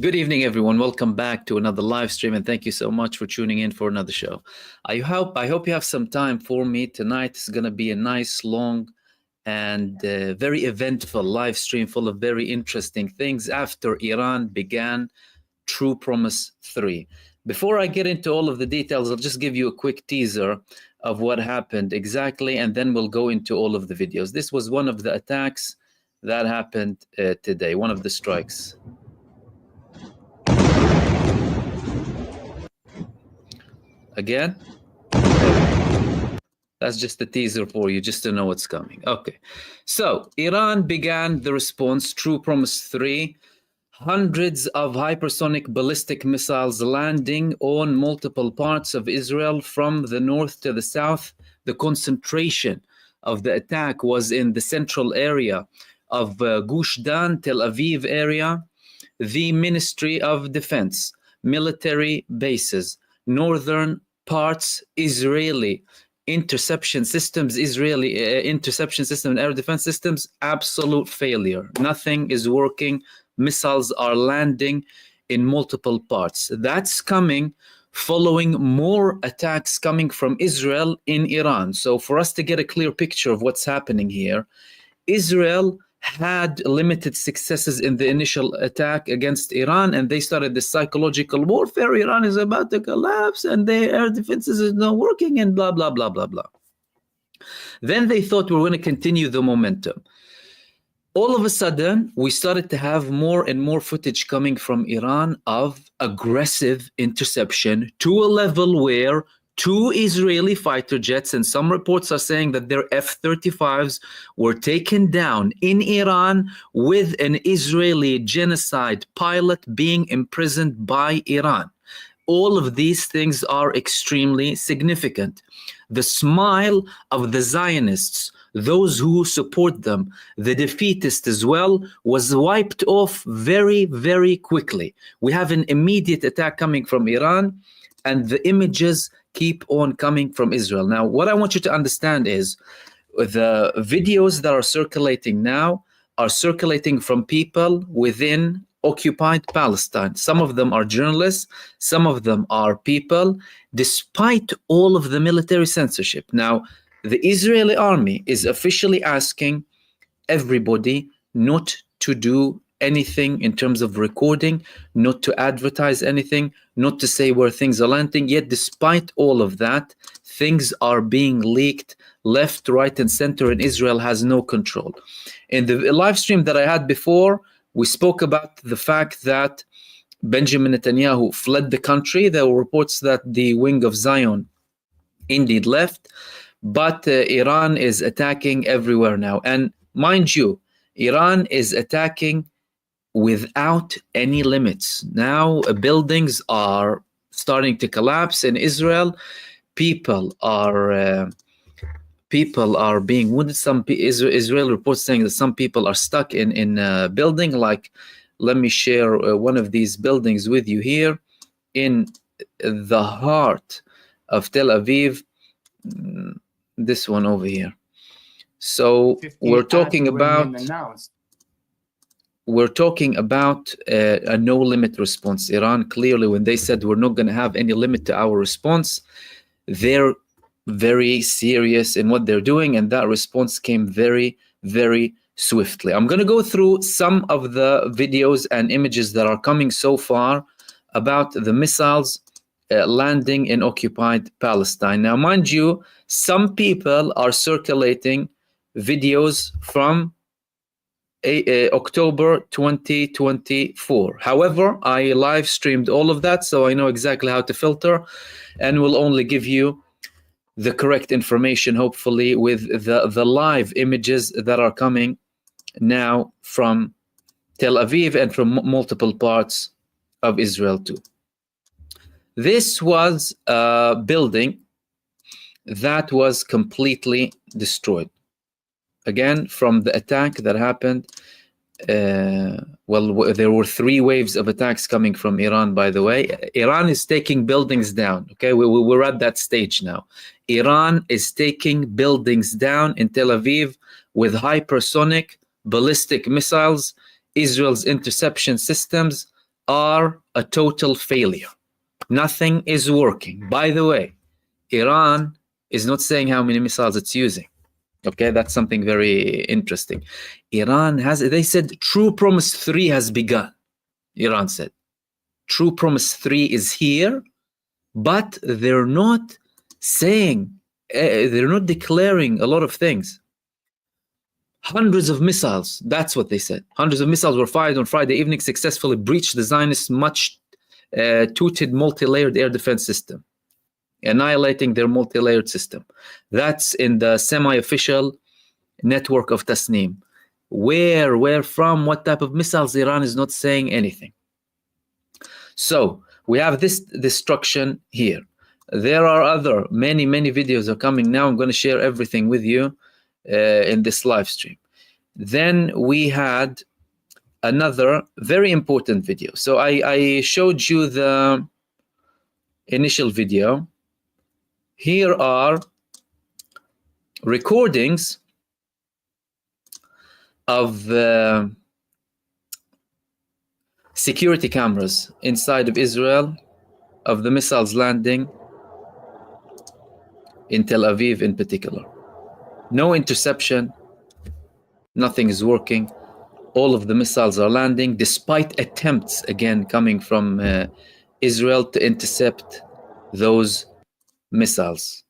Good evening, everyone. Welcome back to another live stream, and thank you so much for tuning in for another show. I hope you have some time for me tonight. It's going to be a nice, long, and very eventful live stream full of very interesting things after Iran began True Promise 3. Before I get into all of the details, I'll just give you a quick teaser of what happened exactly, and then we'll go into all of the videos. This was one of the attacks that happened today, one of the strikes. Again, that's just a teaser for you, just to know what's coming. Okay, so Iran began the response, True Promise 3, hundreds of hypersonic ballistic missiles landing on multiple parts of Israel from the north to the south. The concentration of the attack was in the central area of Gush Dan, Tel Aviv area, the Ministry of Defense, military bases, northern parts, Israeli interception systems, interception system and air defense systems, absolute failure. Nothing is working. Missiles are landing in multiple parts. That's coming following more attacks coming from Israel in Iran. So for us to get a clear picture of what's happening here, Israel had limited successes in the initial attack against Iran, and they started this psychological warfare. Iran is about to collapse and their air defenses is not working and blah, blah, blah, blah, blah. Then they thought we're going to continue the momentum. All of a sudden, we started to have more and more footage coming from Iran of aggressive interception to a level where 2 Israeli fighter jets, and some reports are saying that their F-35s were taken down in Iran with an Israeli genocide pilot being imprisoned by Iran. All of these things are extremely significant. The smile of the Zionists, those who support them, the defeatists as well, was wiped off very, very quickly. We have an immediate attack coming from Iran, and the images keep on coming from Israel. Now, what I want you to understand is the videos that are circulating now are circulating from people within occupied Palestine. Some of them are journalists, some of them are people, despite all of the military censorship. Now, the Israeli army is officially asking everybody not to do anything in terms of recording, not to advertise anything, not to say where things are landing. Yet despite all of that, things are being leaked left, right, and center, and Israel has no control. In the live stream that I had before, we spoke about the fact that Benjamin Netanyahu fled the country. There were reports that the wing of Zion indeed left, but Iran is attacking everywhere now. And mind you, Iran is attacking without any limits. Now buildings are starting to collapse in Israel. People are being wounded. Some Israel reports saying that some people are stuck in a building. Like, let me share one of these buildings with you here in the heart of Tel Aviv. This one over here. So we're talking about a no limit response. Iran clearly, when they said we're not going to have any limit to our response, they're very serious in what they're doing, and that response came very, very swiftly. I'm going to go through some of the videos and images that are coming so far about the missiles landing in occupied Palestine. Now, mind you, some people are circulating videos from October 2024. However, I live streamed all of that, so I know exactly how to filter, and will only give you the correct information, hopefully, with the live images that are coming now from Tel Aviv and from multiple parts of Israel too. This was a building that was completely destroyed. Again, from the attack that happened, well, there were 3 waves of attacks coming from Iran, by the way. Iran is taking buildings down, okay? We're at that stage now. Iran is taking buildings down in Tel Aviv with hypersonic ballistic missiles. Israel's interception systems are a total failure. Nothing is working. By the way, Iran is not saying how many missiles it's using. Okay, that's something very interesting. Iran has, they said, True Promise 3 has begun. Iran said, True Promise 3 is here, but they're not saying, they're not declaring a lot of things. Hundreds of missiles, that's what they said. Hundreds of missiles were fired on Friday evening, successfully breached the Zionist much-touted multi-layered air defense system, annihilating their multi-layered system. That's in the semi-official network of Tasnim. Where from, what type of missiles? Iran is not saying anything. So we have this destruction here. There are other many videos are coming now. I'm going to share everything with you in this live stream. Then we had another very important video. So I showed you the initial video. Here are recordings of security cameras inside of Israel of the missiles landing in Tel Aviv in particular. No interception, nothing is working. All of the missiles are landing despite attempts, again, coming from Israel to intercept those missiles.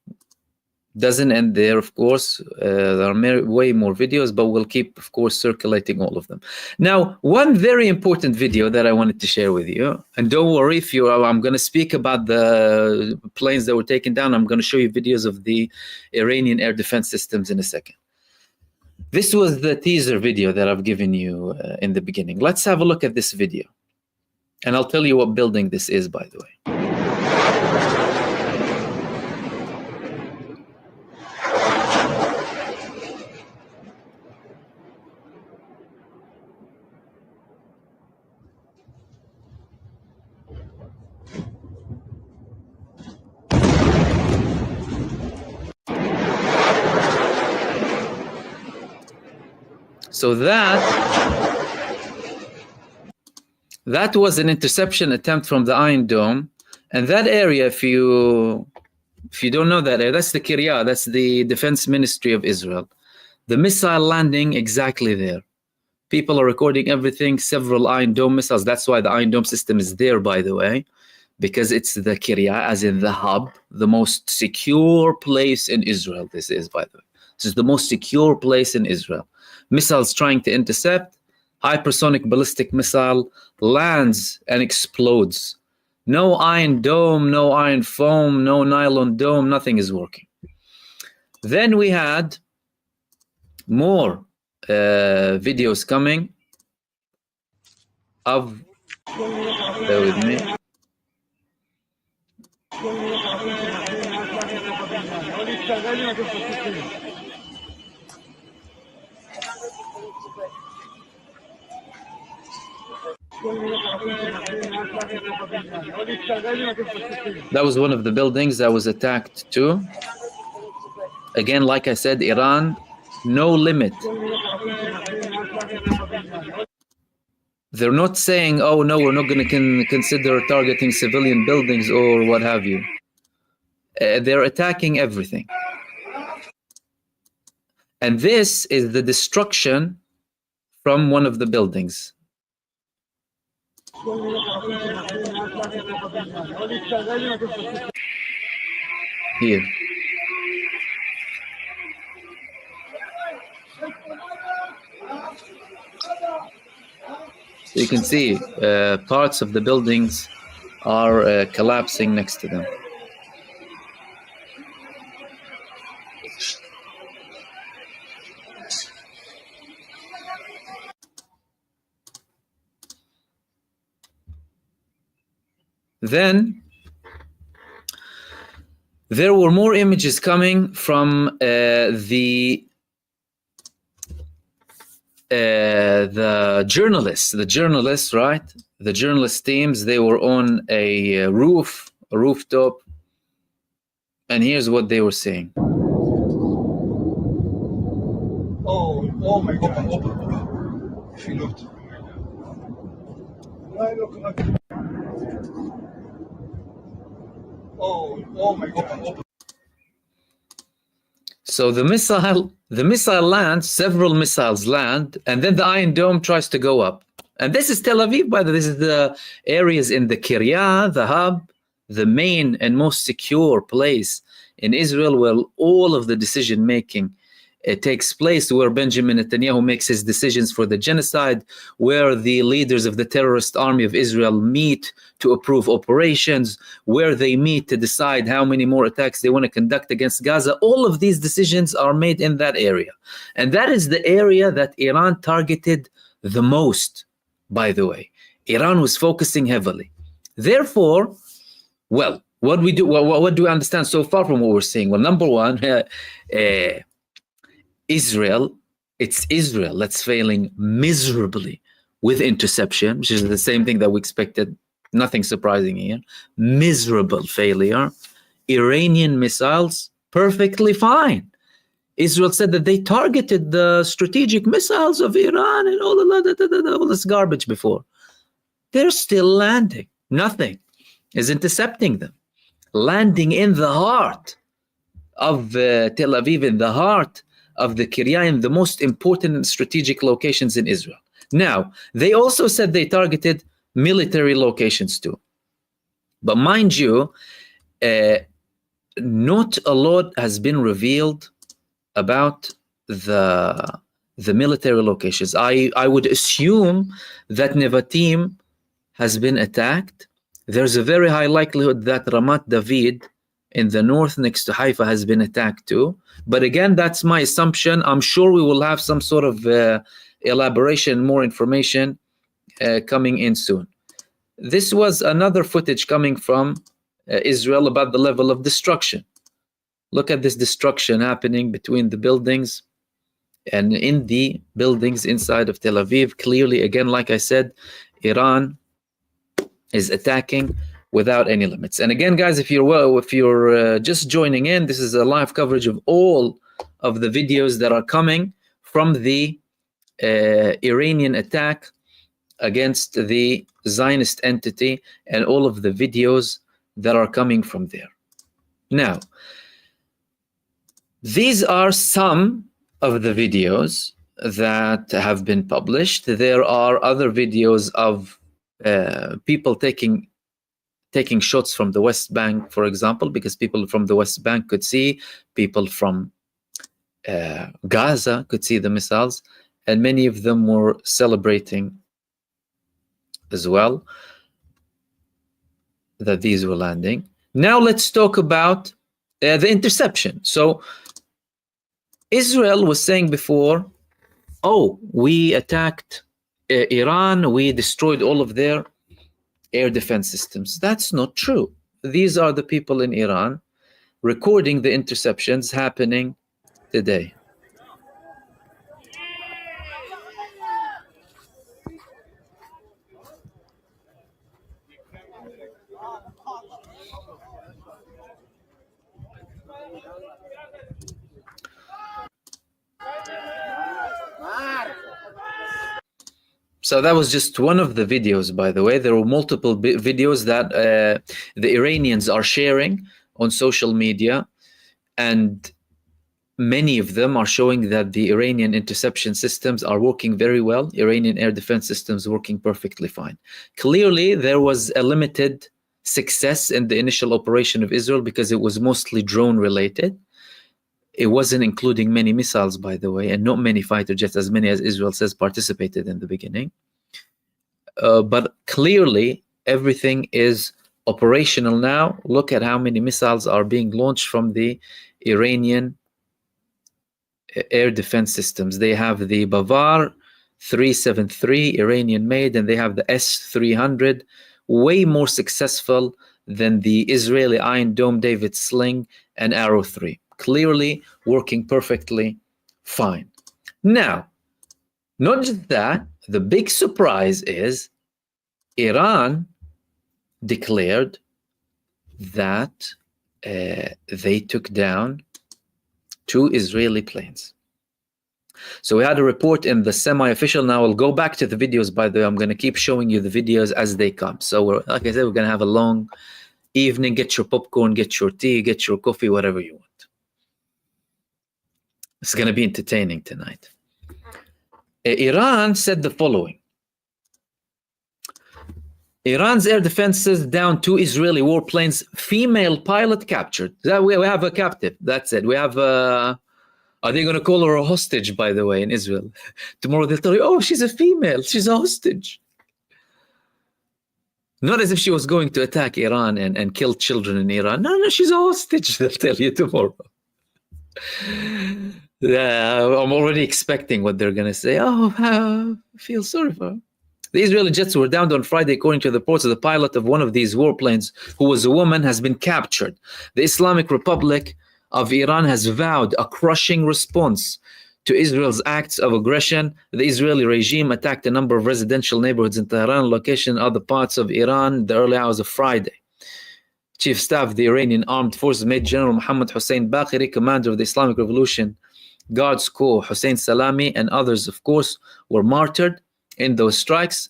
Doesn't end there, of course. There are way more videos, but we'll keep, of course, circulating all of them. Now, one very important video that I wanted to share with you, and don't worry if you are, I'm going to speak about the planes that were taken down. I'm going to show you videos of the Iranian air defense systems in a second. This was the teaser video that I've given you in the beginning. Let's have a look at this video. And I'll tell you what building this is, by the way. So that was an interception attempt from the Iron Dome, and that area, if you don't know that area, that's the Kiryat, that's the Defense Ministry of Israel. The missile landing exactly there. People are recording everything, several Iron Dome missiles. That's why the Iron Dome system is there, by the way, because it's the Kiryat, as in the hub, the most secure place in Israel. This is, by the way. This is the most secure place in Israel. Missiles trying to intercept, hypersonic ballistic missile lands and explodes. No Iron Dome, no iron foam, no nylon dome, nothing is working. Then we had more videos coming of, bear with me. That was one of the buildings that was attacked too. Again, like I said, Iran, no limit. They're not saying, oh no, we're not going to consider targeting civilian buildings or what have you. They're attacking everything. And this is the destruction from one of the buildings. Here. So you can see parts of the buildings are collapsing next to them. Then there were more images coming from the journalists, right? The journalist teams, they were on a rooftop, and here's what they were saying. Oh my God. Oh my God. So the missile lands, several missiles land, and then the Iron Dome tries to go up. And this is Tel Aviv, by the way. This is the areas in the Kiryat, the hub, the main and most secure place in Israel where all of the decision making takes place, where Benjamin Netanyahu makes his decisions for the genocide, where the leaders of the terrorist army of Israel meet to approve operations, where they meet to decide how many more attacks they want to conduct against Gaza. All of these decisions are made in that area. And that is the area that Iran targeted the most, by the way. Iran was focusing heavily. Therefore, well, what do we understand so far from what we're seeing? Well, number one, Israel, it's Israel that's failing miserably with interception, which is the same thing that we expected. Nothing surprising here. Miserable failure. Iranian missiles, perfectly fine. Israel said that they targeted the strategic missiles of Iran and all this garbage before. They're still landing. Nothing is intercepting them. Landing in the heart of Tel Aviv, in the heart of the Kiryat, in the most important and strategic locations in Israel. Now, they also said they targeted military locations too. But mind you, not a lot has been revealed about the military locations. I would assume that Nevatim has been attacked. There's a very high likelihood that Ramat David in the north next to Haifa has been attacked too. But again, that's my assumption. I'm sure we will have some sort of elaboration, more information coming in soon. This was another footage coming from Israel about the level of destruction. Look at this destruction happening between the buildings and in the buildings inside of Tel Aviv. Clearly, again, like I said, Iran is attacking without any limits. And again, guys, if you're just joining in, this is a live coverage of all of the videos that are coming from the Iranian attack against the Zionist entity and all of the videos that are coming from there. Now, these are some of the videos that have been published. There are other videos of people taking shots from the West Bank, for example, because people from the West Bank could see, people from Gaza could see the missiles, and many of them were celebrating as well that these were landing. Now let's talk about the interception. So Israel was saying before, oh, we attacked Iran, we destroyed all of their air defense systems. That's not true. These are the people in Iran recording the interceptions happening today. So that was just one of the videos, by the way. There were multiple videos that the Iranians are sharing on social media, and many of them are showing that the Iranian interception systems are working very well. Iranian air defense systems working perfectly fine. Clearly, there was a limited success in the initial operation of Israel because it was mostly drone related. It wasn't including many missiles, by the way, and not many fighter jets, as many as Israel says participated in the beginning. But clearly, everything is operational now. Look at how many missiles are being launched from the Iranian air defense systems. They have the Bavar 373 Iranian made, and they have the S-300, way more successful than the Israeli Iron Dome David Sling and Arrow 3. Clearly working perfectly fine. Now, not just that, the big surprise is Iran declared that they took down 2 Israeli planes. So we had a report in the semi-official. Now I'll go back to the videos, by the way. I'm going to keep showing you the videos as they come. So like I said, we're going to have a long evening, get your popcorn, get your tea, get your coffee, whatever you want. It's going to be entertaining tonight. Iran said the following. Iran's air defenses down 2 Israeli warplanes, female pilot captured. We have a captive. That's it. We have are they going to call her a hostage, by the way, in Israel? Tomorrow they'll tell you, oh, she's a female. She's a hostage. Not as if she was going to attack Iran and kill children in Iran. No, she's a hostage, they'll tell you tomorrow. I'm already expecting what they're going to say. Oh, I feel sorry for her. The Israeli jets were downed on Friday, according to the reports of the pilot of one of these warplanes, who was a woman, has been captured. The Islamic Republic of Iran has vowed a crushing response to Israel's acts of aggression. The Israeli regime attacked a number of residential neighborhoods in Tehran, location in other parts of Iran, in the early hours of Friday. Chief Staff of the Iranian Armed Forces, Major General Mohammad Hossein Baqiri, commander of the Islamic Revolution Guards Corps, Hossein Salami, and others, of course, were martyred in those strikes.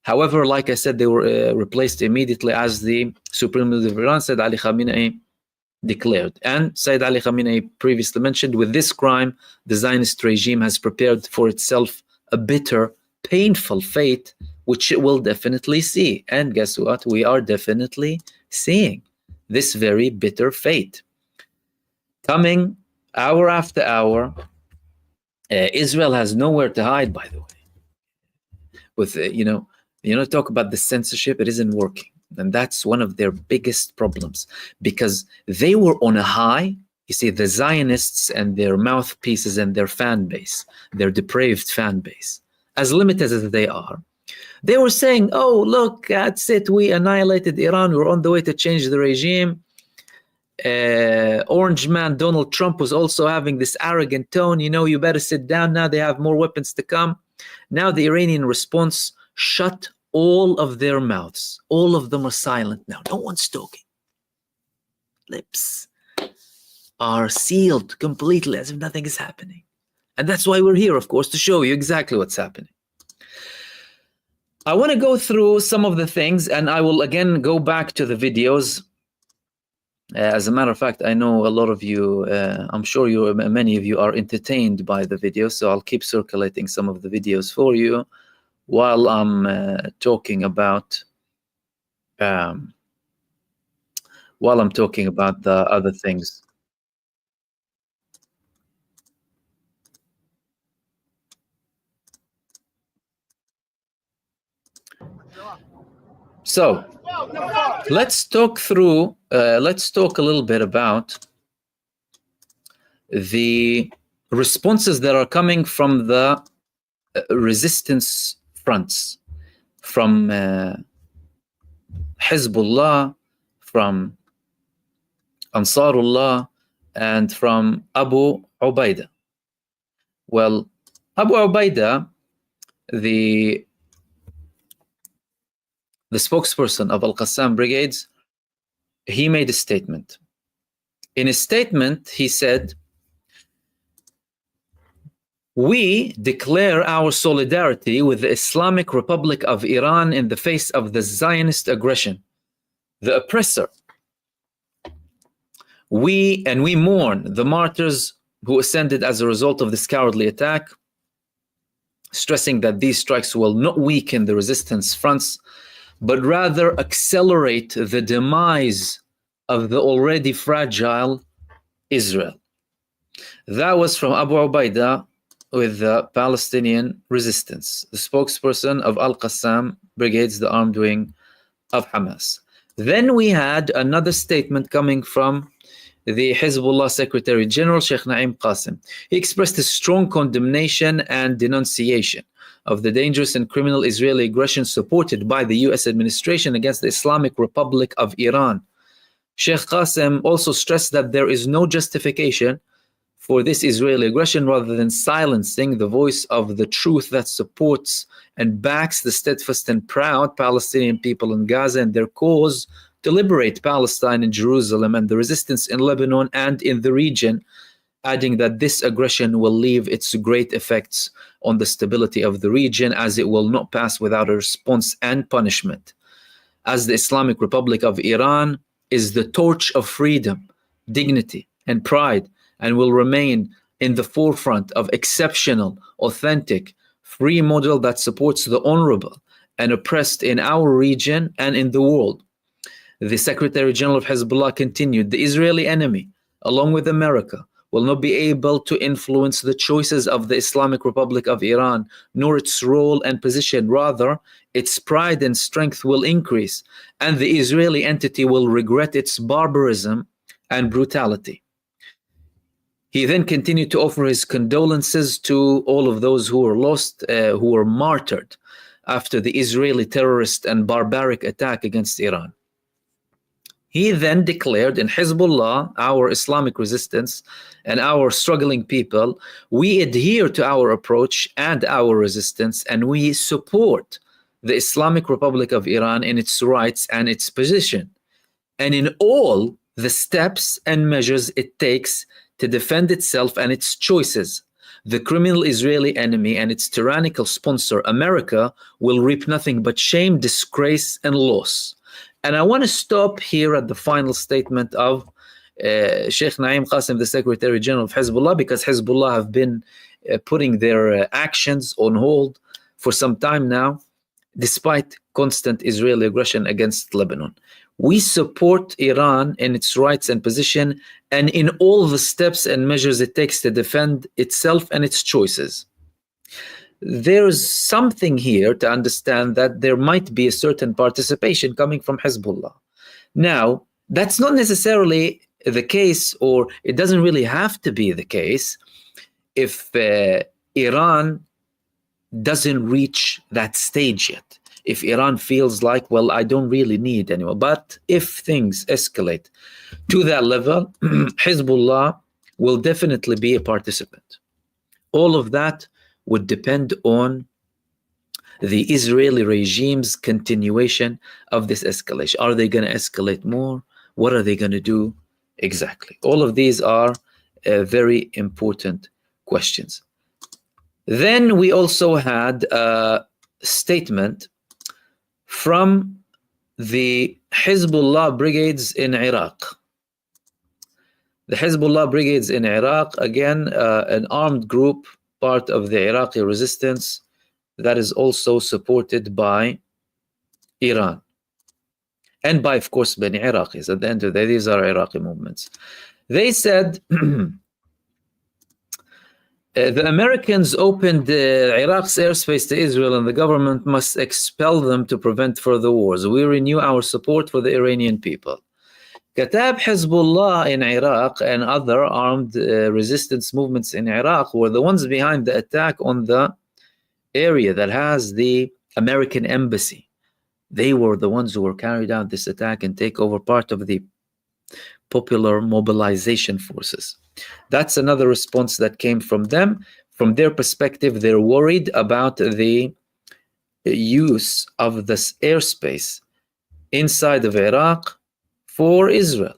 However, like I said, they were replaced immediately, as the Supreme Leader of Iran, Sayyid Ali Khamenei, declared. And Sayyid Ali Khamenei previously mentioned, with this crime, the Zionist regime has prepared for itself a bitter, painful fate, which it will definitely see. And guess what? We are definitely seeing this very bitter fate. Coming hour after hour, Israel has nowhere to hide, by the way. With, talk about the censorship, it isn't working. And that's one of their biggest problems, because they were on a high. You see, the Zionists and their mouthpieces and their fan base, their depraved fan base, as limited as they are, they were saying, oh, look, that's it. We annihilated Iran. We're on the way to change the regime. Orange man Donald Trump was also having this arrogant tone. You better sit down now. They have more weapons to come. Now the Iranian response shut all of their mouths. All of them are silent now. No one's talking. Lips are sealed completely, as if nothing is happening. And that's why we're here, of course, to show you exactly what's happening. I want to go through some of the things, and I will again go back to the videos. As a matter of fact, I know a lot of you, I'm sure many of you are entertained by the videos, so I'll keep circulating some of the videos for you while I'm talking about the other things. So let's talk a little bit about the responses that are coming from the resistance fronts, from Hezbollah, from Ansarullah, and from Abu Ubaidah. Well, Abu Ubaidah, the spokesperson of Al-Qassam brigades, he made a statement. In his statement, he said, "We declare our solidarity with the Islamic Republic of Iran in the face of the Zionist aggression, the oppressor. We mourn the martyrs who ascended as a result of this cowardly attack, stressing that these strikes will not weaken the resistance fronts, but rather accelerate the demise of the already fragile Israel." That was from Abu Ubaidah with the Palestinian resistance, the spokesperson of Al-Qassam brigades, the armed wing of Hamas. Then we had another statement coming from the Hezbollah Secretary General, Sheikh Naim Qasim. He expressed a strong condemnation and denunciation of the dangerous and criminal Israeli aggression supported by the US administration against the Islamic Republic of Iran. Sheikh Qasim also stressed that there is no justification for this Israeli aggression rather than silencing the voice of the truth that supports and backs the steadfast and proud Palestinian people in Gaza and their cause to liberate Palestine and Jerusalem and the resistance in Lebanon and in the region, adding that this aggression will leave its great effects on the stability of the region, as it will not pass without a response and punishment. as the Islamic Republic of Iran is the torch of freedom, dignity, and pride, and will remain in the forefront of exceptional, authentic, free model that supports the vulnerable and oppressed in our region and in the world. The Secretary General of Hezbollah continued, the Israeli enemy, along with America, will not be able to influence the choices of the Islamic Republic of Iran, nor its role and position. Rather, its pride and strength will increase, and the Israeli entity will regret its barbarism and brutality. He then continued to offer his condolences to all of those who were lost, who were martyred after the Israeli terrorist and barbaric attack against Iran. He then declared, in Hezbollah, our Islamic resistance and our struggling people, we adhere to our approach and our resistance, and we support the Islamic Republic of Iran in its rights and its position, and in all the steps and measures it takes to defend itself and its choices. The criminal Israeli enemy and its tyrannical sponsor, America, will reap nothing but shame, disgrace, and loss. And I want to stop here at the final statement of Sheikh Naim Qasim, the Secretary General of Hezbollah, because Hezbollah have been putting their actions on hold for some time now, despite constant Israeli aggression against Lebanon. We support Iran in its rights and position and in all the steps and measures it takes to defend itself and its choices. There's something here to understand that there might be a certain participation coming from Hezbollah. Now, that's not necessarily the case, or it doesn't really have to be the case if Iran doesn't reach that stage yet. If Iran feels like, well, I don't really need anyone. But if things escalate to that level, Hezbollah will definitely be a participant. All of that would depend on the Israeli regime's continuation of this escalation. Are they going to escalate more? What are they going to do exactly? All of these are very important questions. Then we also had a statement from the Hezbollah brigades in Iraq. The Hezbollah brigades in Iraq, again, an armed group, part of the Iraqi resistance that is also supported by Iran and by, of course, many Iraqis. At the end of the day, these are Iraqi movements. They said the Americans opened Iraq's airspace to Israel, and the government must expel them to prevent further wars. We renew our support for the Iranian people. Katab Hezbollah in Iraq and other armed resistance movements in Iraq were the ones behind the attack on the area that has the American embassy. They were the ones who were carried out this attack and take over part of the popular mobilization forces. That's another response that came from them. From their perspective, they're worried about the use of this airspace inside of Iraq for Israel,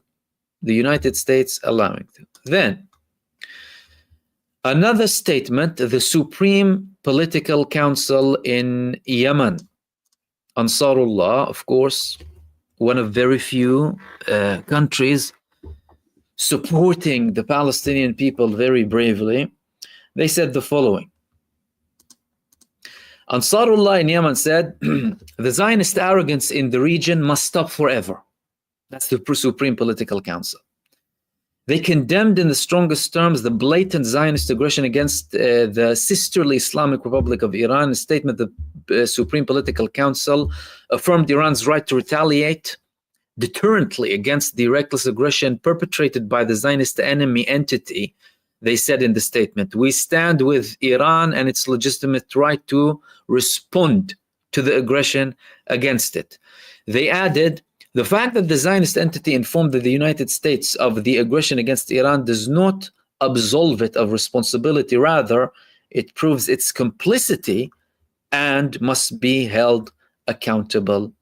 the United States allowing them. Then, another statement, the Supreme Political Council in Yemen, Ansarullah, of course, one of very few countries supporting the Palestinian people very bravely, they said the following. Ansarullah in Yemen said, the Zionist arrogance in the region must stop forever. That's the Supreme Political Council. They condemned in the strongest terms the blatant Zionist aggression against the sisterly Islamic Republic of Iran. In a statement, the Supreme Political Council affirmed Iran's right to retaliate deterrently against the reckless aggression perpetrated by the Zionist enemy entity. They said in the statement, we stand with Iran and its legitimate right to respond to the aggression against it. They added, the fact that the Zionist entity informed the United States of the aggression against Iran does not absolve it of responsibility. Rather, it proves its complicity and must be held accountable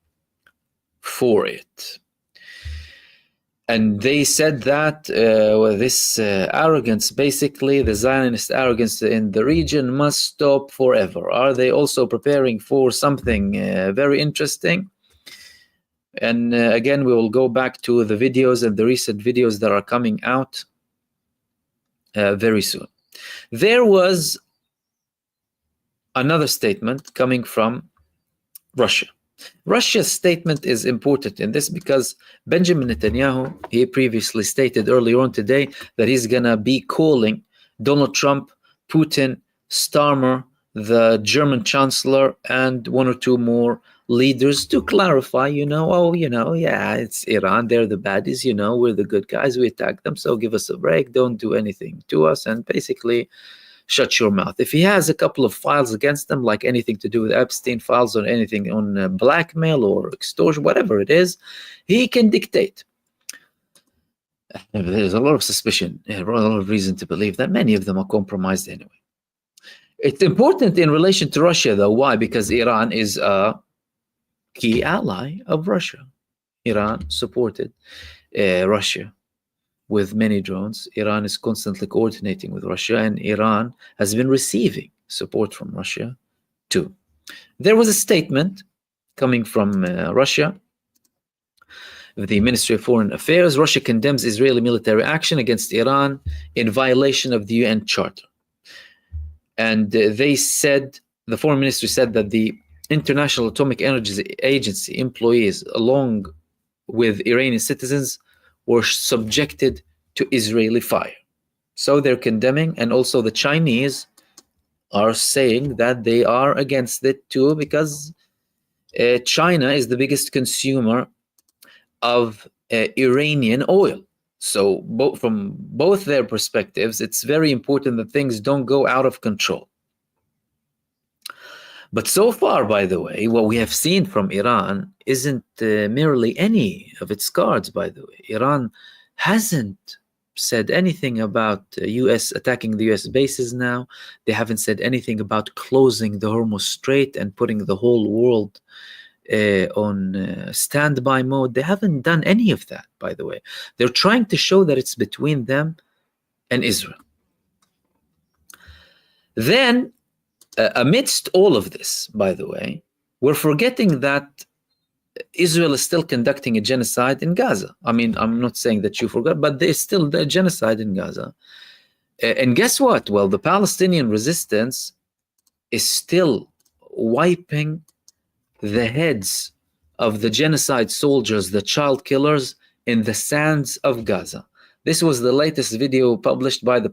for it. And they said that this arrogance, basically the Zionist arrogance in the region, must stop forever. Are they also preparing for something very interesting? And again, we will go back to the videos and the recent videos that are coming out very soon. There was another statement coming from Russia. Russia's statement is important in this because Benjamin Netanyahu, he previously stated earlier on today that he's going to be calling Donald Trump, Putin, Starmer, the German chancellor, and one or two more leaders to clarify, yeah, it's Iran, they're the baddies, we're the good guys, we attack them, so give us a break, don't do anything to us, and basically shut your mouth. If he has a couple of files against them, like anything to do with Epstein files or anything on blackmail or extortion, whatever it is, he can dictate. There's a lot of suspicion, a lot of reason to believe that many of them are compromised anyway. It's important in relation to Russia, though. Why? Because Iran is a key ally of Russia. Iran supported Russia with many drones. Iran is constantly coordinating with Russia, and Iran has been receiving support from Russia too. There was a statement coming from Russia, the Ministry of Foreign Affairs. Russia condemns Israeli military action against Iran in violation of the UN Charter. And they said, the foreign ministry said that the International Atomic Energy Agency employees, along with Iranian citizens, were subjected to Israeli fire. So they're condemning, and also the Chinese are saying that they are against it too, because China is the biggest consumer of Iranian oil. So from both their perspectives, it's very important that things don't go out of control. But so far, by the way, what we have seen from Iran isn't merely any of its cards, by the way. Iran hasn't said anything about US attacking the US bases now. They haven't said anything about closing the Hormuz Strait and putting the whole world on standby mode. They haven't done any of that, by the way. They're trying to show that it's between them and Israel. Then, amidst all of this, by the way, we're forgetting that Israel is still conducting a genocide in Gaza. I mean, I'm not saying that you forgot, but there's still the genocide in Gaza. And guess what? Well, the Palestinian resistance is still wiping the heads of the genocide soldiers, the child killers, in the sands of Gaza. This was the latest video published by the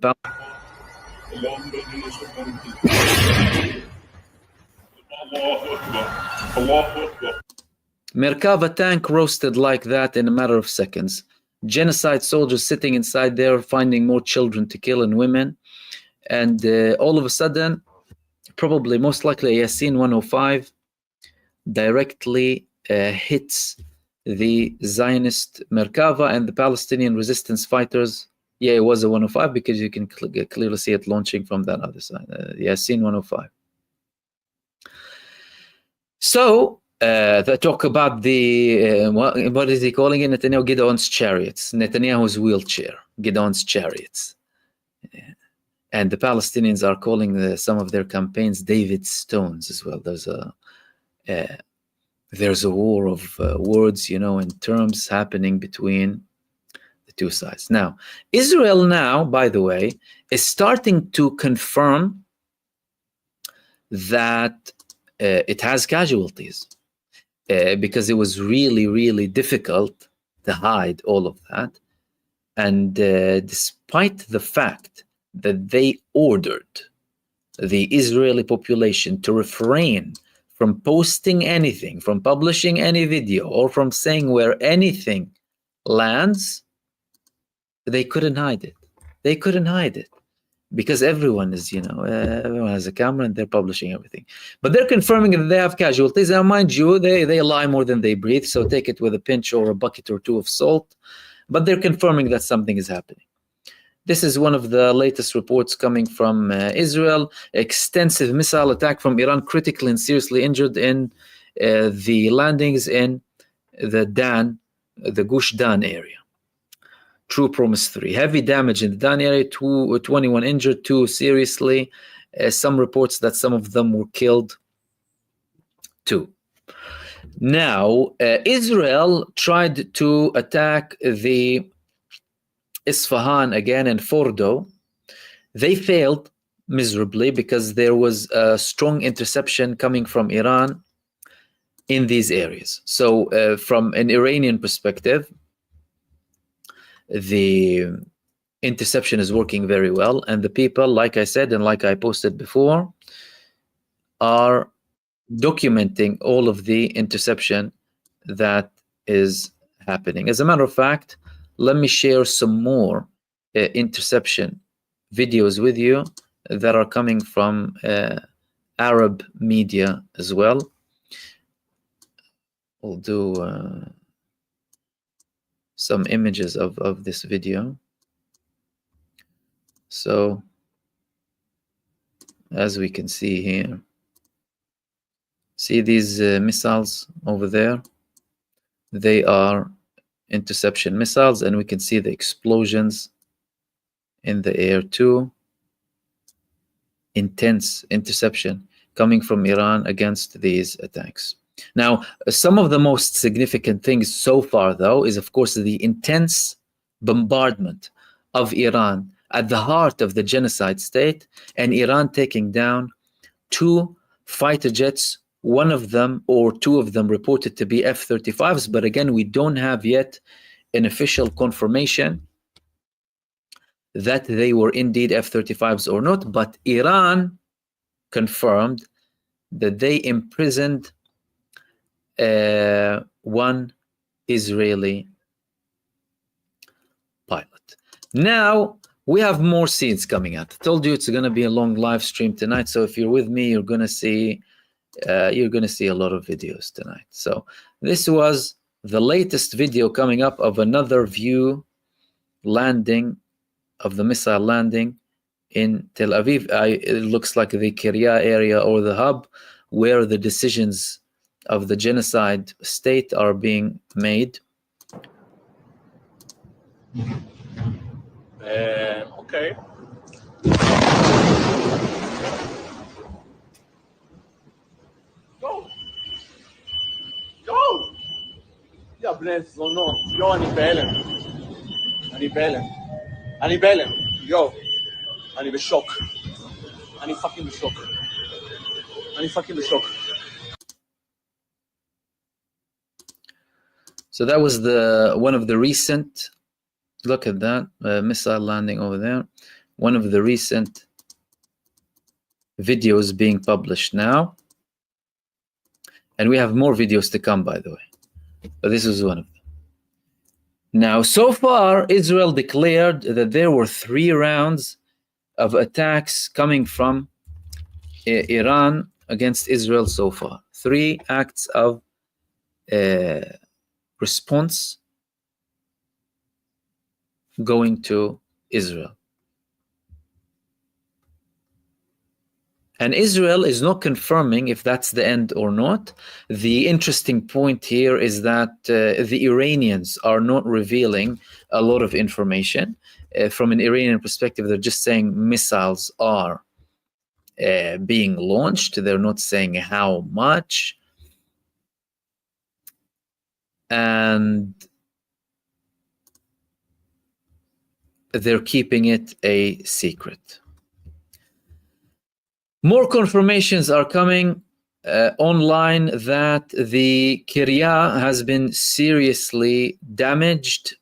Merkava tank roasted like that in a matter of seconds. Genocide soldiers sitting inside there, finding more children to kill and women. And all of a sudden, probably most likely Yasin 105 directly hits the Zionist Merkava and the Palestinian resistance fighters. Yeah, it was a 105 because you can clearly see it launching from that other side. Yasin 105. So, they talk about the, what is he calling it? Netanyahu, Gideon's chariots. Netanyahu's wheelchair, Gideon's chariots. And the Palestinians are calling some of their campaigns David's stones as well. There's a war of words, and terms happening between the two sides. Now, Israel now, by the way, is starting to confirm that it has casualties because it was really, really difficult to hide all of that. And despite the fact that they ordered the Israeli population to refrain from posting anything, from publishing any video, or from saying where anything lands, they couldn't hide it. They couldn't hide it because everyone is, everyone has a camera and they're publishing everything. But they're confirming that they have casualties. Now, mind you, they lie more than they breathe, so take it with a pinch or a bucket or two of salt. But they're confirming that something is happening. This is one of the latest reports coming from Israel. Extensive missile attack from Iran, critically and seriously injured in the landings in the Gush Dan area. True Promise 3. Heavy damage in the Dan area, 21 injured, 2 seriously. Some reports that some of them were killed too. Now, Israel tried to attack the Isfahan again and Fordo. They failed miserably because there was a strong interception coming from Iran in these areas. So from an Iranian perspective, the interception is working very well, and the people, like I said and like I posted before, are documenting all of the interception that is happening. As a matter of fact, let me share some more interception videos with you that are coming from Arab media as well. We'll do some images of this video. So as we can see here, see these missiles over there? They are interception missiles, and we can see the explosions in the air too. Intense interception coming from Iran against these attacks. Now, some of the most significant things so far, though, is of course the intense bombardment of Iran at the heart of the genocide state, and Iran taking down 2 fighter jets, one of them or 2 of them reported to be F-35s, but again, we don't have yet an official confirmation that they were indeed F-35s or not, but Iran confirmed that they imprisoned 1 Israeli pilot. Now, we have more scenes coming out. I told you it's going to be a long live stream tonight, so if you're with me, you're going to see a lot of videos tonight. So this was the latest video coming up of another view landing of the missile landing in Tel Aviv. It looks like the Kiryat area or the hub where the decisions of the genocide state are being made. Okay. Go. Go. יא בני זונות, יו, אני בהלם. אני בהלם. יו, אני בשוק. אני פאקינג בשוק. So that was one of the recent, look at that, missile landing over there. One of the recent videos being published now. And we have more videos to come, by the way. But this was one of them. Now, so far, Israel declared that there were 3 rounds of attacks coming from Iran against Israel so far. 3 acts of response going to Israel. And Israel is not confirming if that's the end or not. The interesting point here is that the Iranians are not revealing a lot of information. From an Iranian perspective, they're just saying missiles are being launched. They're not saying how much. And they're keeping it a secret. More confirmations are coming online that the Kiryat has been seriously damaged.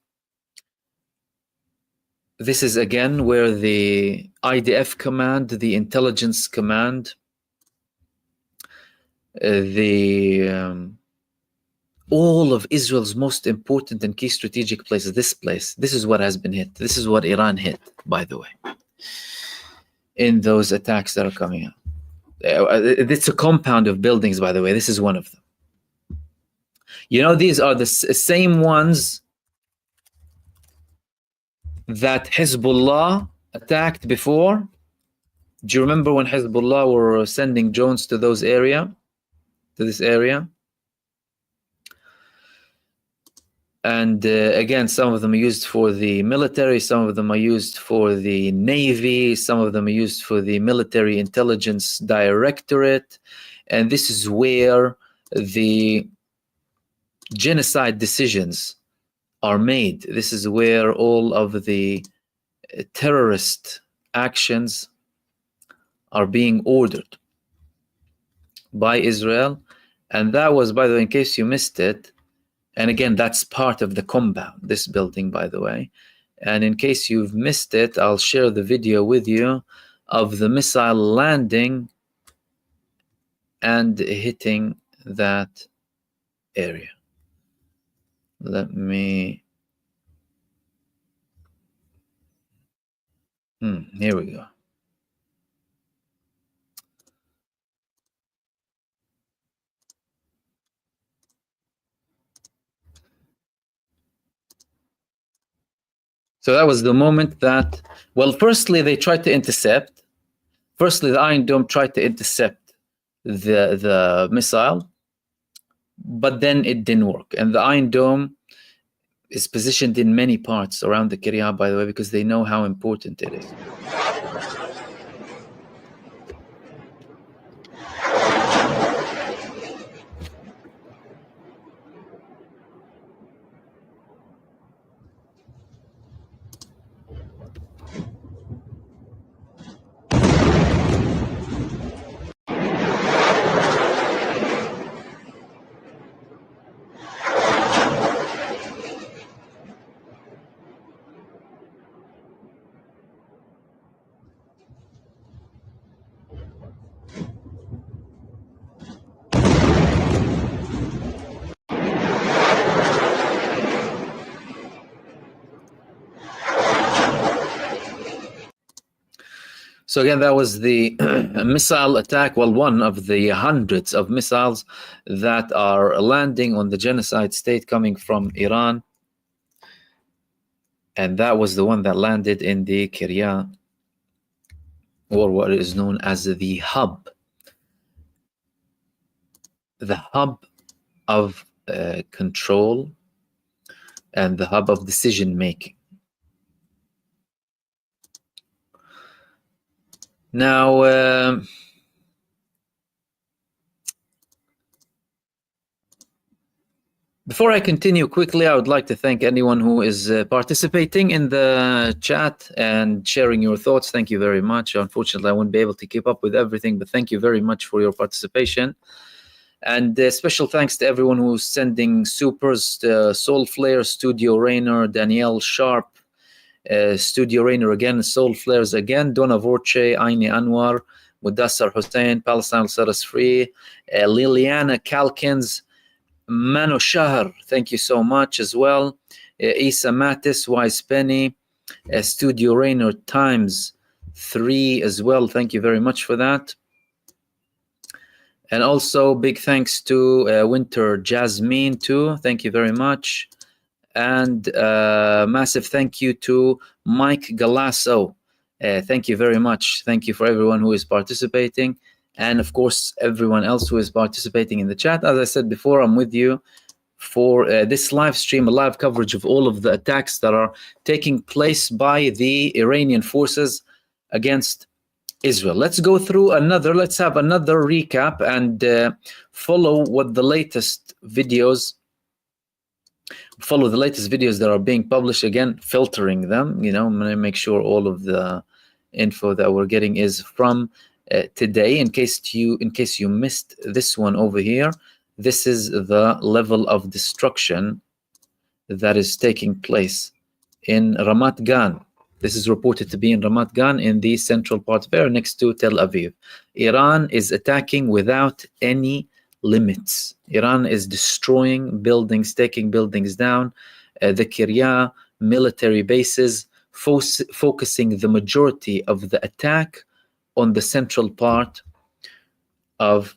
This is again where the IDF command, the intelligence command, all of Israel's most important and key strategic places, this is what has been hit. This is what Iran hit, by the way, in those attacks that are coming out. It's a compound of buildings, by the way. This is one of them. You know, these are the same ones that Hezbollah attacked before. Do you remember when Hezbollah were sending drones to this area? And again, some of them are used for the military, some of them are used for the Navy, some of them are used for the Military Intelligence Directorate. And this is where the genocide decisions are made. This is where all of the terrorist actions are being ordered by Israel. And that was, by the way, in case you missed it, and again, that's part of the compound, this building, by the way. And in case you've missed it, I'll share the video with you of the missile landing and hitting that area. Let me... here we go. So that was the moment that, well, firstly, they tried to intercept. Firstly, the Iron Dome tried to intercept the missile, but then it didn't work. And the Iron Dome is positioned in many parts around the Kiryat, by the way, because they know how important it is. So again, that was the missile attack, well, one of the hundreds of missiles that are landing on the genocide state coming from Iran. And that was the one that landed in the Kiryat, or what is known as the hub. The hub of control and the hub of decision making. Now, before I continue quickly, I would like to thank anyone who is participating in the chat and sharing your thoughts. Thank you very much. Unfortunately, I won't be able to keep up with everything, but thank you very much for your participation. And special thanks to everyone who's sending supers, Soul Flare, Studio Rainer, Danielle Sharp, Studio Rainer again, Soul Flares again, Donna Vorche, Aini Anwar, Mudassar Hussein, Palestine Saras Free, Liliana Calkins, Mano Shahar, thank you so much as well. Isa Mattis, Wise Penny, Studio Rainer times 3 as well. Thank you very much for that. And also big thanks to Winter Jasmine too. Thank you very much. And massive thank you to Mike Galasso. Thank you very much. Thank you for everyone who is participating. And of course, everyone else who is participating in the chat. As I said before, I'm with you for this live stream, a live coverage of all of the attacks that are taking place by the Iranian forces against Israel. Let's go through let's have another recap and follow the latest videos that are being published. Again, filtering them, I'm going to make sure all of the info that we're getting is from today. In case you missed this one over here, this is the level of destruction that is taking place in Ramat Gan. This is reported to be in Ramat Gan in the central part of Iran, next to Tel Aviv. Iran is attacking without any limits. Iran is destroying buildings, taking buildings down, the Kiryat military bases, focusing the majority of the attack on the central part of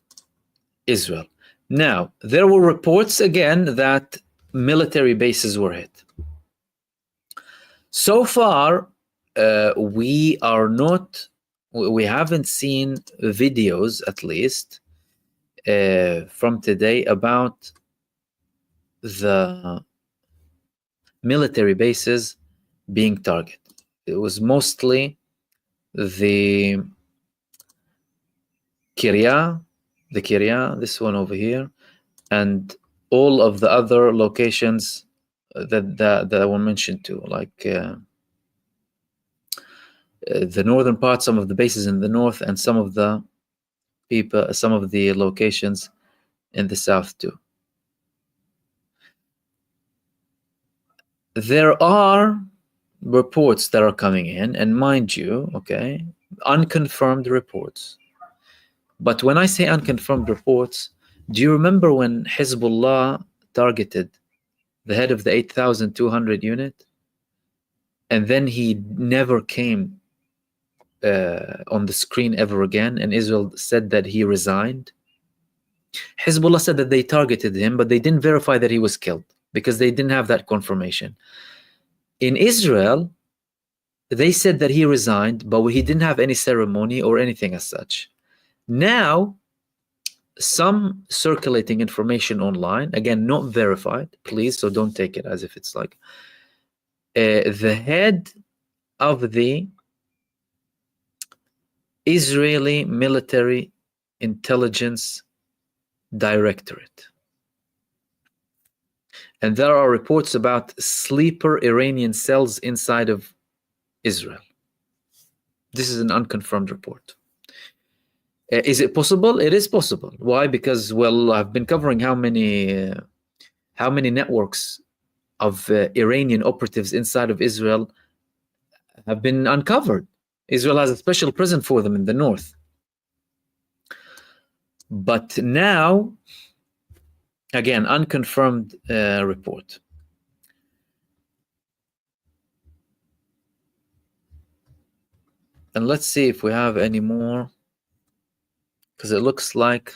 Israel. Now, there were reports again that military bases were hit. So far, we haven't seen videos, at least, from today about the military bases being targeted. It was mostly the Kiryat, this one over here, and all of the other locations that I will mention too, like the northern part, some of the bases in the north, and some of the locations in the south too. There are reports that are coming in, and mind you, okay, unconfirmed reports. But when I say unconfirmed reports, do you remember when Hezbollah targeted the head of the 8,200 unit, and then he never came on the screen ever again, and Israel said that he resigned? Hezbollah said that they targeted him, but they didn't verify that he was killed because they didn't have that confirmation. In Israel, they said that he resigned, but he didn't have any ceremony or anything as such. Now, some circulating information online, again, not verified, please, so don't take it as if it's like the head of the Israeli military intelligence directorate. And there are reports about sleeper Iranian cells inside of Israel. This is an unconfirmed report. Is it possible? It is possible. Why? Because, well, I've been covering how many networks of Iranian operatives inside of Israel have been uncovered. Israel has a special prison for them in the north. But now, again, unconfirmed report. And let's see if we have any more, because it looks like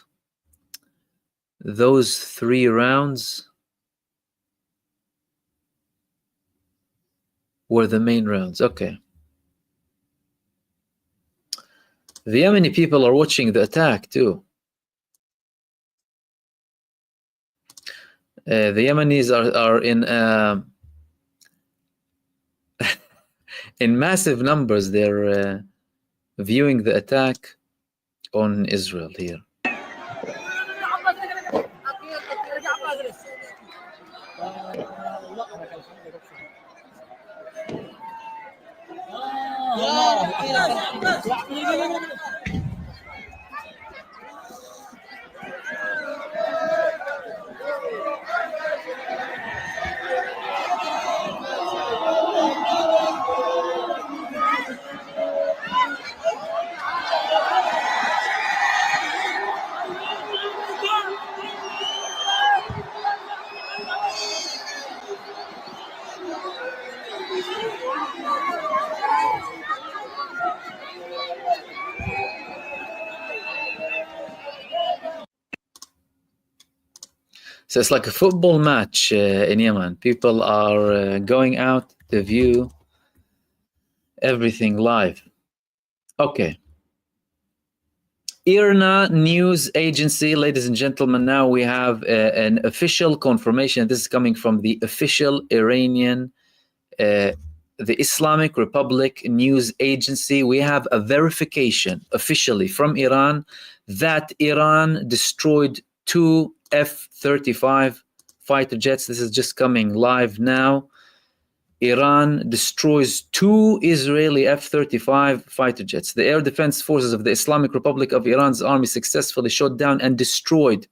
those 3 rounds were the main rounds. Okay. The Yemeni people are watching the attack too. The Yemenis are in in massive numbers. They're viewing the attack on Israel here. So it's like a football match in Yemen. People are going out to view everything live. Okay. IRNA news agency, ladies and gentlemen, now we have an official confirmation. This is coming from the official Iranian, the Islamic Republic news agency. We have a verification officially from Iran that Iran destroyed 2 F-35 fighter jets. This is just coming live now. Iran destroys 2 Israeli F-35 fighter jets. The air defense forces of the Islamic Republic of Iran's army successfully shot down and destroyed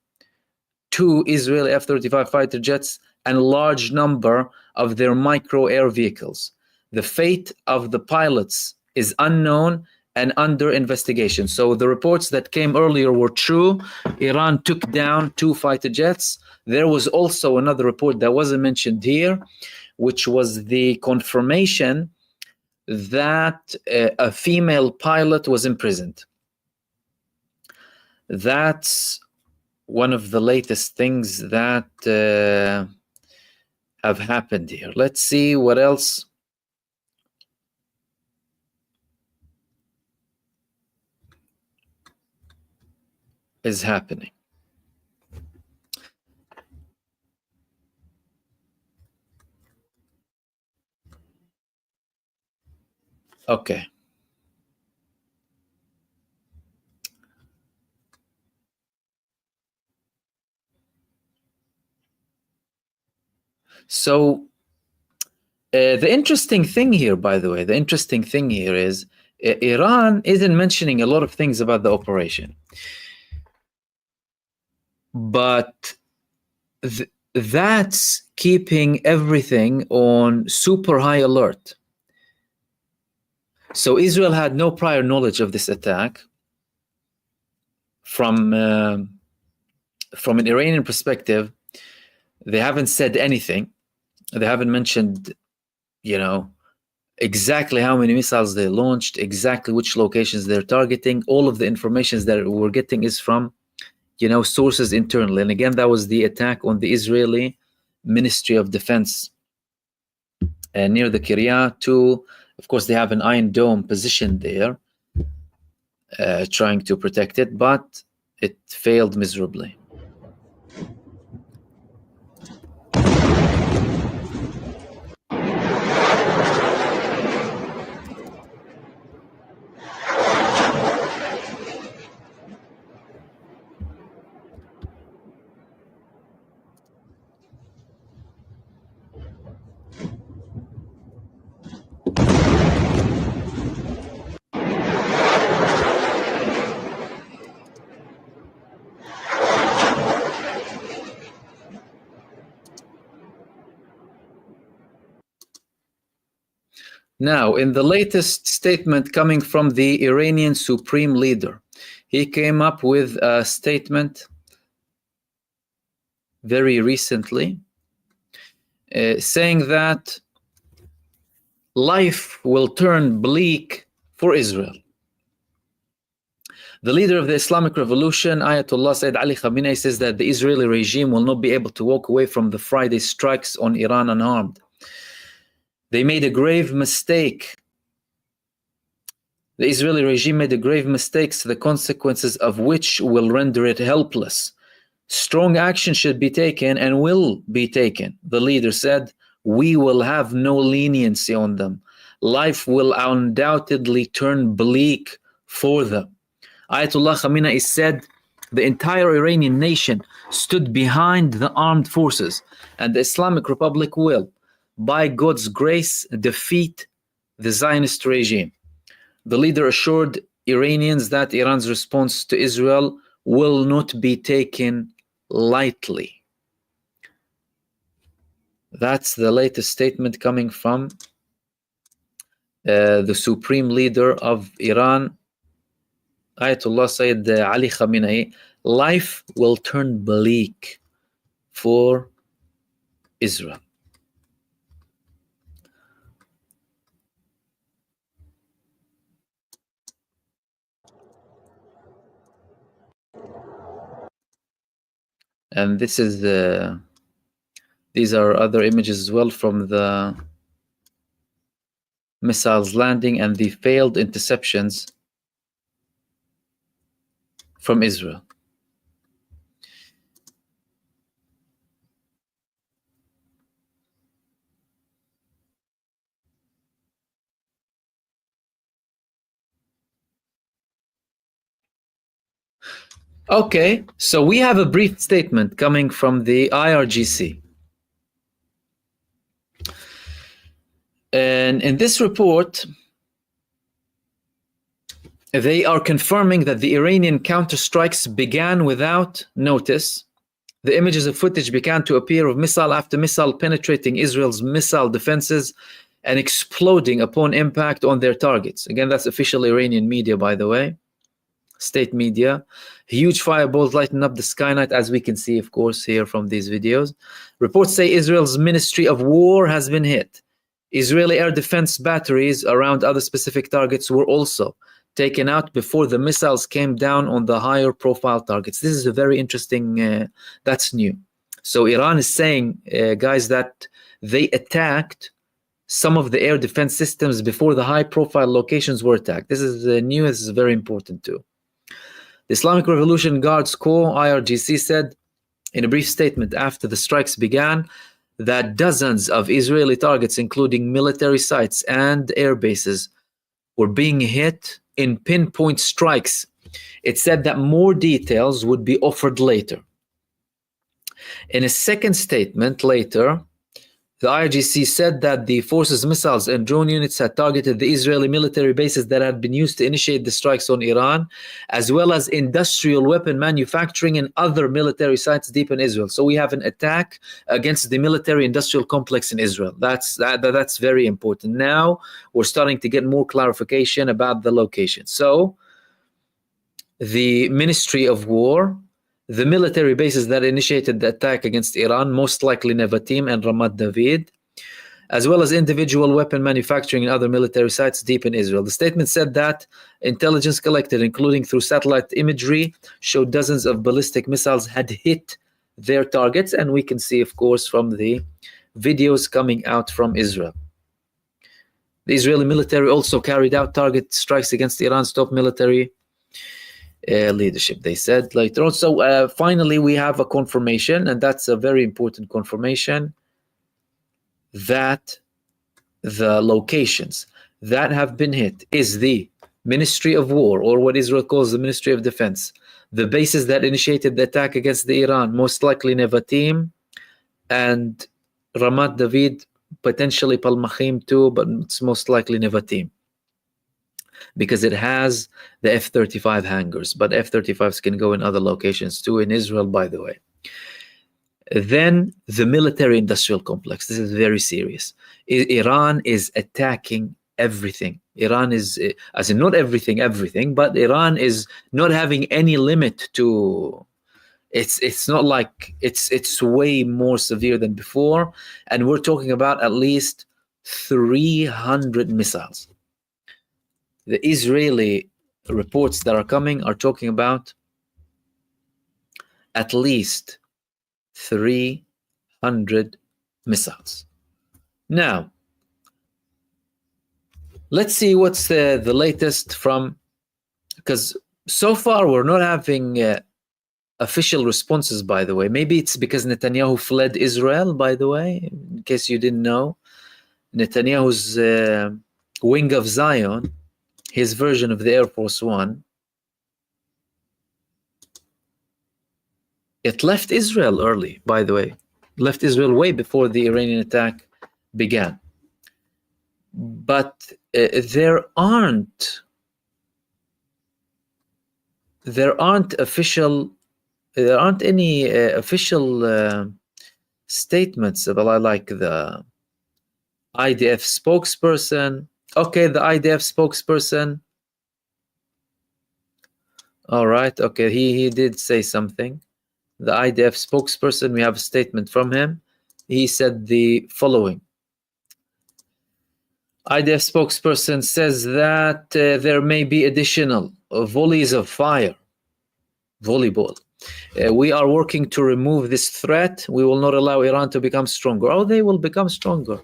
2 Israeli F-35 fighter jets and a large number of their micro air vehicles. The fate of the pilots is unknown and under investigation. So the reports that came earlier were true. Iran took down 2 fighter jets. There was also another report that wasn't mentioned here, which was the confirmation that a female pilot was imprisoned. That's one of the latest things that have happened here. Let's see what else is happening. Okay. So the interesting thing here, by the way, is Iran isn't mentioning a lot of things about the operation, but that's keeping everything on super high alert. So Israel had no prior knowledge of this attack. From an Iranian perspective, they haven't said anything. They haven't mentioned, exactly how many missiles they launched, exactly which locations they're targeting. All of the information that we're getting is from, sources internally. And again, that was the attack on the Israeli Ministry of Defense near the Kiryat too. Of course, they have an Iron Dome position there, trying to protect it, but it failed miserably. Now, in the latest statement coming from the Iranian supreme leader, he came up with a statement very recently saying that life will turn bleak for Israel. The leader of the Islamic Revolution, Ayatollah Sayyid Ali Khamenei, says that the Israeli regime will not be able to walk away from the Friday strikes on Iran unharmed. They made a grave mistake. The Israeli regime made a grave mistake, the consequences of which will render it helpless. Strong action should be taken and will be taken. The leader said, we will have no leniency on them. Life will undoubtedly turn bleak for them. Ayatollah Khamenei said the entire Iranian nation stood behind the armed forces, and the Islamic Republic will, by God's grace, defeat the Zionist regime. The leader assured Iranians that Iran's response to Israel will not be taken lightly. That's the latest statement coming from the supreme leader of Iran, Ayatollah Sayyid Ali Khamenei. Life will turn bleak for Israel. And this is these are other images as well from the missiles landing and the failed interceptions from Israel. Okay, so we have a brief statement coming from the IRGC. And in this report, they are confirming that the Iranian counterstrikes began without notice. The images of footage began to appear of missile after missile penetrating Israel's missile defenses and exploding upon impact on their targets. Again, that's official Iranian media, by the way. State media. Huge fireballs lighten up the sky night, as we can see, of course, here from these videos. Reports say Israel's Ministry of War has been hit. Israeli air defense batteries around other specific targets were also taken out before the missiles came down on the higher profile targets. This is a very interesting, that's new. So Iran is saying, guys, that they attacked some of the air defense systems before the high profile locations were attacked. This is new, this is very important too. The Islamic Revolution Guards Corps, IRGC, said in a brief statement after the strikes began that dozens of Israeli targets, including military sites and air bases, were being hit in pinpoint strikes. It said that more details would be offered later. In a second statement later, The IRGC said that the force's missiles and drone units had targeted the Israeli military bases that had been used to initiate the strikes on Iran, as well as industrial weapon manufacturing and other military sites deep in Israel. So we have an attack against the military industrial complex in Israel. That's very important. Now we're starting to get more clarification about the location. So the Ministry of War, the military bases that initiated the attack against Iran, most likely Nevatim and Ramat David, as well as individual weapon manufacturing and other military sites deep in Israel. The statement said that intelligence collected, including through satellite imagery, showed dozens of ballistic missiles had hit their targets, and we can see, of course, from the videos coming out from Israel. The Israeli military also carried out target strikes against Iran's top military leadership, they said later on. So finally we have a confirmation, and that's a very important confirmation, that the locations that have been hit is the Ministry of War, or what Israel calls the Ministry of Defense, the bases that initiated the attack against the Iran, most likely Nevatim and Ramat David, potentially Palmachim too, but it's most likely Nevatim, because it has the F-35 hangars, but F-35s can go in other locations too, in Israel, by the way. Then the military-industrial complex. This is very serious. Iran is attacking everything. Iran is, as in not everything, but Iran is not having any limit to. It's not like it's way more severe than before, and we're talking about at least 300 missiles. The Israeli reports that are coming are talking about at least 300 missiles. Now, let's see what's the latest from, because so far we're not having official responses, by the way. Maybe it's because Netanyahu fled Israel, by the way, in case you didn't know. Netanyahu's Wing of Zion, his version of the Air Force One, it left Israel early, by the way. Left Israel way before the Iranian attack began. But there aren't any official statements about, like, the IDF spokesperson. Okay, the IDF spokesperson. All right. Okay, he did say something. The IDF spokesperson, we have a statement from him. He said the following. IDF spokesperson says that there may be additional volleys of fire. Volleyball. We are working to remove this threat. We will not allow Iran to become stronger. Oh, they will become stronger.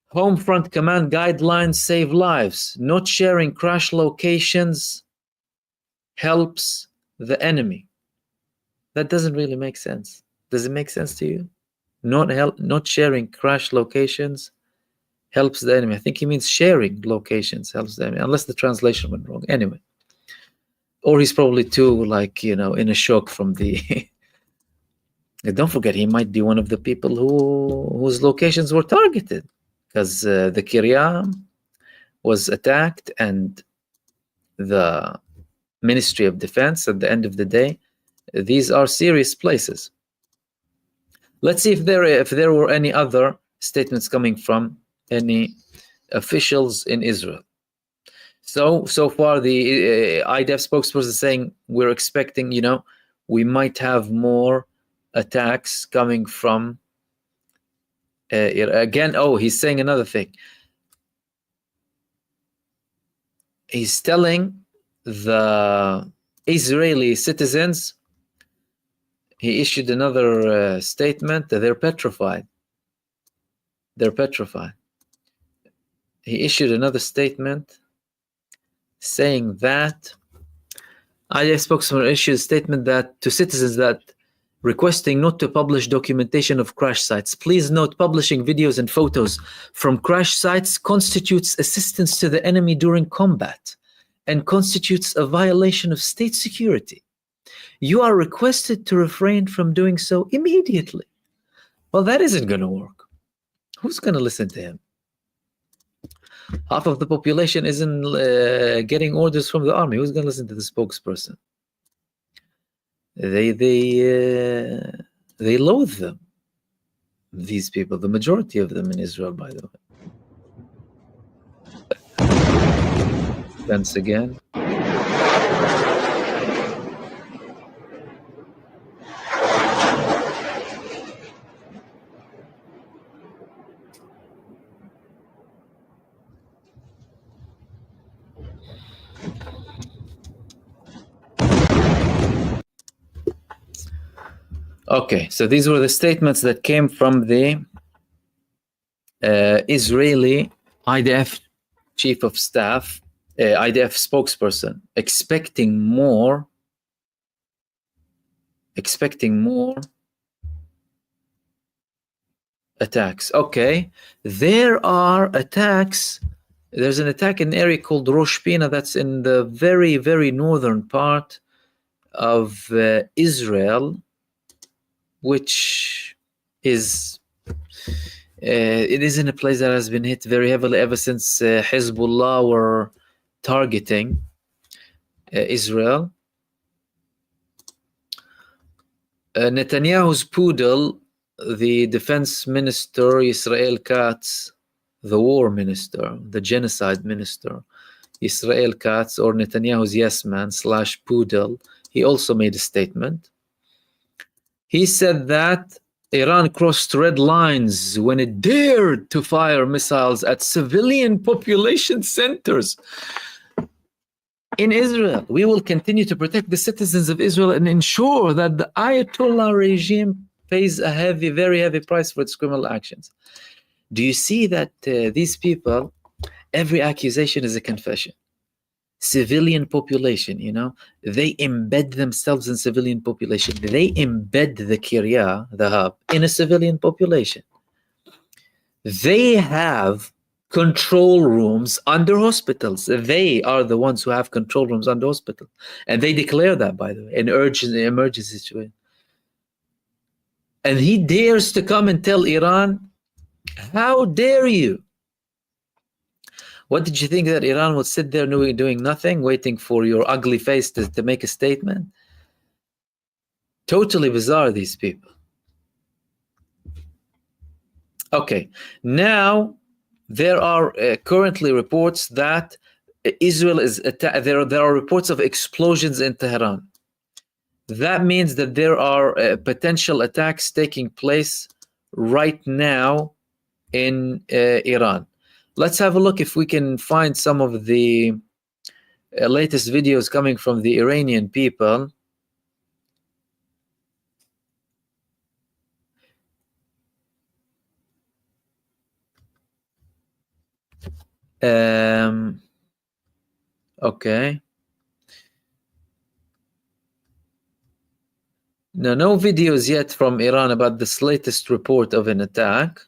Home front command guidelines save lives. Not sharing crash locations helps the enemy. That doesn't really make sense. Does it make sense to you? Not sharing crash locations helps the enemy. I think he means sharing locations helps the enemy, unless the translation went wrong. Anyway. Or he's probably too, like, in a shock from the... Don't forget, he might be one of the people whose locations were targeted, because the Kiryat was attacked, and the Ministry of Defense, at the end of the day, these are serious places. Let's see if there were any other statements coming from any officials in Israel. So far, the IDF spokesperson is saying we're expecting, we might have more attacks coming from again. Oh, he's saying another thing. He's telling the Israeli citizens, he issued another statement that they're petrified. They're petrified. He issued another statement saying that IDF spokesman issued a statement that to citizens that requesting not to publish documentation of crash sites. Please note, publishing videos and photos from crash sites constitutes assistance to the enemy during combat and constitutes a violation of state security. You are requested to refrain from doing so immediately. Well, that isn't going to work. Who's going to listen to him? Half of the population isn't getting orders from the army. Who's going to listen to the spokesperson? They loathe them. These people, the majority of them in Israel, by the way. Once again. Okay, so these were the statements that came from the Israeli IDF chief of staff, IDF spokesperson, expecting more attacks. Okay, there are attacks. There's an attack in an area called Rosh Pina that's in the very, very northern part of Israel, which is it is in a place that has been hit very heavily ever since Hezbollah were targeting Israel. Netanyahu's poodle, the defense minister Israel Katz, the war minister, the genocide minister Israel Katz, or Netanyahu's yes man / poodle, he also made a statement. He said that Iran crossed red lines when it dared to fire missiles at civilian population centers in Israel. We will continue to protect the citizens of Israel and ensure that the Ayatollah regime pays a heavy, very heavy price for its criminal actions. Do you see that these people, every accusation is a confession? Civilian population, they embed themselves in civilian population. They embed the Kiryah, the hub, in a civilian population. They have control rooms under hospitals. They are the ones who have control rooms under hospitals. And they declare that, by the way, in emergency situation. And he dares to come and tell Iran, how dare you? What did you think, that Iran would sit there doing nothing, waiting for your ugly face to make a statement? Totally bizarre, these people. Okay, now there are currently reports that Israel is there are reports of explosions in Tehran. That means that there are potential attacks taking place right now in Iran. Let's have a look if we can find some of the latest videos coming from the Iranian people. Okay. No videos yet from Iran about this latest report of an attack.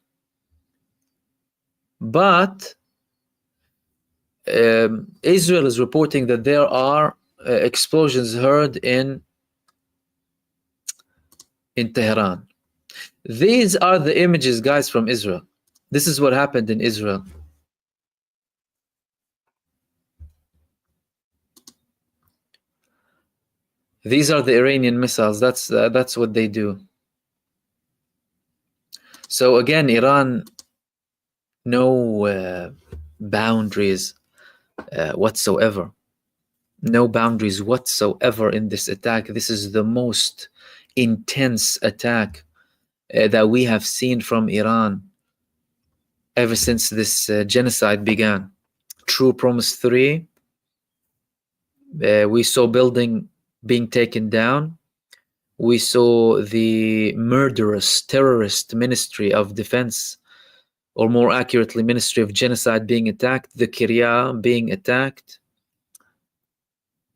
But Israel is reporting that there are explosions heard in Tehran. These are the images, guys, from Israel. This is what happened in Israel. These are the Iranian missiles. That's what they do. So again, Iran, no boundaries whatsoever. No boundaries whatsoever in this attack. This is the most intense attack that we have seen from Iran ever since this genocide began. True Promise 3, we saw building being taken down. We saw the murderous terrorist Ministry of Defense, or more accurately, Ministry of Genocide, being attacked, the Kiryah being attacked,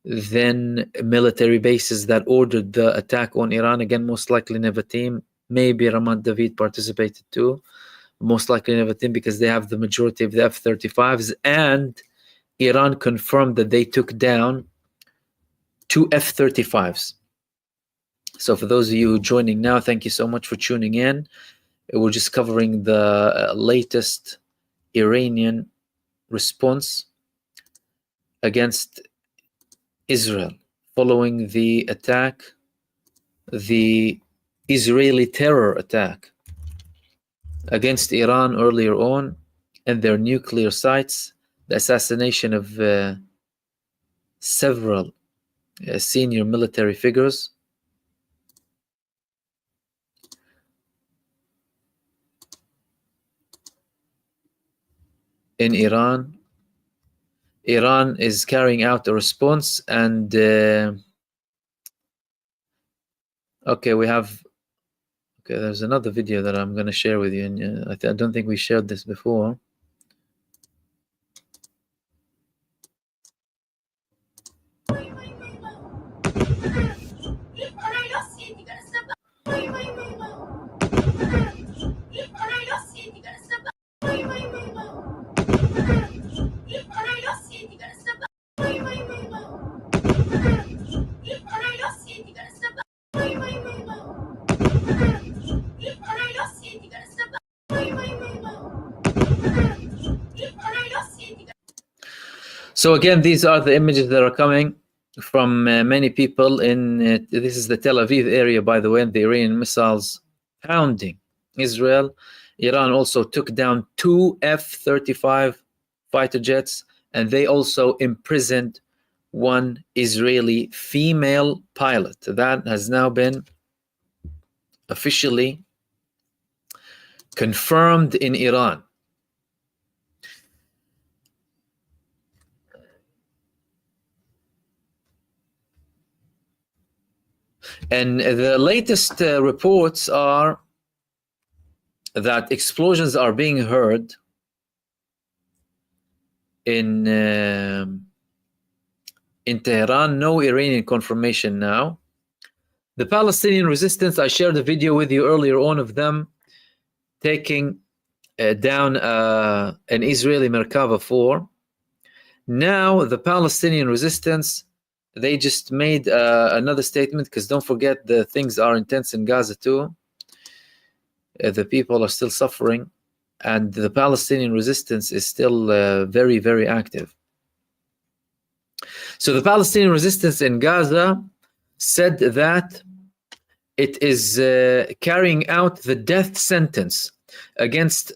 then military bases that ordered the attack on Iran, again, most likely Nevatim, maybe Ramat David participated too, most likely Nevatim, because they have the majority of the F-35s, and Iran confirmed that they took down 2 F-35s. So for those of you joining now, thank you so much for tuning in. We're just covering the latest Iranian response against Israel following the attack, the Israeli terror attack against Iran earlier on and their nuclear sites, the assassination of several senior military figures. In Iran. Iran is carrying out a response, and okay, we have, okay, there's another video that I'm going to share with you, and I don't think we shared this before. So again, these are the images that are coming from many people in, this is the Tel Aviv area, by the way, and the Iranian missiles pounding Israel. Iran also took down 2 F-35 fighter jets, and they also imprisoned 1 Israeli female pilot. That has now been officially confirmed in Iran. And the latest reports are that explosions are being heard in Tehran. No Iranian confirmation now. The Palestinian resistance, I shared a video with you earlier on of them taking down an Israeli Merkava 4. Now the Palestinian resistance, they just made another statement, because don't forget, the things are intense in Gaza too. The people are still suffering, and the Palestinian resistance is still very, very active. So the Palestinian resistance in Gaza said that it is carrying out the death sentence against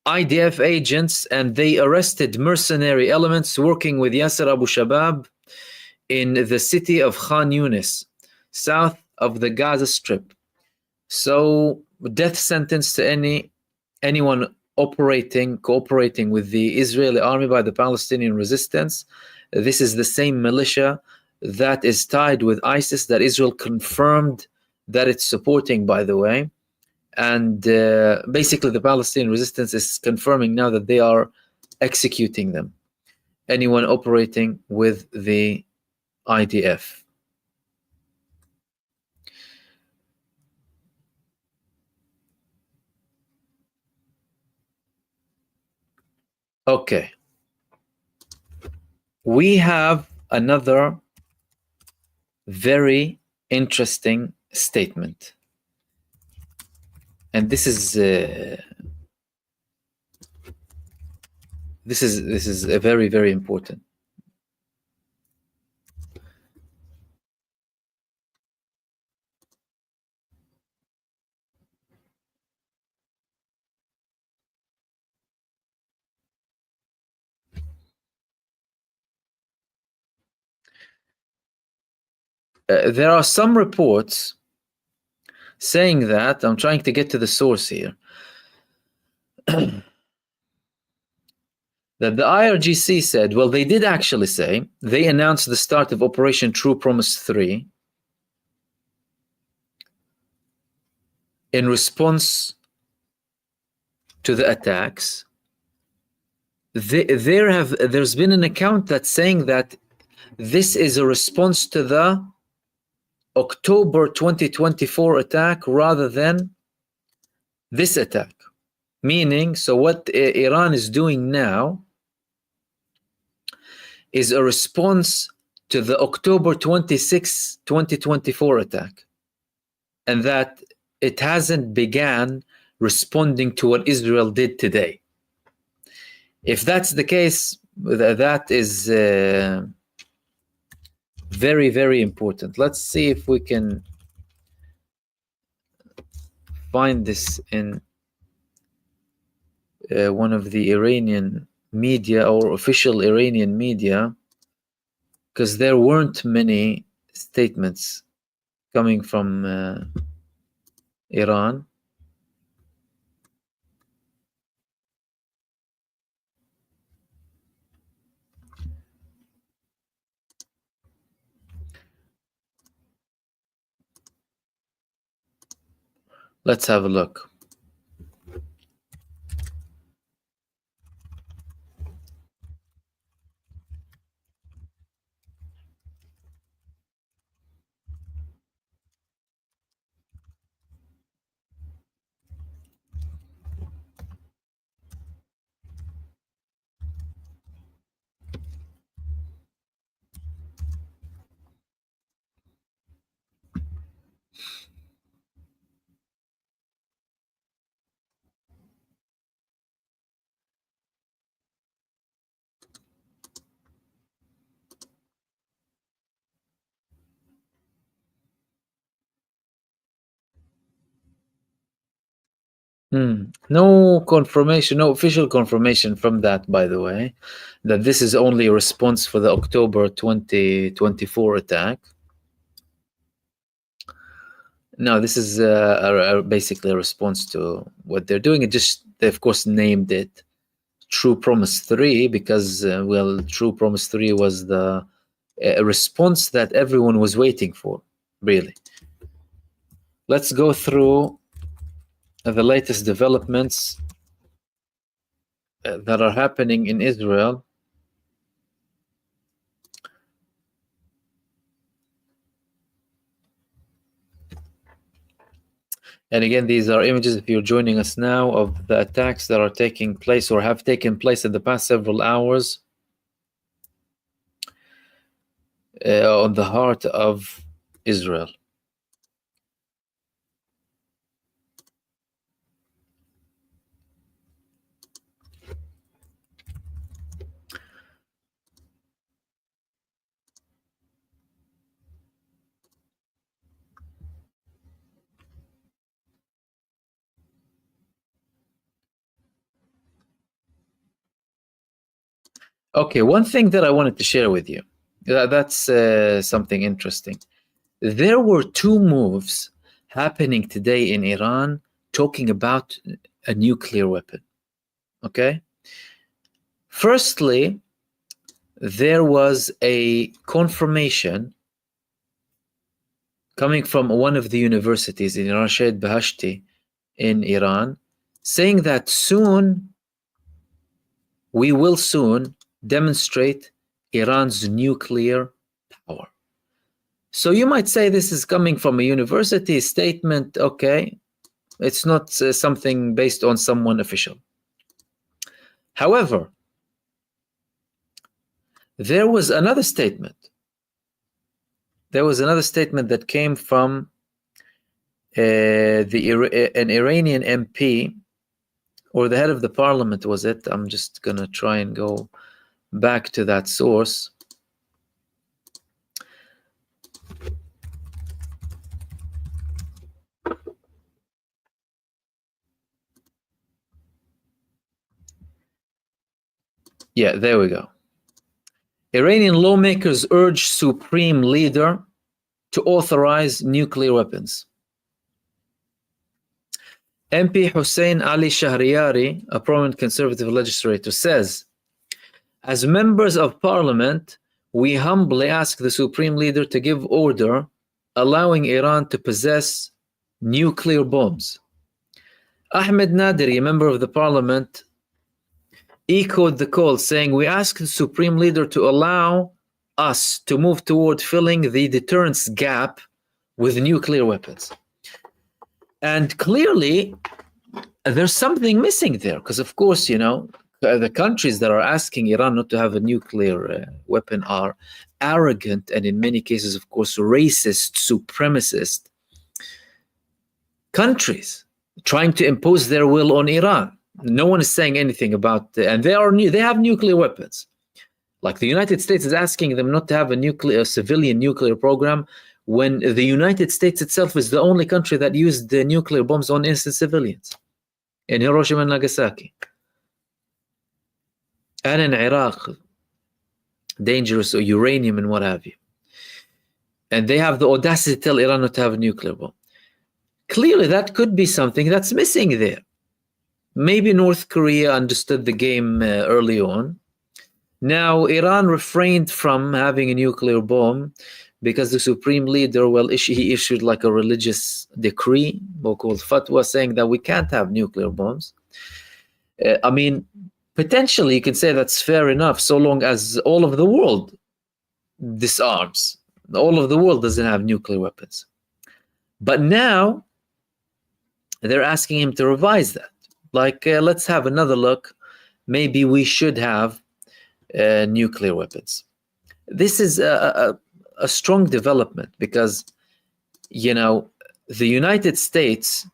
IDF agents, and they arrested mercenary elements working with Yasser Abu Shabab in the city of Khan Yunis, south of the Gaza Strip. So, death sentence to anyone cooperating with the Israeli army by the Palestinian resistance. This is the same militia that is tied with ISIS that Israel confirmed that it's supporting, by the way. And basically the Palestinian resistance is confirming now that they are executing them, anyone operating with the IDF. Okay. We have another very interesting statement. And this is a very, very important. There are some reports saying that, I'm trying to get to the source here, that the IRGC said, well, they did actually say, they announced the start of Operation True Promise 3 in response to the attacks. There's been an account that's saying that this is a response to the October 2024 attack rather than this attack. Meaning, so what Iran is doing now is a response to the October 26, 2024 attack. And that it hasn't began responding to what Israel did today. If that's the case, that is very, very important. Let's see if we can find this in one of the Iranian media or official Iranian media, because there weren't many statements coming from Iran. Let's have a look. No confirmation, no official confirmation from that, by the way, that this is only a response for the October 2024 attack. No, this is basically a response to what they're doing. It just, they of course named it True Promise 3 because, well, True Promise 3 was the response that everyone was waiting for, really. Let's go through the latest developments that are happening in Israel. And again, these are images, if you're joining us now, of the attacks that are taking place or have taken place in the past several hours on the heart of Israel. Okay, one thing that I wanted to share with you, that's something interesting. There were two moves happening today in Iran talking about a nuclear weapon, okay? Firstly, there was a confirmation coming from one of the universities in Rashid Bahashti in Iran, saying that soon, we will soon demonstrate Iran's nuclear power. So you might say this is coming from a university statement. Okay, it's not something based on someone official. However, there was another statement. There was another statement that came from an Iranian MP, or the head of the parliament, was it? I'm just going to try and go back to that source. Yeah, there we go. Iranian lawmakers urge supreme leader to authorize nuclear weapons. MP Hussein Ali Shahriari, a prominent conservative legislator, says, as members of parliament, we humbly ask the supreme leader to give order allowing Iran to possess nuclear bombs. Ahmed Nadiri, a member of the parliament, echoed the call, saying, we ask the supreme leader to allow us to move toward filling the deterrence gap with nuclear weapons. And clearly, there's something missing there, because of course, you know, the countries that are asking Iran not to have a nuclear weapon are arrogant and in many cases, of course, racist, supremacist countries. trying to impose their will on Iran. No one is saying anything about, and they have nuclear weapons. Like the United States is asking them not to have a civilian nuclear program, when the United States itself is the only country that used the nuclear bombs on innocent civilians in Hiroshima and Nagasaki. And in Iraq, dangerous uranium and what have you. And they have the audacity to tell Iran not to have a nuclear bomb. Clearly, that could be something that's missing there. Maybe North Korea understood the game early on. Now, Iran refrained from having a nuclear bomb because the supreme leader, he issued like a religious decree, or called fatwa, saying that we can't have nuclear bombs. I mean, potentially you can say that's fair enough, so long as all of the world disarms. All of the world doesn't have nuclear weapons. But now they're asking him to revise that. Like, let's have another look. Maybe we should have nuclear weapons. This is a strong development because, you know, the United States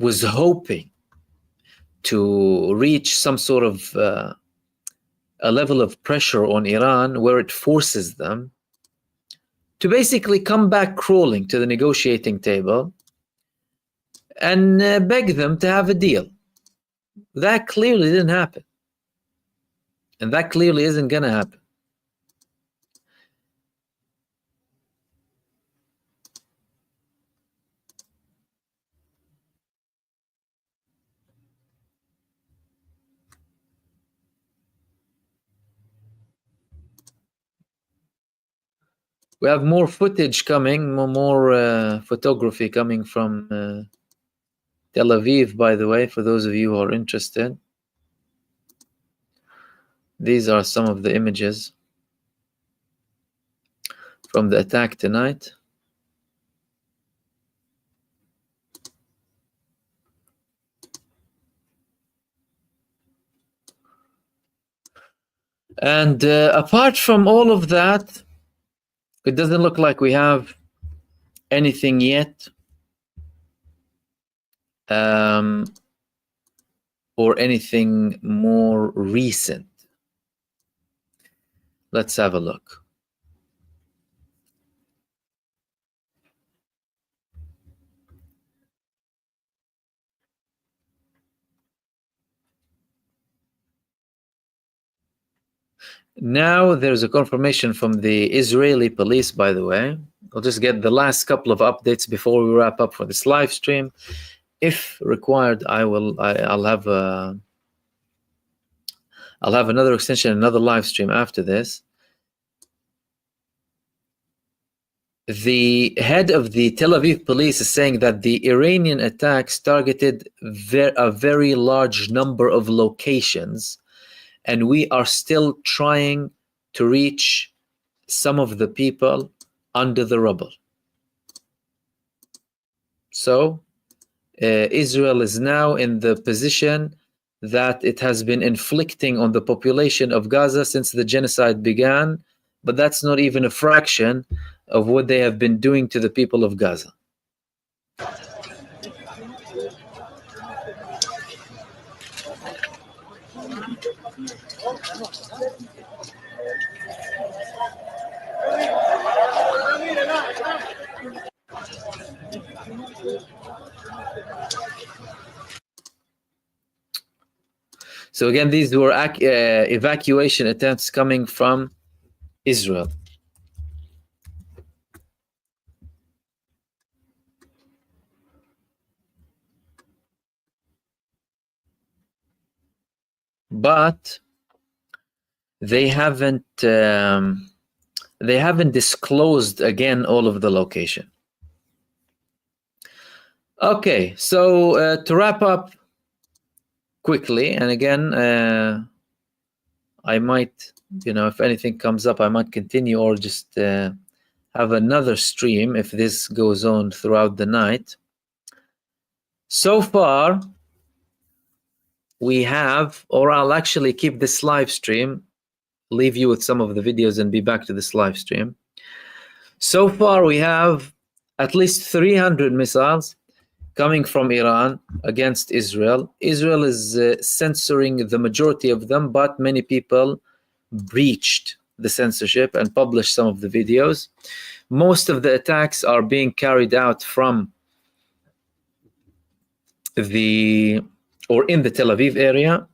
was hoping to reach some sort of a level of pressure on Iran where it forces them to basically come back crawling to the negotiating table and beg them to have a deal. That clearly didn't happen. And that clearly isn't going to happen. We have more footage coming, more photography coming from Tel Aviv, by the way, for those of you who are interested. These are some of the images from the attack tonight. And apart from all of that, it doesn't look like we have anything yet, or anything more recent. Let's have a look. Now there's a confirmation from the Israeli police, by the way. I'll just get the last couple of updates before we wrap up for this live stream. If required, I'll have another extension, another live stream after this. The head of the Tel Aviv police is saying that the Iranian attacks targeted a very large number of locations, and we are still trying to reach some of the people under the rubble. So Israel is now in the position that it has been inflicting on the population of Gaza since the genocide began, but that's not even a fraction of what they have been doing to the people of Gaza. So again, these were evacuation attempts coming from Israel. But they haven't disclosed again all of the location. Okay, so to wrap up quickly, and again, I might, if anything comes up, I might continue or just have another stream if this goes on throughout the night. So far, we have, or I'll actually keep this live stream, leave you with some of the videos and be back to this live stream. So far, we have at least 300 missiles coming from Iran against Israel. Israel is censoring the majority of them, but many people breached the censorship and published some of the videos. Most of the attacks are being carried out from in the Tel Aviv area.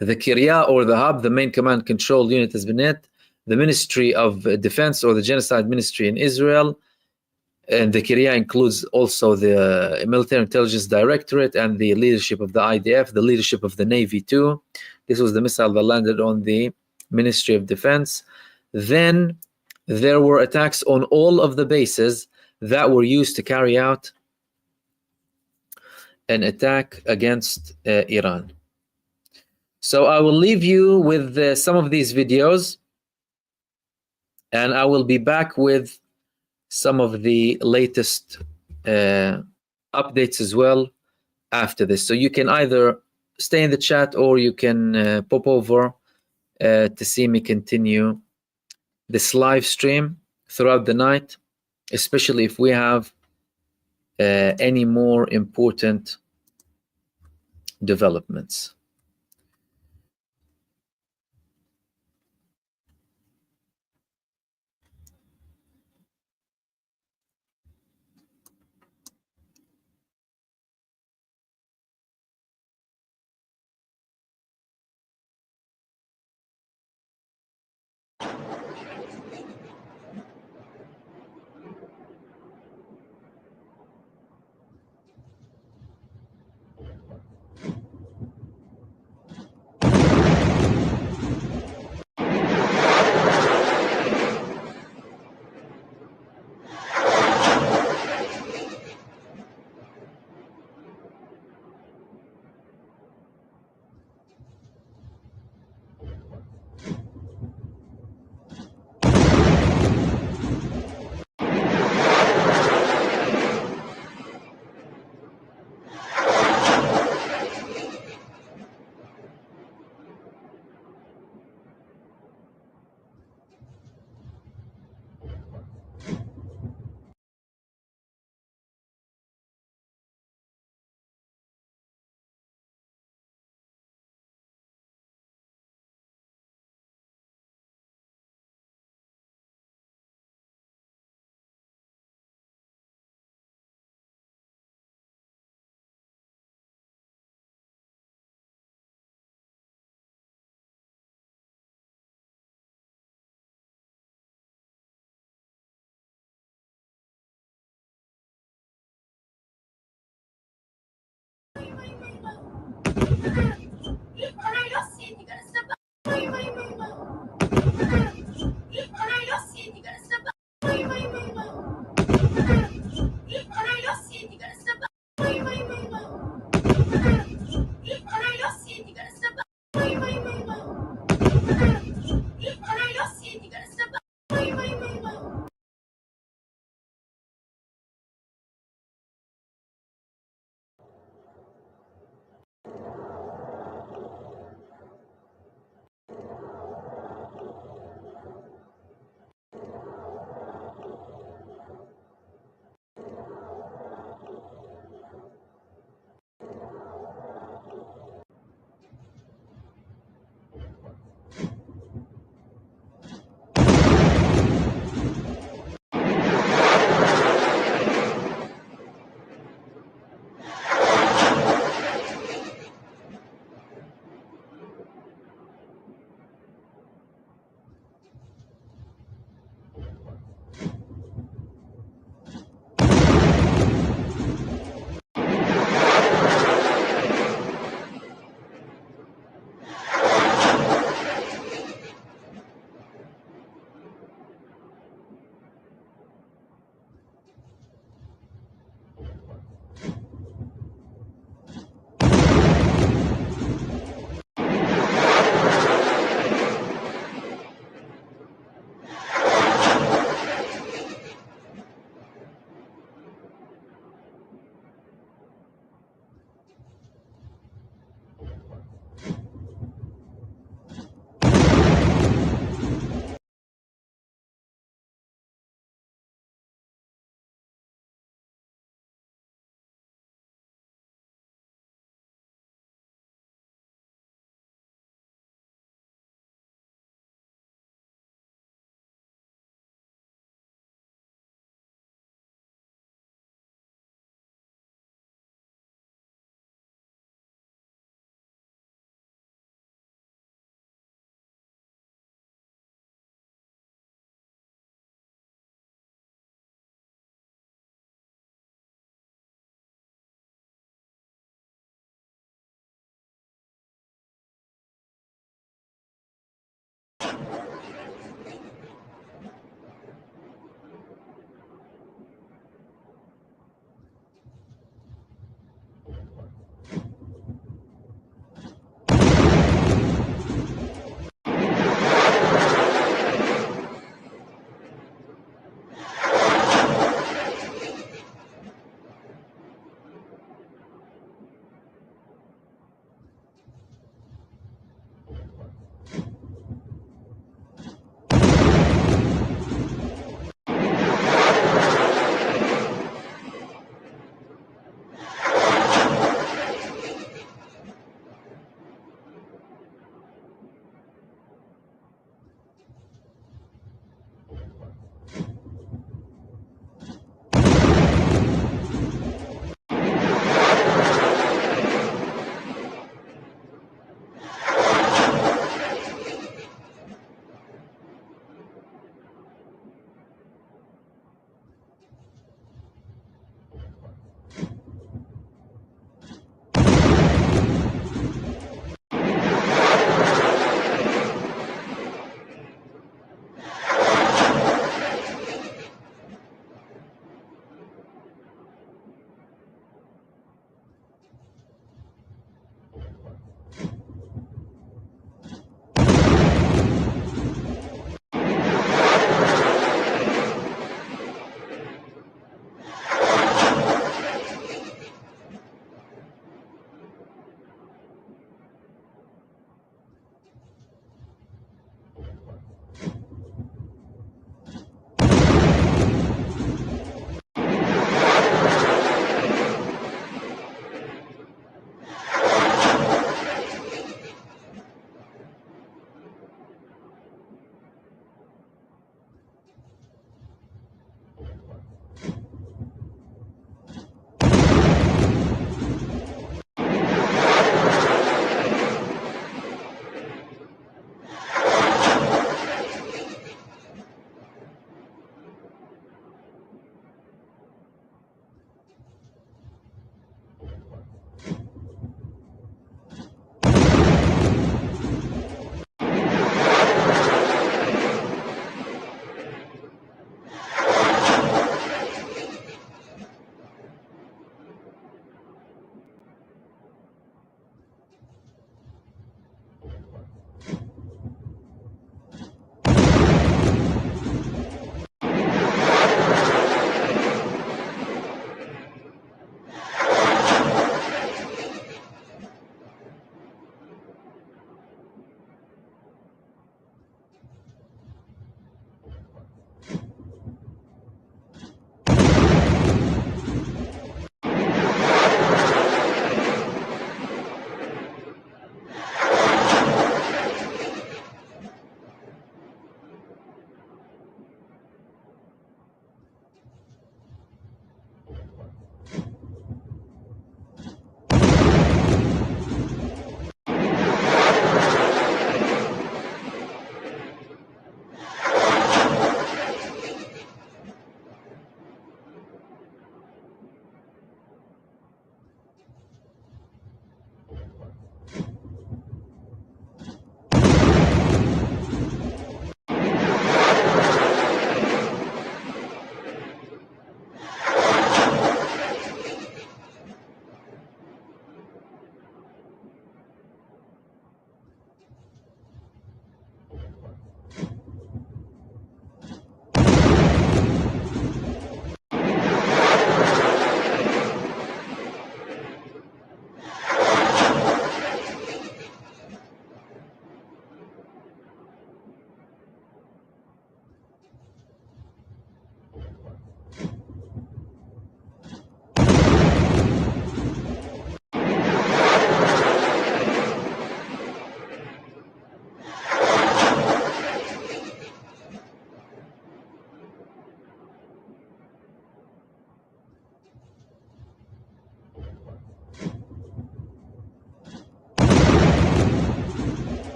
The Kiryat, or the hub, the main command control unit, has been hit. The Ministry of Defense, or the Genocide Ministry in Israel, and the Kiryat includes also the Military Intelligence Directorate and the leadership of the IDF, the leadership of the Navy too. This was the missile that landed on the Ministry of Defense. Then there were attacks on all of the bases that were used to carry out an attack against Iran. So I will leave you with some of these videos, and I will be back with some of the latest updates as well after this. So you can either stay in the chat or you can pop over to see me continue this live stream throughout the night, especially if we have any more important developments.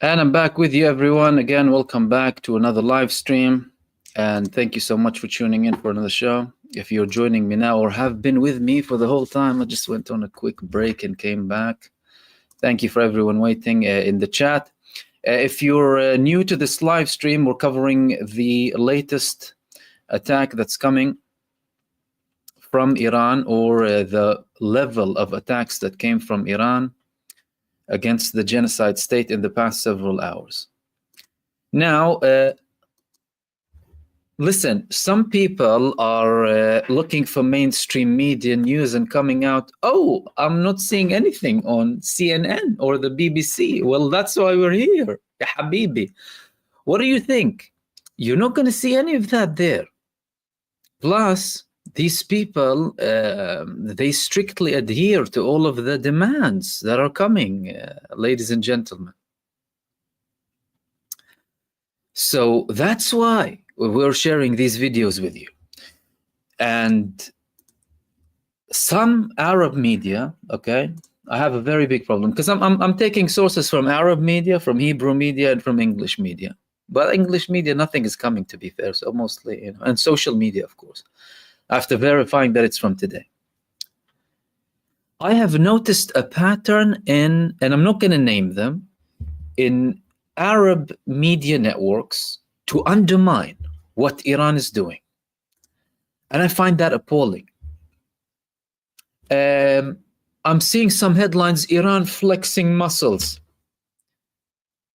And I'm back with you, everyone. Again, welcome back to another live stream. And thank you so much for tuning in for another show. If you're joining me now or have been with me for the whole time, I just went on a quick break and came back. Thank you for everyone waiting in the chat. If you're new to this live stream, we're covering the latest attack that's coming from Iran, or the level of attacks that came from Iran against the genocide state in the past several hours. Now, listen, some people are looking for mainstream media news and coming out, oh, I'm not seeing anything on CNN or the BBC. Well, that's why we're here. Ya Habibi. What do you think? You're not going to see any of that there. Plus, these people, they strictly adhere to all of the demands that are coming, ladies and gentlemen. So that's why we're sharing these videos with you. And some Arab media, okay, I have a very big problem because I'm taking sources from Arab media, from Hebrew media, and from English media. But English media, nothing is coming, to be fair. So mostly, and social media, of course, after verifying that it's from today. I have noticed a pattern in, and I'm not going to name them, in Arab media networks to undermine what Iran is doing. And I find that appalling. I'm seeing some headlines, Iran flexing muscles.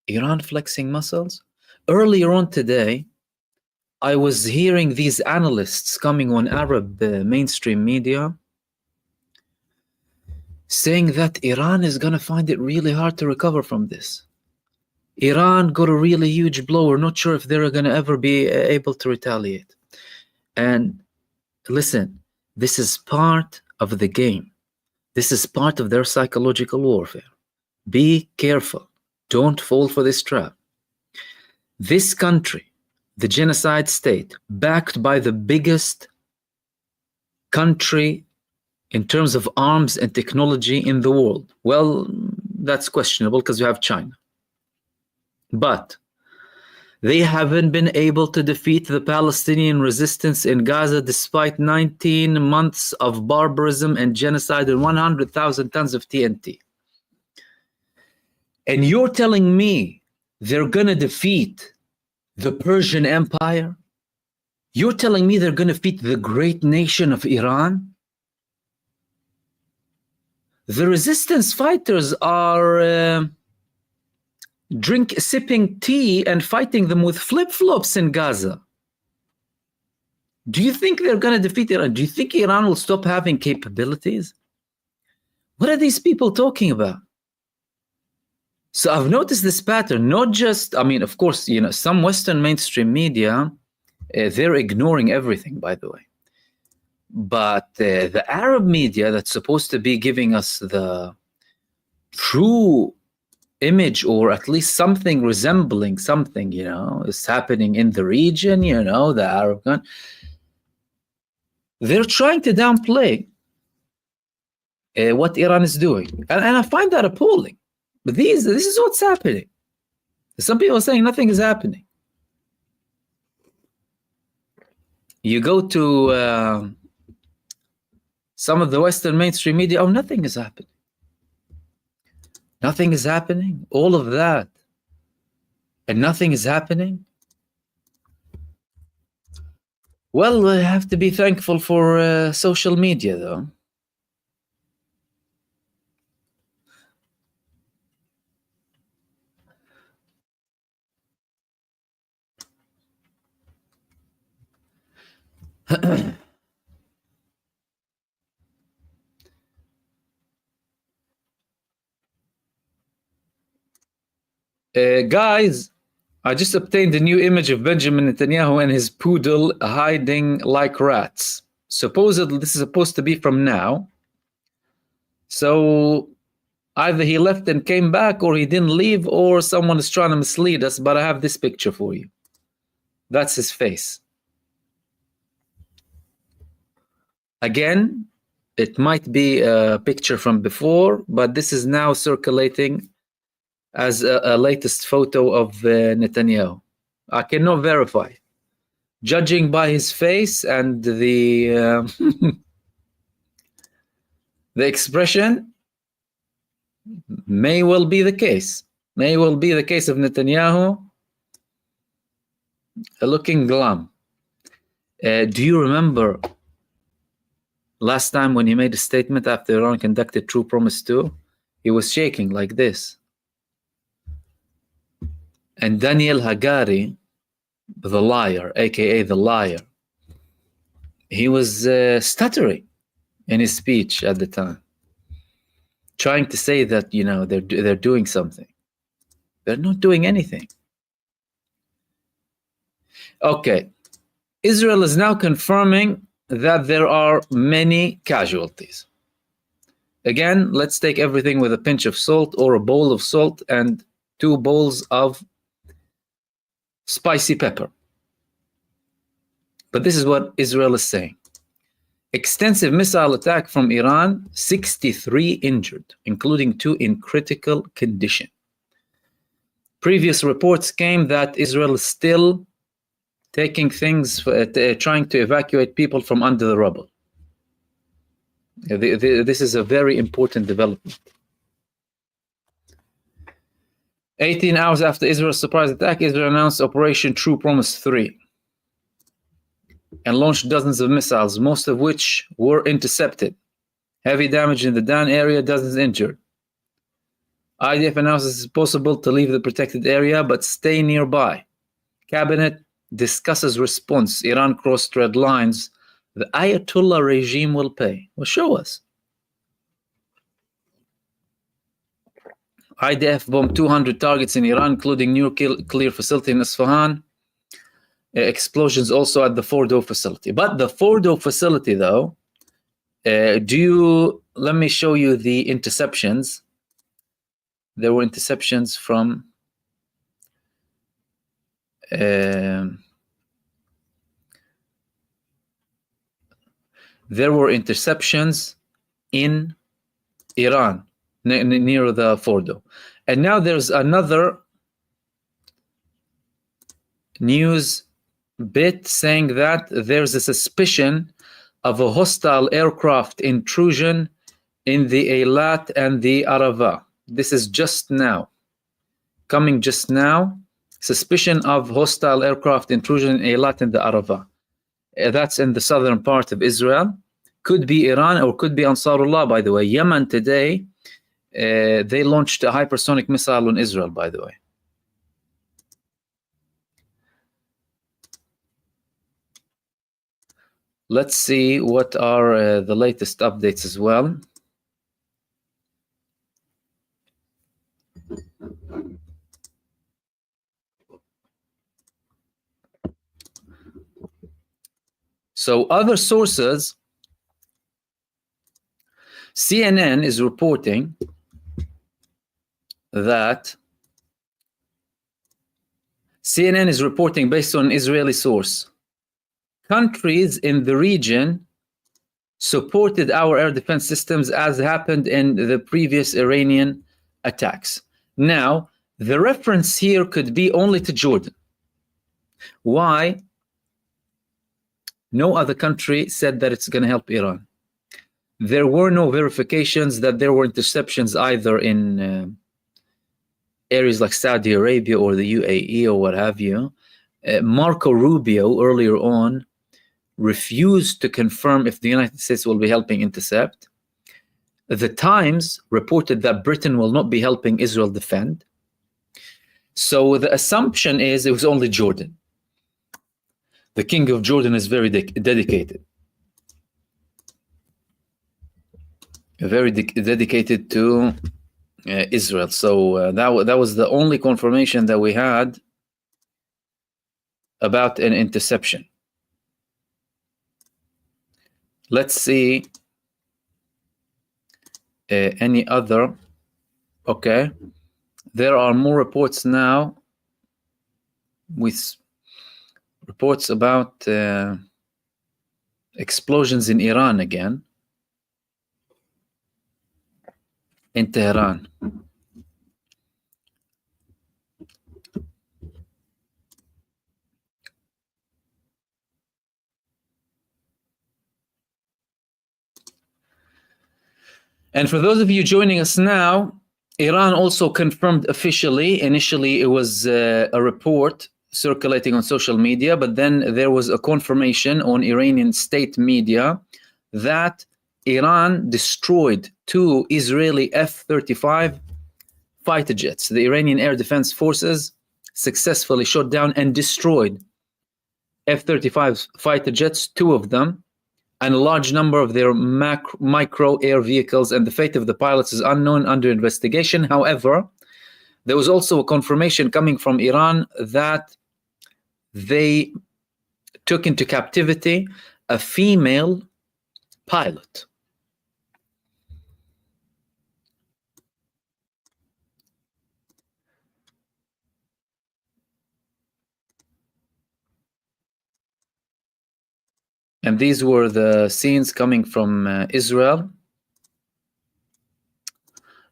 Iran flexing muscles? Earlier on today, I was hearing these analysts coming on Arab mainstream media saying that Iran is going to find it really hard to recover from this. Iran got a really huge blow. We're not sure if they're going to ever be able to retaliate. And listen, this is part of the game. This is part of their psychological warfare. Be careful. Don't fall for this trap. This country, the genocide state, backed by the biggest country in terms of arms and technology in the world. Well, that's questionable because you have China. But they haven't been able to defeat the Palestinian resistance in Gaza despite 19 months of barbarism and genocide and 100,000 tons of TNT. And you're telling me they're going to defeat the Persian Empire? You're telling me they're going to defeat the great nation of Iran? The resistance fighters are sipping tea and fighting them with flip-flops in Gaza. Do you think they're going to defeat Iran? Do you think Iran will stop having capabilities? What are these people talking about? So I've noticed this pattern, not just, I mean, of course, some Western mainstream media, they're ignoring everything, by the way. But the Arab media that's supposed to be giving us the true image, or at least something resembling something, is happening in the region, the Arab country, they're trying to downplay what Iran is doing. And I find that appalling. But this is what's happening. Some people are saying nothing is happening. You go to some of the Western mainstream media, oh, nothing is happening. Nothing is happening. All of that. And nothing is happening. Well, I have to be thankful for social media, though. Guys, I just obtained a new image of Benjamin Netanyahu and his poodle hiding like rats. Supposedly, this is supposed to be from now. So either he left and came back, or he didn't leave, or someone is trying to mislead us, but I have this picture for you. That's his face. Again, it might be a picture from before, but this is now circulating as a latest photo of Netanyahu. I cannot verify. Judging by his face and the the expression, may well be the case. May well be the case of Netanyahu looking glum. Do you remember last time when he made a statement after Iran conducted True Promise 2? He was shaking like this. And Daniel Hagari, the liar, aka the liar, he was stuttering in his speech at the time, trying to say that, you know, they're doing something. They're not doing anything. Okay, Israel is now confirming that there are many casualties. Again, let's take everything with a pinch of salt, or a bowl of salt and 2 bowls of spicy pepper. But this is what Israel is saying. Extensive missile attack from Iran, 63 injured, including 2 in critical condition. Previous reports came that Israel is still taking things, trying to evacuate people from under the rubble. This is a very important development. 18 hours after Israel's surprise attack, Israel announced Operation True Promise 3 and launched dozens of missiles, most of which were intercepted. Heavy damage in the Dan area, dozens injured. IDF announces it's possible to leave the protected area but stay nearby. Cabinet discusses response. Iran crossed red lines. The Ayatollah regime will pay. Well, show us. IDF bombed 200 targets in Iran, including nuclear facility in Isfahan. Explosions also at the Fordo facility. But the Fordo facility, though, let me show you the interceptions. There were interceptions from in Iran, near the Fordo. And now there's another news bit saying that there's a suspicion of a hostile aircraft intrusion in the Eilat and the Arava. This is just now, coming just now. Suspicion of hostile aircraft intrusion in Eilat and the Arava. That's in the southern part of Israel. Could be Iran or could be Ansarullah, by the way. Yemen today, they launched a hypersonic missile on Israel, by the way. Let's see what are the latest updates as well. So other sources, CNN is reporting based on an Israeli source. Countries in the region supported our air defense systems as happened in the previous Iranian attacks. Now, the reference here could be only to Jordan. Why? No other country said that it's going to help Iran. There were no verifications that there were interceptions either in areas like Saudi Arabia or the UAE or what have you. Marco Rubio earlier on refused to confirm if the United States will be helping intercept. The Times reported that Britain will not be helping Israel defend. So the assumption is it was only Jordan. The king of Jordan is very dedicated. Very dedicated to Israel. So that was the only confirmation that we had about an interception. Let's see any other. Okay, there are more reports now with reports about explosions in Iran again, in Tehran. And for those of you joining us now, Iran also confirmed officially. Initially, it was a report circulating on social media, but then there was a confirmation on Iranian state media that Iran destroyed 2 Israeli F-35 fighter jets. The Iranian Air Defense Forces successfully shot down and destroyed F-35 fighter jets, 2 of them, and a large number of their micro air vehicles, and the fate of the pilots is unknown, under investigation. However, there was also a confirmation coming from Iran that they took into captivity a female pilot. And these were the scenes coming from Israel,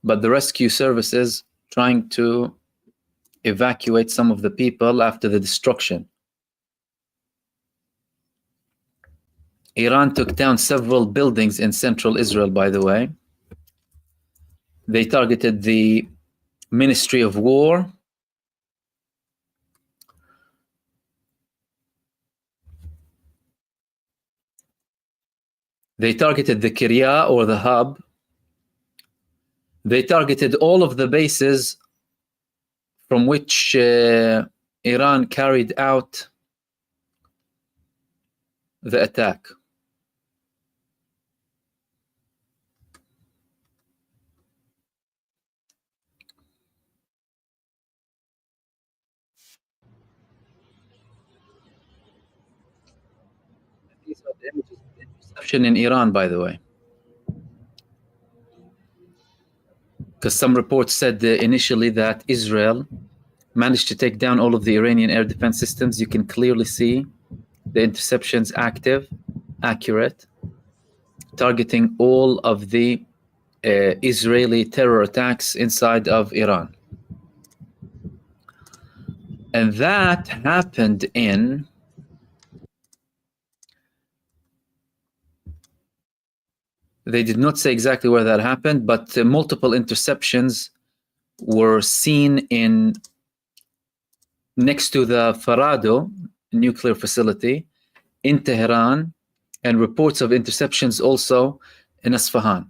but the rescue services trying to evacuate some of the people after the destruction. Iran took down several buildings in central Israel, by the way. They targeted the Ministry of War, they targeted the Kiryat, or the hub. They targeted all of the bases from which Iran carried out the attack. These are the images of interception in Iran, by the way. Because some reports said initially that Israel managed to take down all of the Iranian air defense systems. You can clearly see the interceptions active, accurate, targeting all of the Israeli terror attacks inside of Iran. And that happened in they did not say exactly where that happened, but multiple interceptions were seen in next to the Farado nuclear facility in Tehran, and reports of interceptions also in Isfahan.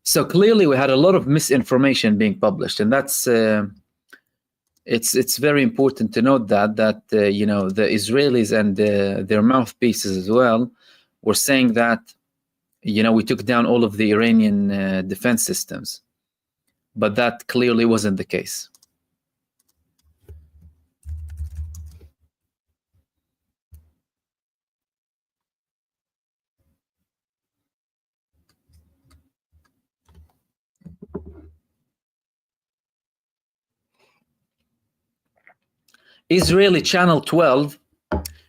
So clearly we had a lot of misinformation being published, and that's it's very important to note that you know, the Israelis and their mouthpieces as well were saying that, you know, we took down all of the Iranian defense systems, but that clearly wasn't the case. Israeli Channel 12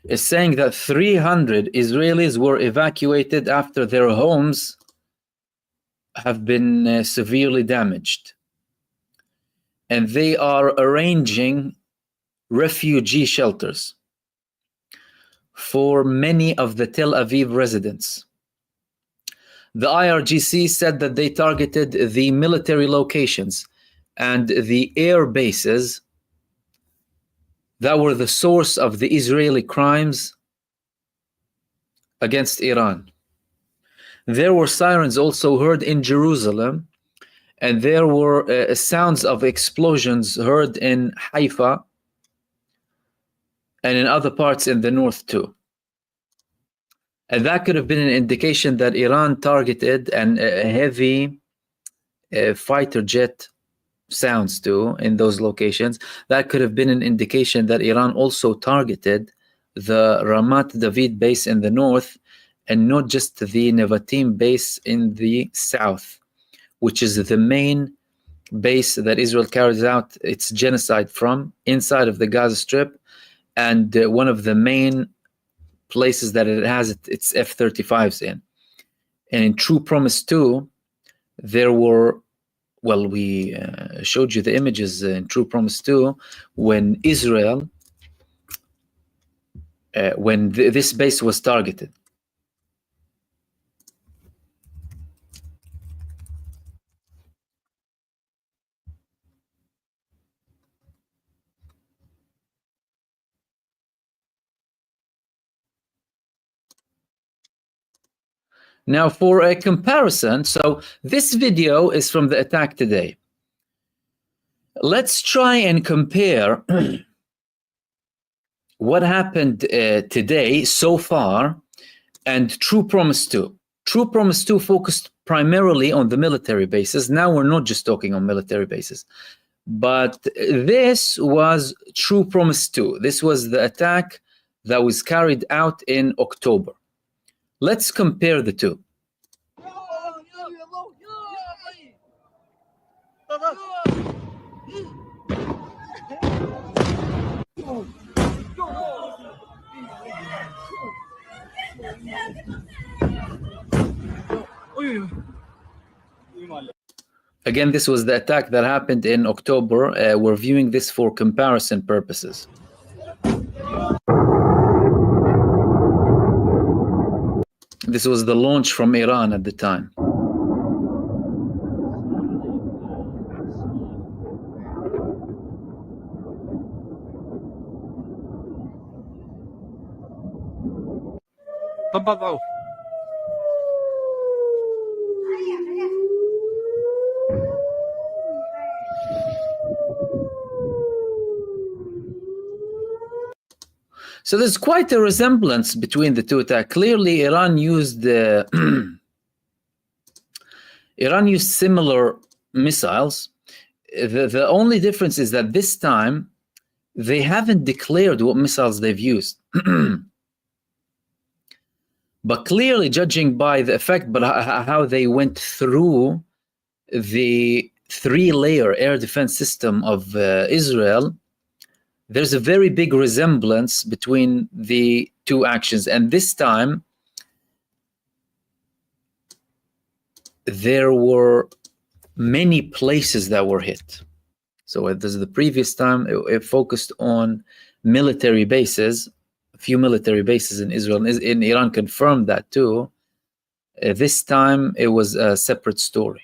is saying that 300 Israelis were evacuated after their homes have been severely damaged. And they are arranging refugee shelters for many of the Tel Aviv residents. The IRGC said that they targeted the military locations and the air bases that were the source of the Israeli crimes against Iran. There were sirens also heard in Jerusalem, and there were sounds of explosions heard in Haifa and in other parts in the north too. And that could have been an indication that Iran targeted and heavy fighter jet sounds too in those locations. That could have been an indication that Iran also targeted the Ramat David base in the north, and not just the Nevatim base in the south, which is the main base that Israel carries out its genocide from inside of the Gaza Strip, and one of the main places that it has its F-35s in. And in True Promise 2, there were, well, we showed you the images in True Promise 2 when Israel, when this base was targeted. Now, for a comparison, so this video is from the attack today. Let's try and compare what happened today so far and True Promise 2. True Promise 2 focused primarily on the military bases. Now we're not just talking on military bases. But this was True Promise 2. This was the attack that was carried out in October. Let's compare the two. Again, this was the attack that happened in October. We're viewing this for comparison purposes. This was the launch from Iran at the time. So there's quite a resemblance between the two attacks. Clearly, Iran used similar missiles. The only difference is that this time they haven't declared what missiles they've used. But clearly, judging by the effect, but how they went through the three-layer air defense system of Israel, there's a very big resemblance between the two actions. And this time, there were many places that were hit. So this is the previous time, it focused on military bases, a few military bases in Israel. In Iran confirmed that too. This time, it was a separate story.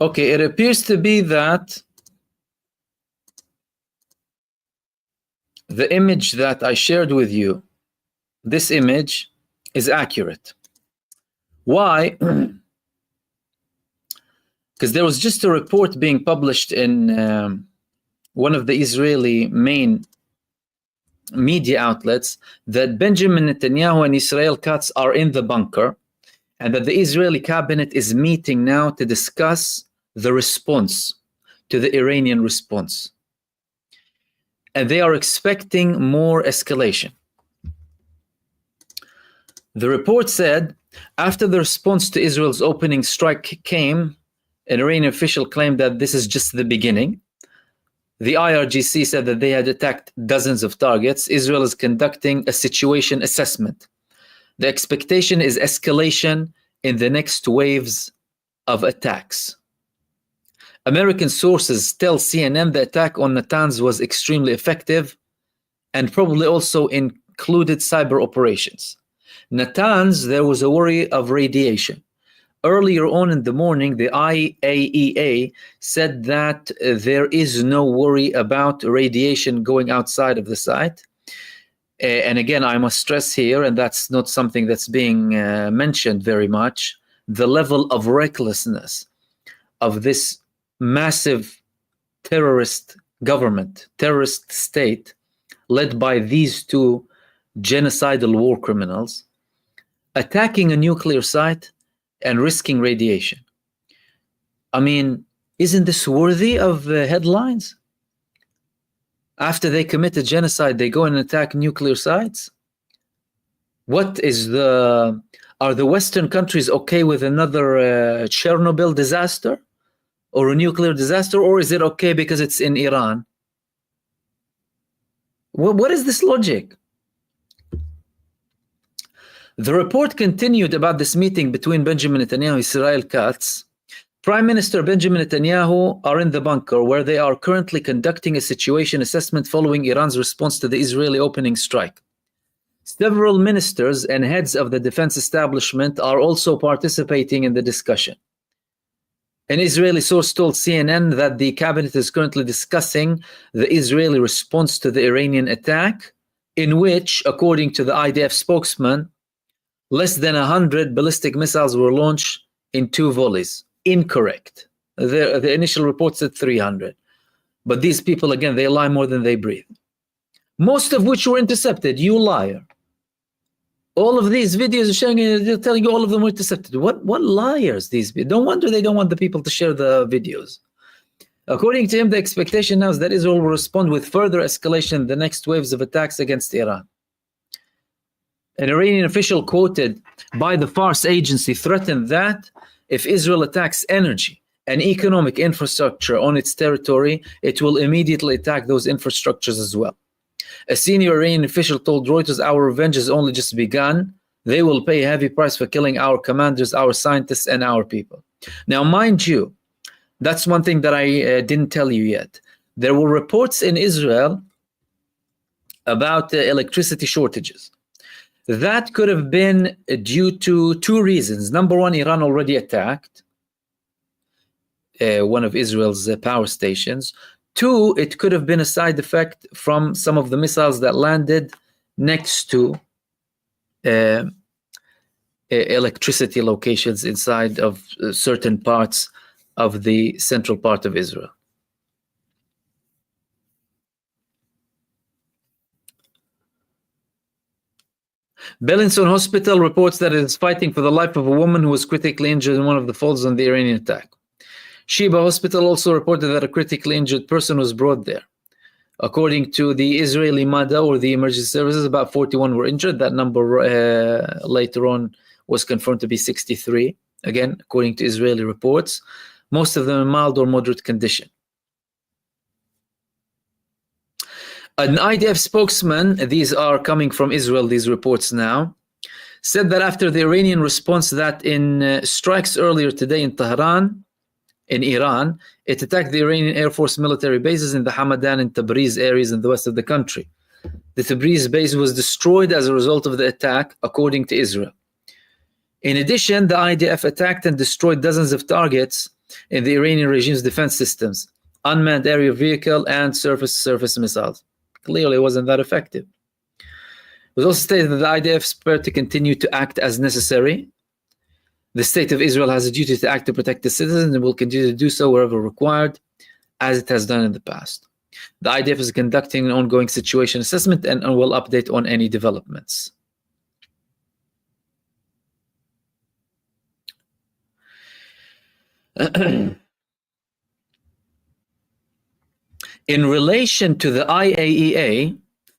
Okay, it appears to be that the image that I shared with you, this image is accurate. Why? Because there was just a report being published in one of the Israeli main media outlets that Benjamin Netanyahu and Israel Katz are in the bunker, and that the Israeli cabinet is meeting now to discuss the response to the Iranian response. And they are expecting more escalation. The report said, after the response to Israel's opening strike came, an Iranian official claimed that this is just the beginning. The IRGC said that they had attacked dozens of targets. Israel is conducting a situation assessment. The expectation is escalation in the next waves of attacks. American sources tell CNN the attack on Natanz was extremely effective and probably also included cyber operations. Natanz, there was a worry of radiation. Earlier on in the morning, the IAEA said that there is no worry about radiation going outside of the site. And again, I must stress here, and that's not something that's being mentioned very much, the level of recklessness of this massive terrorist government, terrorist state, led by these two genocidal war criminals, attacking a nuclear site and risking radiation. I mean, isn't this worthy of headlines? After they committed genocide, they go and attack nuclear sites? What is are the Western countries okay with another Chernobyl disaster or a nuclear disaster, or is it okay because it's in Iran? What is this logic? The report continued about this meeting between Benjamin Netanyahu and Israel Katz. Prime Minister Benjamin Netanyahu are in the bunker where they are currently conducting a situation assessment following Iran's response to the Israeli opening strike. Several ministers and heads of the defense establishment are also participating in the discussion. An Israeli source told CNN that the cabinet is currently discussing the Israeli response to the Iranian attack, in which, according to the IDF spokesman, less than 100 ballistic missiles were launched in 2 volleys. Incorrect. The initial report said 300. But these people, again, they lie more than they breathe. Most of which were intercepted. You liar. All of these videos are showing, they're telling you all of them were intercepted. What liars these people? No wonder they don't want the people to share the videos. According to him, the expectation now is that Israel will respond with further escalation in the next waves of attacks against Iran. An Iranian official quoted by the Fars agency threatened that if Israel attacks energy and economic infrastructure on its territory, it will immediately attack those infrastructures as well. A senior Iranian official told Reuters, "Our revenge has only just begun. They will pay a heavy price for killing our commanders, our scientists, and our people." Now, mind you, that's one thing that I didn't tell you yet. There were reports in Israel about electricity shortages. That could have been due to 2 reasons. Number one, Iran already attacked one of Israel's power stations. 2, it could have been a side effect from some of the missiles that landed next to electricity locations inside of certain parts of the central part of Israel. Bellinson Hospital reports that it is fighting for the life of a woman who was critically injured in one of the falls on the Iranian attack. Sheba Hospital also reported that a critically injured person was brought there. According to the Israeli MADA, or the emergency services, about 41 were injured. That number later on was confirmed to be 63. Again, according to Israeli reports, most of them in mild or moderate condition. An IDF spokesman, these are coming from Israel, these reports now, said that after the Iranian response that in strikes earlier today in Tehran, in Iran, it attacked the Iranian Air Force military bases in the Hamadan and Tabriz areas in the west of the country. The Tabriz base was destroyed as a result of the attack, according to Israel. In addition, the IDF attacked and destroyed dozens of targets in the Iranian regime's defense systems, unmanned aerial vehicle and surface missiles. Clearly, it wasn't that effective. It was also stated that the IDF is prepared to continue to act as necessary. The state of Israel has a duty to act to protect the citizens and will continue to do so wherever required, as it has done in the past. The IDF is conducting an ongoing situation assessment and will update on any developments. In relation to the IAEA,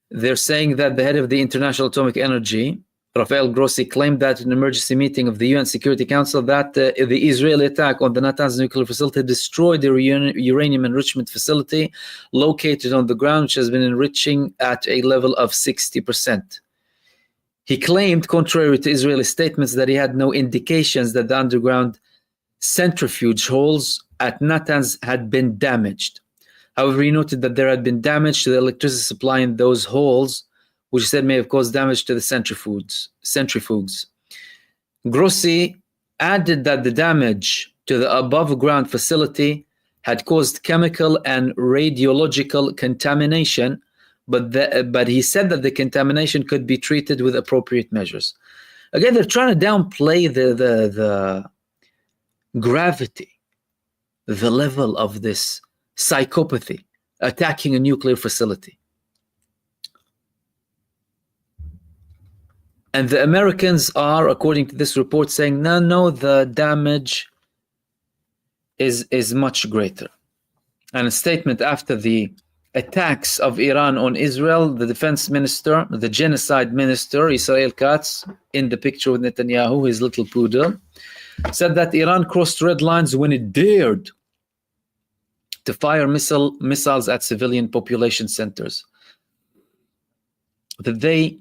they're saying that the head of the International Atomic Energy, Rafael Grossi, claimed that in an emergency meeting of the UN Security Council that the Israeli attack on the Natanz nuclear facility destroyed the uranium enrichment facility located on the ground, which has been enriching at a level of 60%. He claimed, contrary to Israeli statements, that he had no indications that the underground centrifuge holes at Natanz had been damaged. However, he noted that there had been damage to the electricity supply in those holes, which he said may have caused damage to the centrifuges. Grossi added that the damage to the above-ground facility had caused chemical and radiological contamination, but he said that the contamination could be treated with appropriate measures. Again, they're trying to downplay the gravity, the level of this psychopathy attacking a nuclear facility. And the Americans are, according to this report, saying, no, the damage is much greater. And a statement after the attacks of Iran on Israel, the defense minister, the genocide minister, Israel Katz, in the picture with Netanyahu, his little poodle, said that Iran crossed red lines when it dared to fire missiles at civilian population centers that they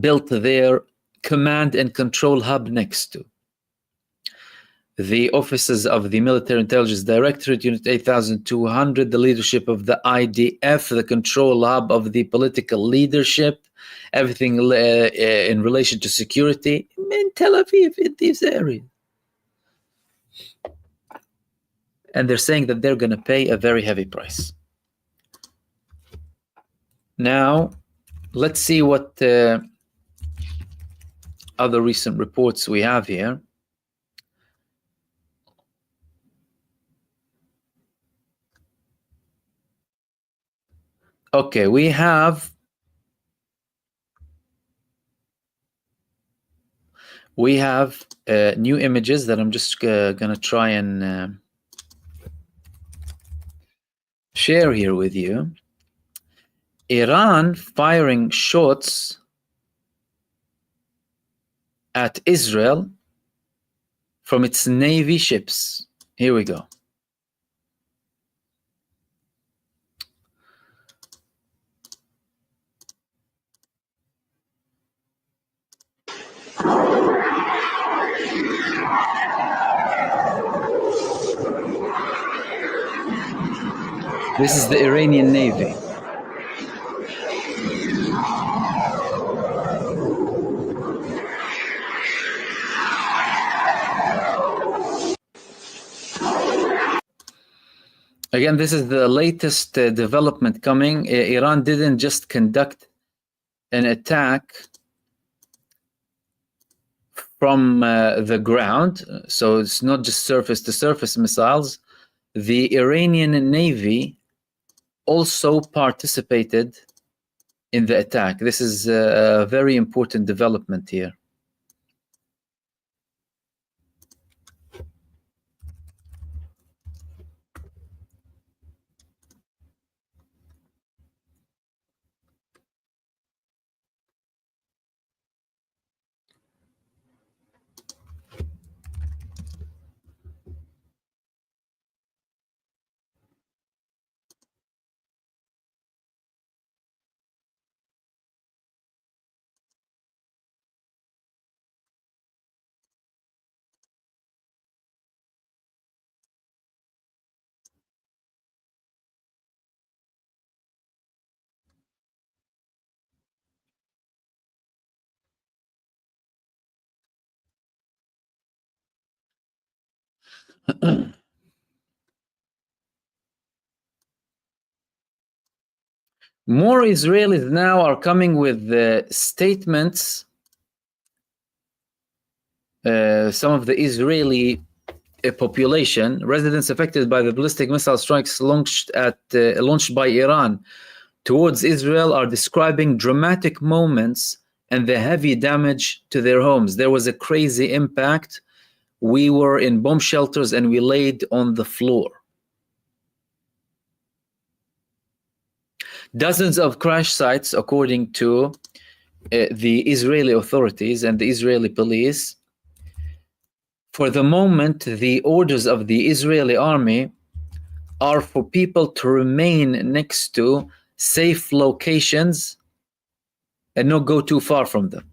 built their command and control hub next to. The offices of the Military Intelligence Directorate, Unit 8200, the leadership of the IDF, the control hub of the political leadership, everything in relation to security in Tel Aviv, in these areas. and they're saying that they're going to pay a very heavy price. Now, let's see what other recent reports we have here. Okay, we have new images that I'm just gonna try and share here with you. Iran firing shots at Israel from its Navy ships. Here we go. This is the Iranian Navy. Again, this is the latest development coming. Iran didn't just conduct an attack from the ground, so it's not just surface-to-surface missiles. The Iranian Navy also participated in the attack. This is a very important development here. More Israelis now are coming with statements. Some of the Israeli population, residents affected by the ballistic missile strikes launched by Iran towards Israel, are describing dramatic moments and the heavy damage to their homes. There was a crazy impact. We were in bomb shelters and we laid on the floor. Dozens of crash sites, according to the Israeli authorities and the Israeli police. For the moment, the orders of the Israeli army are for people to remain next to safe locations and not go too far from them.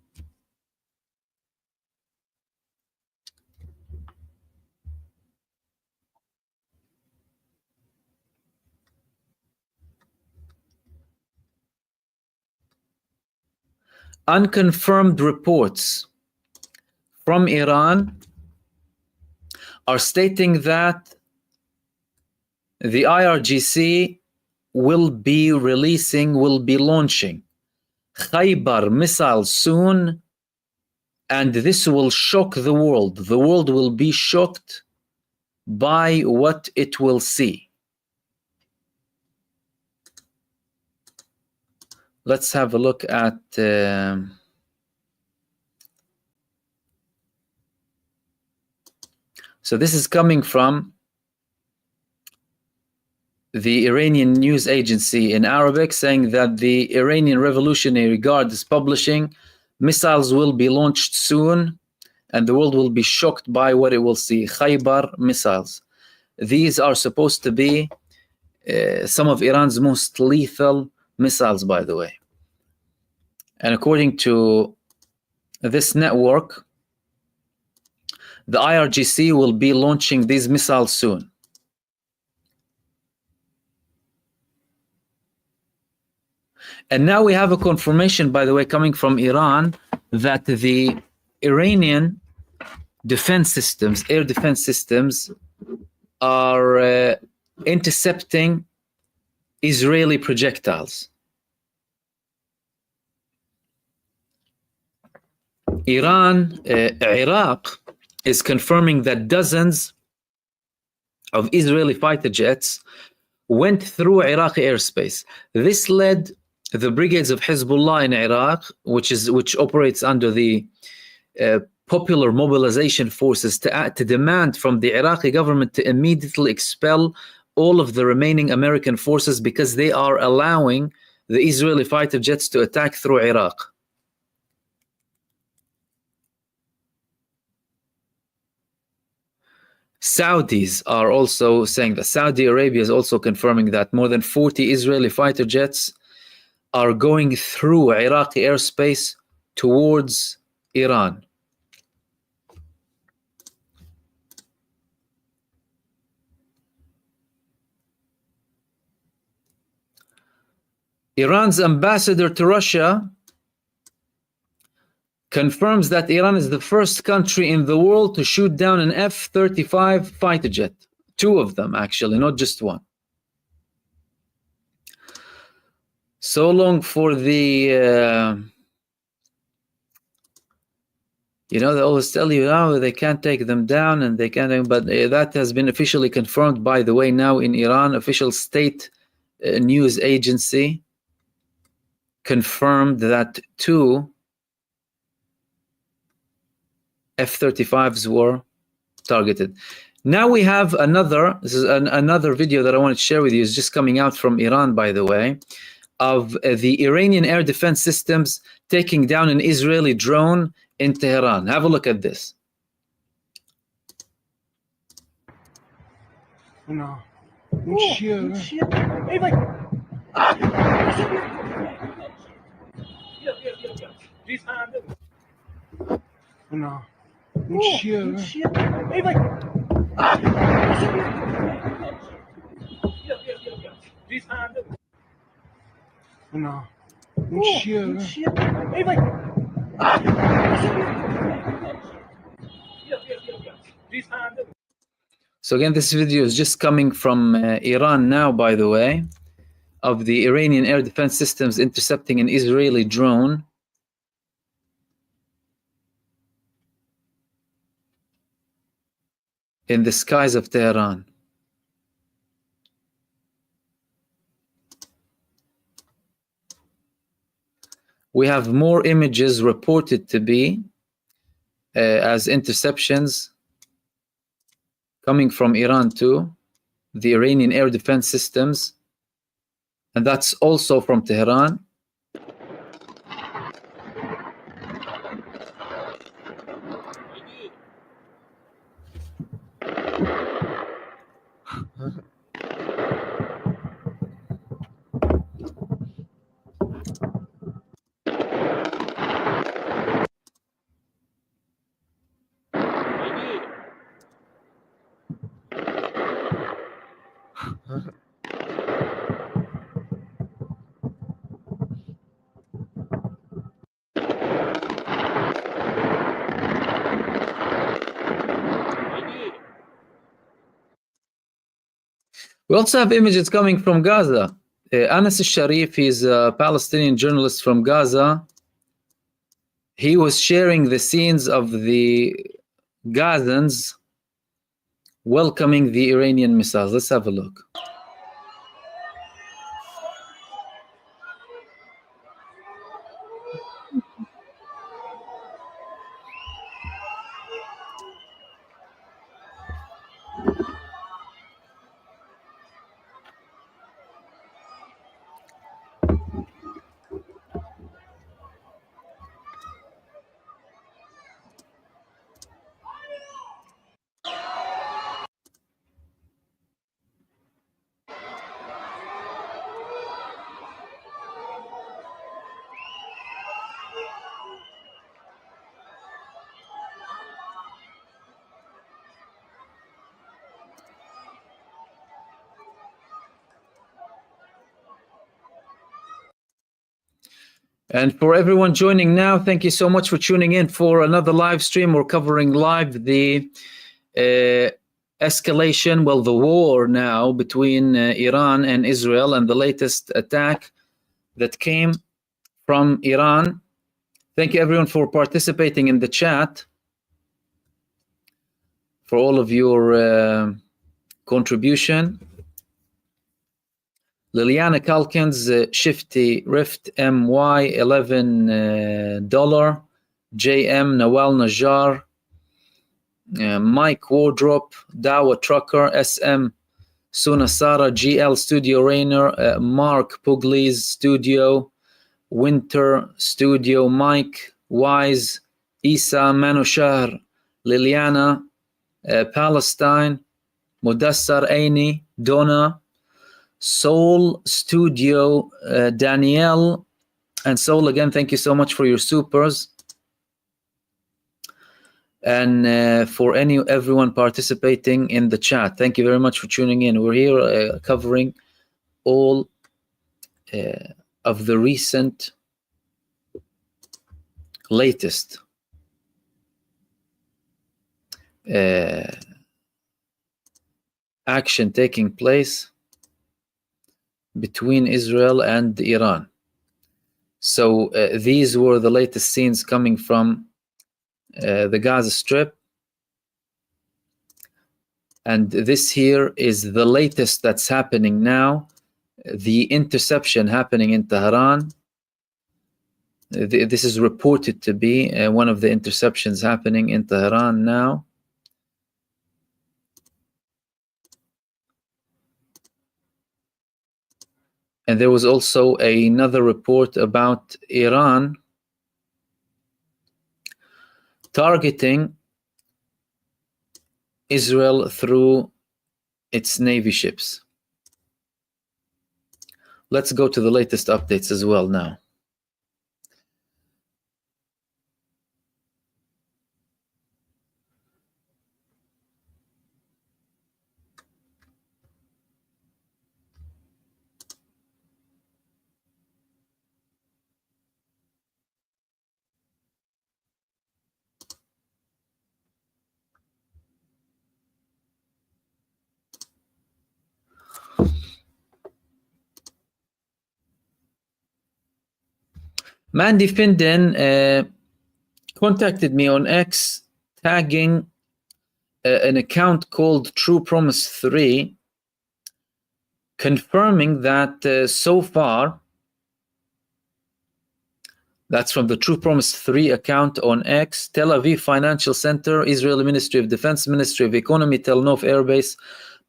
Unconfirmed reports from Iran are stating that the IRGC will be launching Khaybar missiles soon, and this will shock the world. The world will be shocked by what it will see. Let's have a look at so this is coming from the Iranian news agency in Arabic, saying that the Iranian Revolutionary Guard is publishing missiles will be launched soon and the world will be shocked by what it will see. Khaybar missiles. These are supposed to be some of Iran's most lethal missiles, by the way. And according to this network, the IRGC will be launching these missiles soon. And now we have a confirmation, by the way, coming from Iran, that the Iranian defense systems, air defense systems, are intercepting Israeli projectiles. Iraq is confirming that dozens of Israeli fighter jets went through Iraqi airspace. This led the brigades of Hezbollah in Iraq, which operates under the Popular Mobilization Forces, to demand from the Iraqi government to immediately expel all of the remaining American forces because they are allowing the Israeli fighter jets to attack through Iraq. Saudis are also saying that Saudi Arabia is also confirming that more than 40 Israeli fighter jets are going through Iraqi airspace towards Iran. Iran's ambassador to Russia confirms that Iran is the first country in the world to shoot down an F-35 fighter jet. 2 of them, actually, not just 1. So long for the, they always tell you, oh, they can't take them down and they can't, but that has been officially confirmed, by the way, now in Iran. Official state news agency confirmed that 2 F-35s were targeted. Now we have this is another video that I want to share with you. It's just coming out from Iran, by the way, of the Iranian air defense systems taking down an Israeli drone in Tehran. Have a look at this. No. So again, this video is just coming from Iran now, by the way, of the Iranian air defense systems intercepting an Israeli drone. In the skies of Tehran. We have more images reported to be as interceptions coming from Iran too, the Iranian air defense systems, and that's also from Tehran. We also have images coming from Gaza. Anas al-Sharif, he's a Palestinian journalist from Gaza. He was sharing the scenes of the Gazans welcoming the Iranian missiles. Let's have a look. And for everyone joining now, thank you so much for tuning in for another live stream. We're covering live the Escalation, well, the war now between Iran and Israel, and the latest attack that came from Iran. Thank you everyone for participating in the chat, for all of your contribution. Liliana Calkins, Shifty Rift MY $11, JM Nawal Najjar, Mike Wardrop, Dawa Trucker, SM Sunasara, GL Studio Rainer, Mark Puglies Studio, Winter Studio, Mike Wise, Isa Manushar, Liliana, Palestine, Mudassar Aini, Donna, Soul Studio, Danielle, and Soul again, thank you so much for your supers. And for everyone participating in the chat, thank you very much for tuning in. We're here covering all of the recent latest action taking place between Israel and Iran. So these were the latest scenes coming from the Gaza Strip, and this here is the latest that's happening now, the interception happening in Tehran. This is reported to be one of the interceptions happening in Tehran now. And there was also another report about Iran targeting Israel through its Navy ships. Let's go to the latest updates as well now. Mandy Finden contacted me on X, tagging an account called True Promise 3, confirming that so far, that's from the True Promise 3 account on X, Tel Aviv Financial Center, Israeli Ministry of Defense, Ministry of Economy, Tel Nof Air Base,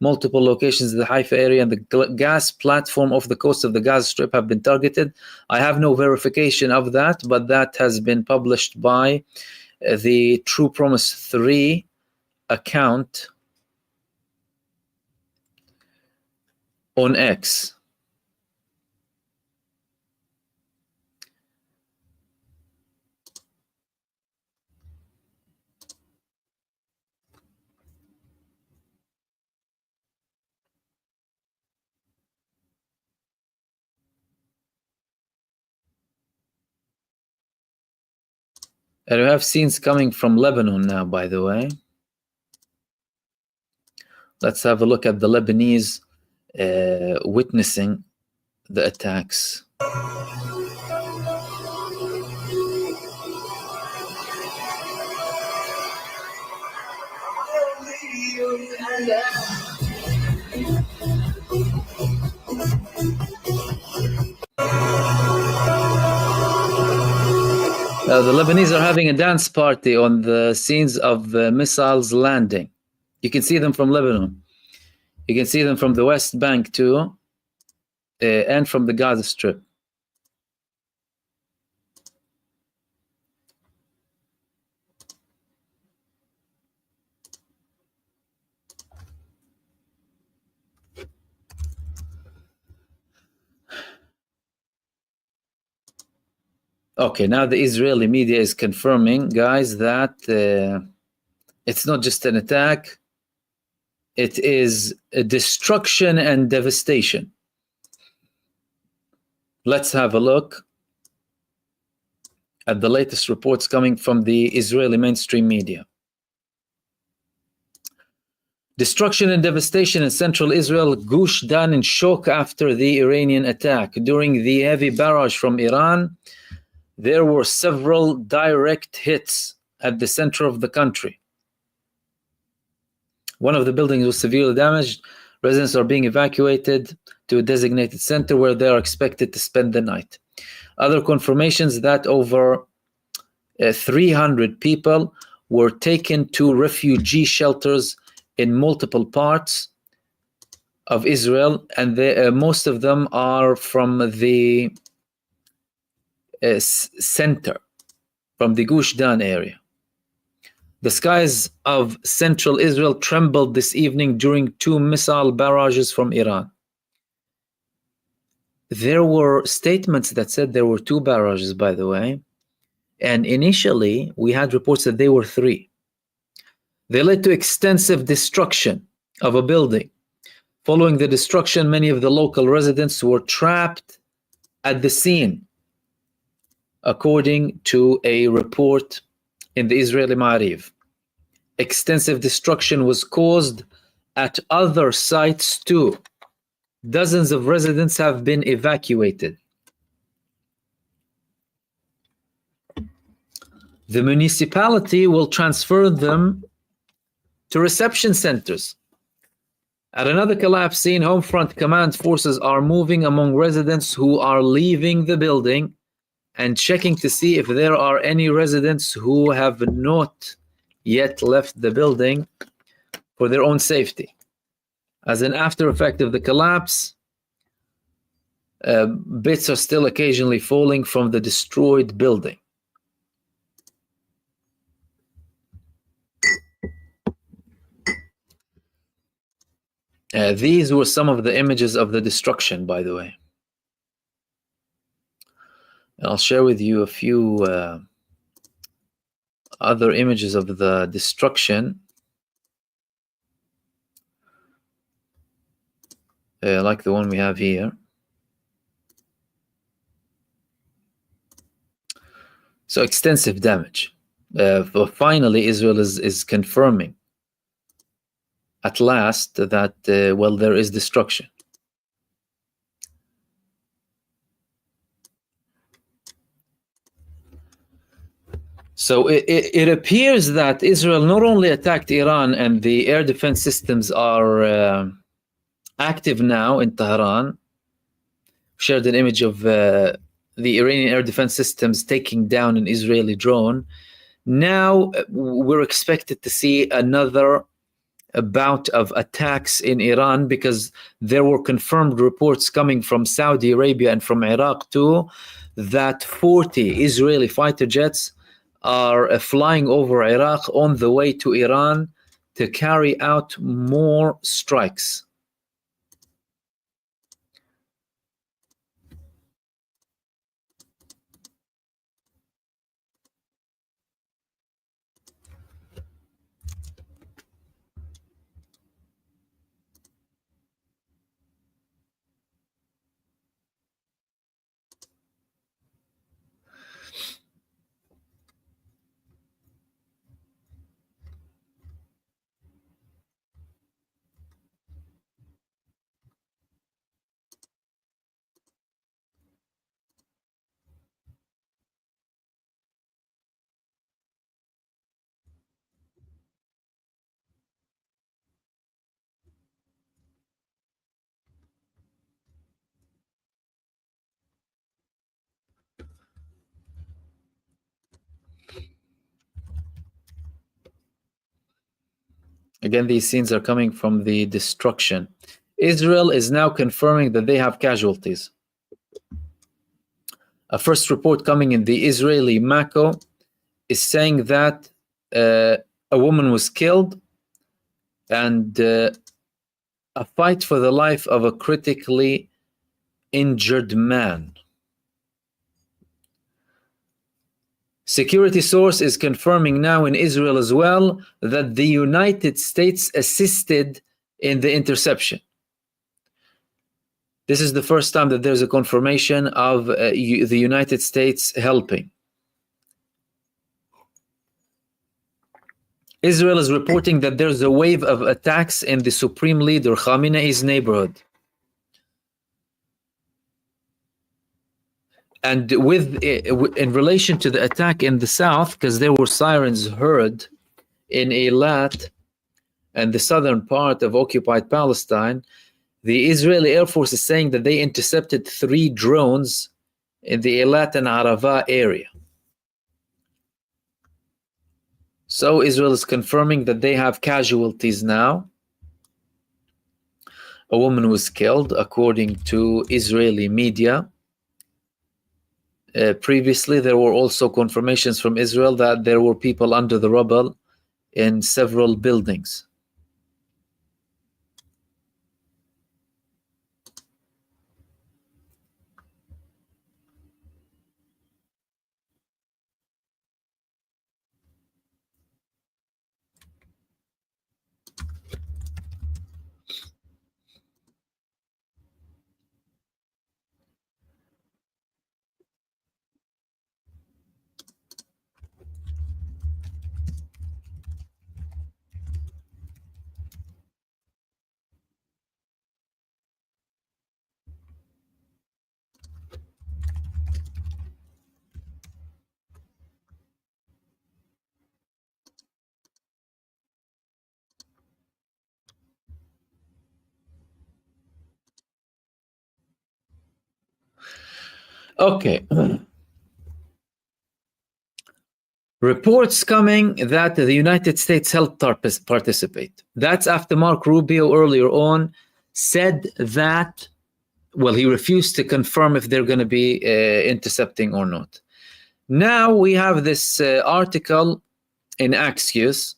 multiple locations in the Haifa area, and the gas platform off the coast of the Gaza Strip have been targeted. I have no verification of that, but that has been published by the True Promise 3 account on X. And we have scenes coming from Lebanon now, by the way. Let's have a look at the Lebanese witnessing the attacks. The Lebanese are having a dance party on the scenes of missiles landing. You can see them from Lebanon. You can see them from the West Bank too, and from the Gaza Strip. Okay, now the Israeli media is confirming, guys, that it's not just an attack, it is a destruction and devastation. Let's have a look at the latest reports coming from the Israeli mainstream media. Destruction and devastation in central Israel. Gush Dan in shock after the Iranian attack. During the heavy barrage from Iran, there were several direct hits at the center of the country. One of the buildings was severely damaged. Residents are being evacuated to a designated center where they are expected to spend the night. Other confirmations that over 300 people were taken to refugee shelters in multiple parts of Israel, and most of them are from the center, from the Gush Dan area. The skies of central Israel trembled this evening during 2 missile barrages from Iran. There were statements that said there were 2 barrages, by the way, and initially we had reports that they were 3. They led to extensive destruction of a building. Following the destruction, many of the local residents were trapped at the scene, according to a report in the Israeli Ma'ariv. Extensive destruction was caused at other sites too. Dozens of residents have been evacuated. The municipality will transfer them to reception centers. At another collapse scene, Homefront Command forces are moving among residents who are leaving the building and checking to see if there are any residents who have not yet left the building for their own safety. As an after effect of the collapse, bits are still occasionally falling from the destroyed building. These were some of the images of the destruction, by the way. And I'll share with you a few other images of the destruction, like the one we have here. So extensive damage. Finally, Israel is confirming at last that, well, there is destruction. So it appears that Israel not only attacked Iran, and the air defense systems are active now in Tehran. Shared an image of the Iranian air defense systems taking down an Israeli drone. Now we're expected to see another bout of attacks in Iran, because there were confirmed reports coming from Saudi Arabia and from Iraq too that 40 Israeli fighter jets are flying over Iraq on the way to Iran to carry out more strikes. Again, these scenes are coming from the destruction. Israel is now confirming that they have casualties. A first report coming in the Israeli Mako is saying that a woman was killed, and a fight for the life of a critically injured man. Security source is confirming now in Israel as well that the United States assisted in the interception. This is the first time that there's a confirmation of the United States helping. Israel is reporting that there's a wave of attacks in the Supreme Leader Khamenei's neighborhood. And in relation to the attack in the south, because there were sirens heard in Eilat and the southern part of occupied Palestine, the Israeli Air Force is saying that they intercepted 3 drones in the Eilat and Arava area. So Israel is confirming that they have casualties now. A woman was killed, according to Israeli media. Previously, there were also confirmations from Israel that there were people under the rubble in several buildings. Okay. Reports coming that the United States helped participate. That's after Mark Rubio earlier on said that, well, he refused to confirm if they're going to be intercepting or not. Now we have this article in Axios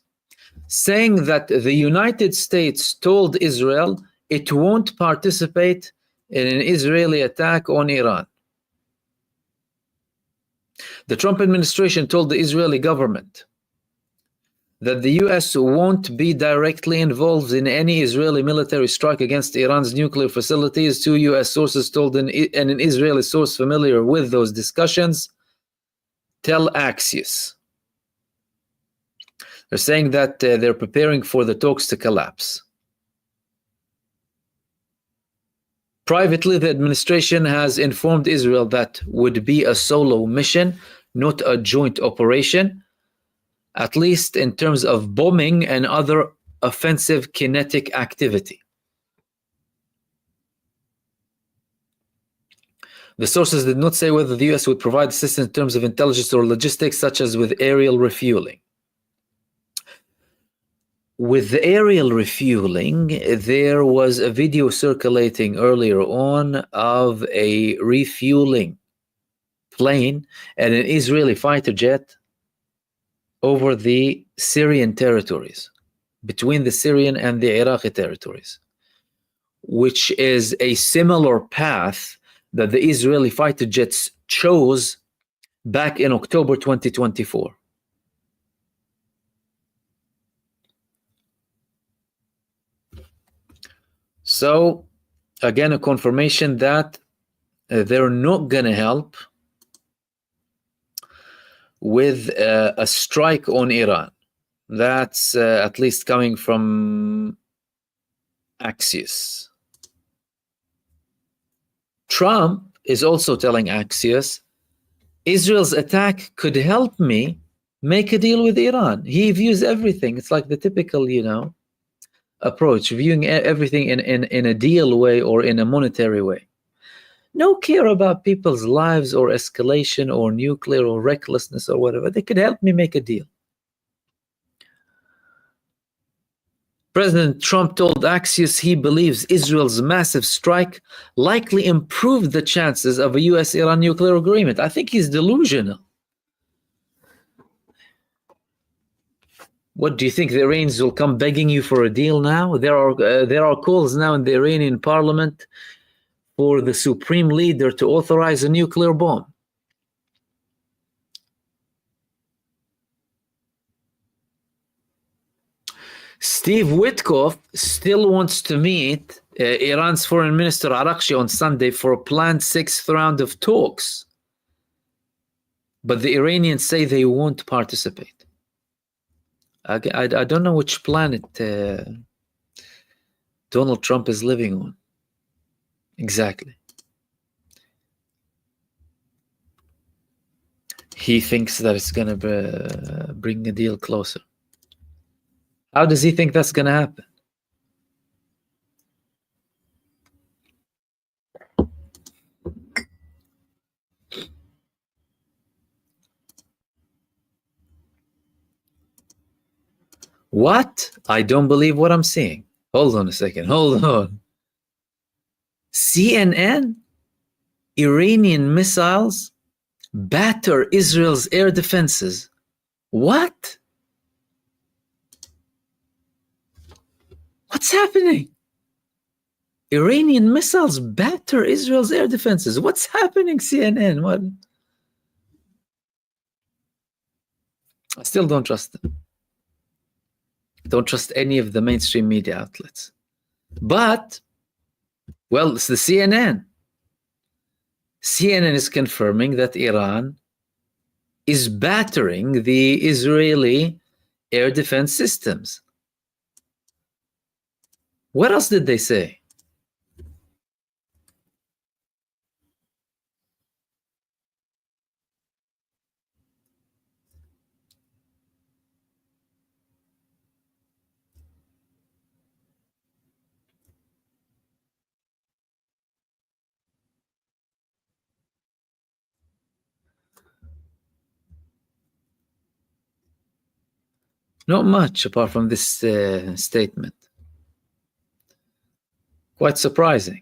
saying that the United States told Israel it won't participate in an Israeli attack on Iran. The Trump administration told the Israeli government that the US won't be directly involved in any Israeli military strike against Iran's nuclear facilities. 2 US sources told an Israeli source familiar with those discussions tell Axios. They're saying that they're preparing for the talks to collapse. Privately, the administration has informed Israel that would be a solo mission, not a joint operation, at least in terms of bombing and other offensive kinetic activity. The sources did not say whether the US would provide assistance in terms of intelligence or logistics, such as with aerial refueling. With the aerial refueling, there was a video circulating earlier on of a refueling plane and an Israeli fighter jet over the Syrian territories, between the Syrian and the Iraqi territories, which is a similar path that the Israeli fighter jets chose back in October 2024. So, again, a confirmation that they're not going to help with a strike on Iran. That's at least coming from Axios. Trump is also telling Axios, Israel's attack could help me make a deal with Iran. He views everything. It's like the typical, approach, viewing everything in a deal way or in a monetary way. No care about people's lives or escalation or nuclear or recklessness or whatever. They could help me make a deal. President Trump told Axios he believes Israel's massive strike likely improved the chances of a US-Iran nuclear agreement. I think he's delusional. What do you think, the Iranians will come begging you for a deal now? There are calls now in the Iranian parliament for the supreme leader to authorize a nuclear bomb. Steve Witkoff still wants to meet Iran's foreign minister Araghchi on Sunday for a planned 6th round of talks. But the Iranians say they won't participate. I don't know which planet Donald Trump is living on. Exactly. He thinks that it's going to bring a deal closer. How does he think that's going to happen? What? I don't believe what I'm seeing. Hold on a second. Hold on. CNN? Iranian missiles batter Israel's air defenses. What? What's happening? Iranian missiles batter Israel's air defenses. What's happening, CNN? What? I still don't trust them. Don't trust any of the mainstream media outlets. But, well, it's the CNN. CNN is confirming that Iran is battering the Israeli air defense systems. What else did they say? Not much apart from this statement. Quite surprising.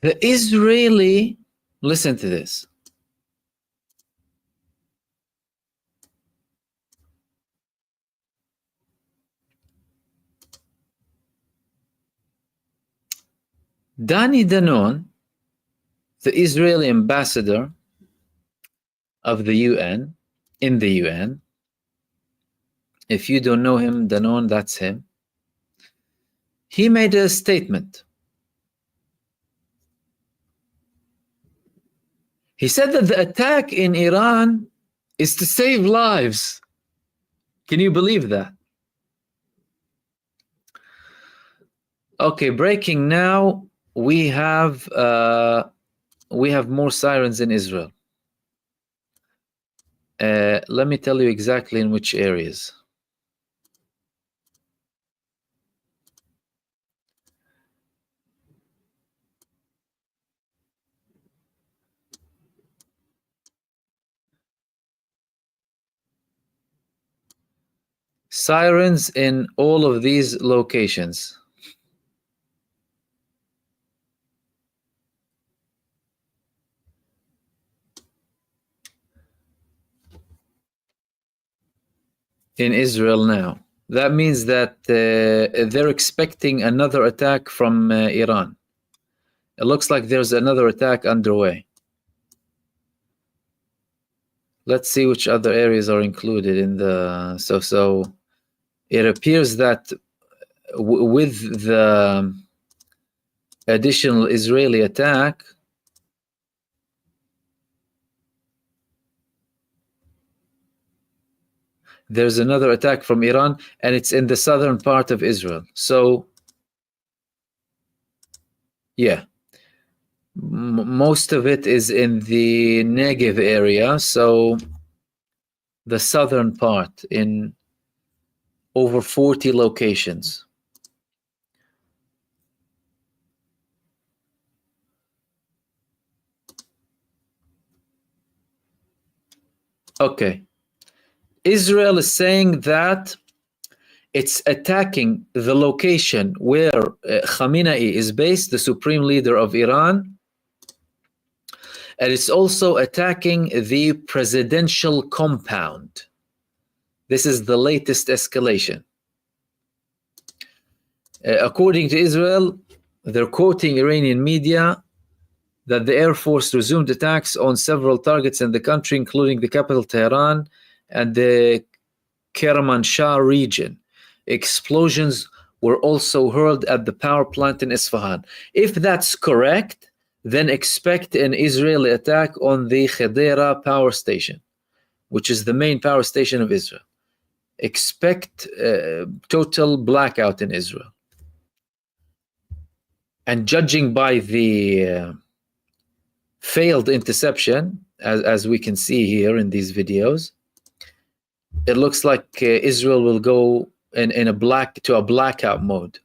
The Israeli, listen to this. Danny Danon, the Israeli ambassador of the UN, in the UN. If you don't know him, Danon, that's him. He made a statement. He said that the attack in Iran is to save lives. Can you believe that? Okay, breaking now. We have more sirens in Israel. Let me tell you exactly in which areas. Sirens in all of these locations. In Israel now. That means that they're expecting another attack from Iran. It looks like there's another attack underway. Let's see which other areas are included in the... So it appears that with the additional Israeli attack, there's another attack from Iran, and it's in the southern part of Israel. So, yeah. Most of it is in the Negev area, so the southern part, in over 40 locations. Okay. Israel is saying that it's attacking the location where Khamenei is based, the supreme leader of Iran, and it's also attacking the presidential compound. This is the latest escalation. According to Israel, they're quoting Iranian media that the Air Force resumed attacks on several targets in the country, including the capital Tehran and the Kermanshah region. Explosions were also heard at the power plant in Isfahan. If that's correct, then expect an Israeli attack on the Khedera power station, which is the main power station of Israel. Expect total blackout in Israel. And judging by the failed interception, as we can see here in these videos, it looks like Israel will go in a blackout mode.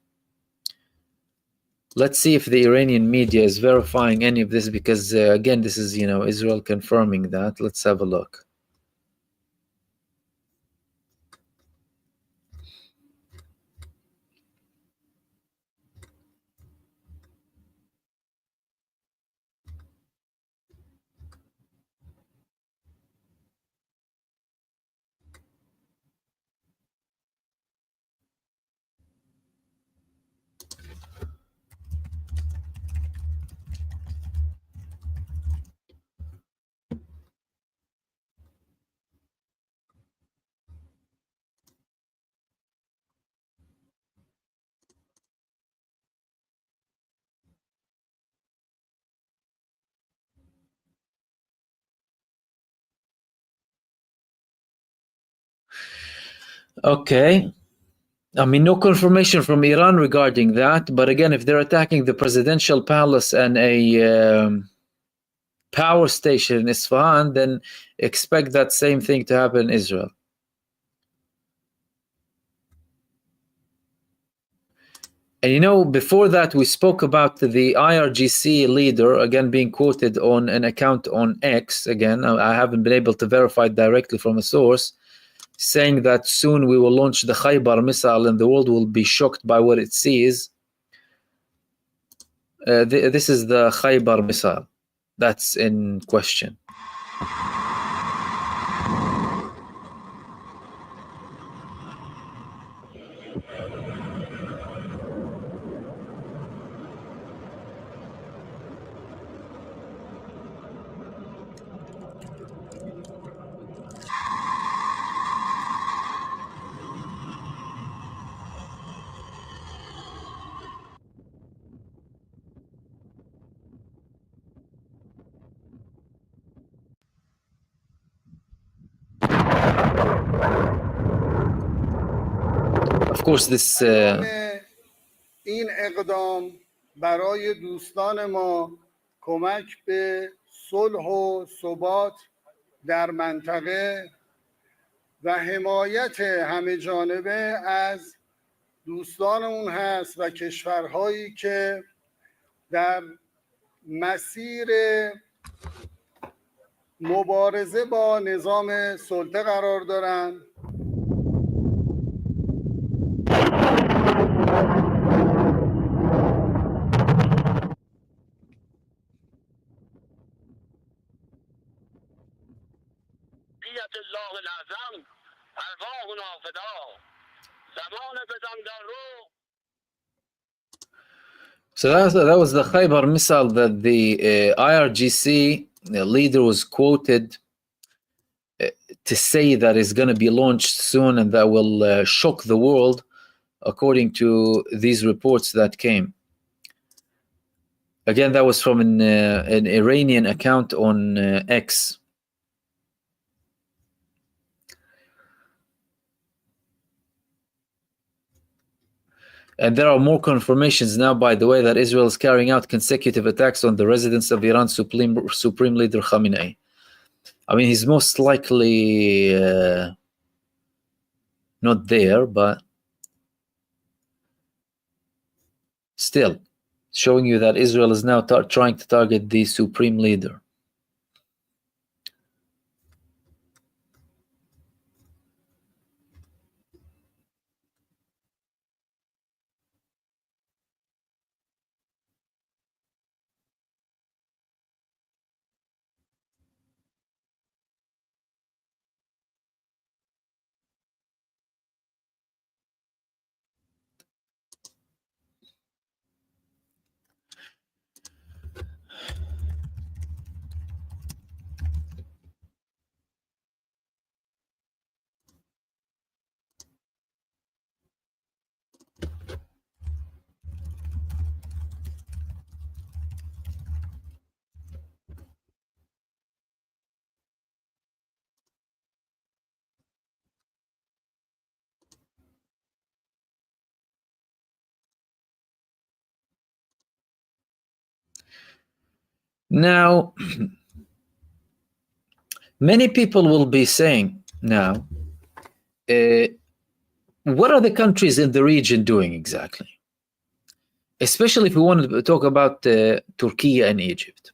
Let's see if the Iranian media is verifying any of this, because again, this is Israel confirming that. Let's have a look. Okay. I mean, no confirmation from Iran regarding that. But again, if they're attacking the presidential palace and a power station in Isfahan, then expect that same thing to happen in Israel. And before that, we spoke about the IRGC leader, again, being quoted on an account on X. Again, I haven't been able to verify it directly from a source, saying that soon we will launch the Khaybar missile and the world will be shocked by what it sees. This is the Khaybar missile that's in question. Of course, this این اقدام برای دوستان ما کمک به صلح و ثبات در منطقه و حمایت همه جانبه از دوستانمون هست و کشورهایی که در مسیر مبارزه با نظام سلطه قرار دارند. So that was the Khaybar missile that the IRGC leader was quoted to say that is going to be launched soon and that will shock the world, according to these reports that came. Again, that was from an Iranian account on X. And there are more confirmations now, by the way, that Israel is carrying out consecutive attacks on the residence of Iran's Supreme Leader Khamenei. I mean, he's most likely not there, but still showing you that Israel is now trying to target the Supreme Leader. Now, many people will be saying now, what are the countries in the region doing exactly? Especially if we want to talk about Turkey and Egypt.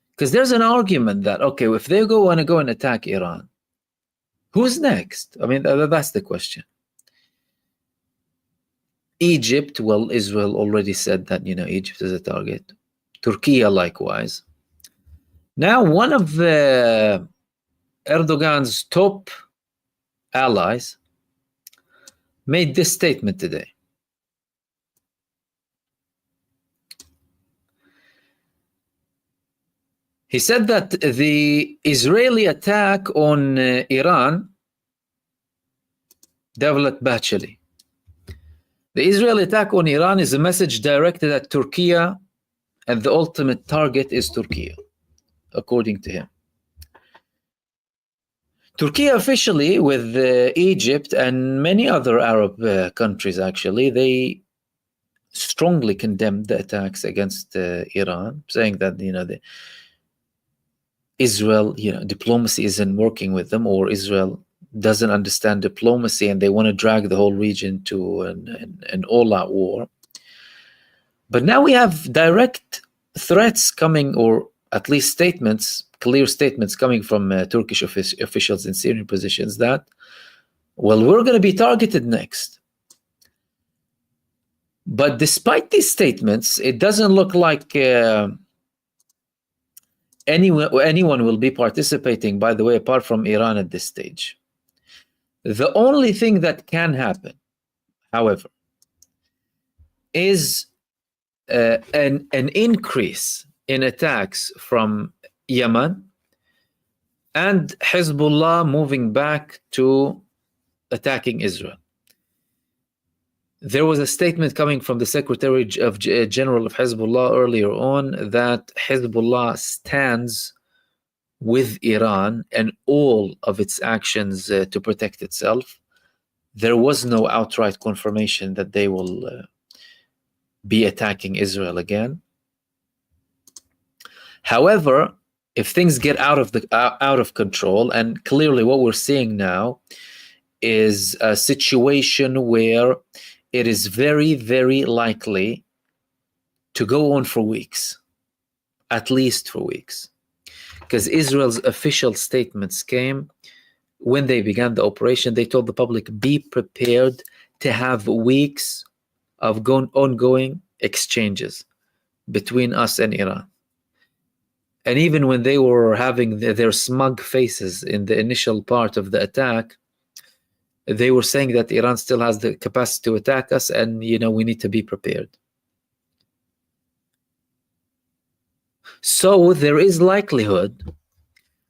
Because there's an argument that, okay, if they want to go and attack Iran, who's next? I mean, that's the question. Egypt, well, Israel already said that, Egypt is a target. Turkey likewise. Now, one of Erdogan's top allies made this statement today. He said that the Israeli attack on Iran, Devlet Bahçeli. The Israeli attack on Iran is a message directed at Turkey, and the ultimate target is Turkey, according to him. Turkey officially, with Egypt and many other Arab countries, actually, they strongly condemned the attacks against Iran, saying that, Israel, diplomacy isn't working with them, or Israel doesn't understand diplomacy, and they want to drag the whole region to an all-out war. But now we have direct threats coming, or at least statements, clear statements coming from Turkish officials in senior positions that, well, we're going to be targeted next. But despite these statements, it doesn't look like anyone will be participating, by the way, apart from Iran at this stage. The only thing that can happen, however, is an increase in attacks from Yemen and Hezbollah moving back to attacking Israel. There was a statement coming from the Secretary of General of Hezbollah earlier on that Hezbollah stands with Iran and all of its actions to protect itself. There was no outright confirmation that they will be attacking Israel again. However, if things get out of control, and clearly what we're seeing now is a situation where it is very, very likely to go on for weeks, at least for weeks, because Israel's official statements came when they began the operation. They told the public, be prepared to have weeks of ongoing exchanges between us and Iran. And even when they were having their smug faces in the initial part of the attack, they were saying that Iran still has the capacity to attack us, and we need to be prepared. So there is likelihood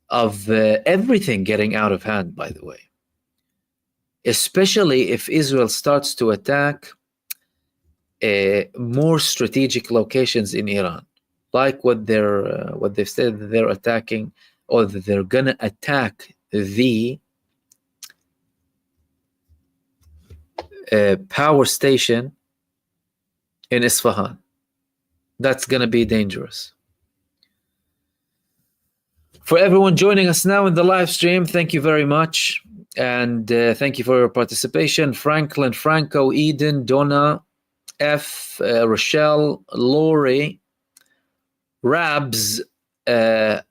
of everything getting out of hand, by the way, especially if Israel starts to attack more strategic locations in Iran, like what they've said that they're attacking, or that they're gonna power station in Isfahan. That's going to be dangerous. For everyone joining us now in the live stream, thank you very much. And thank you for your participation. Franklin, Franco, Eden, Donna, F, Rochelle, Lori, Rabs, F,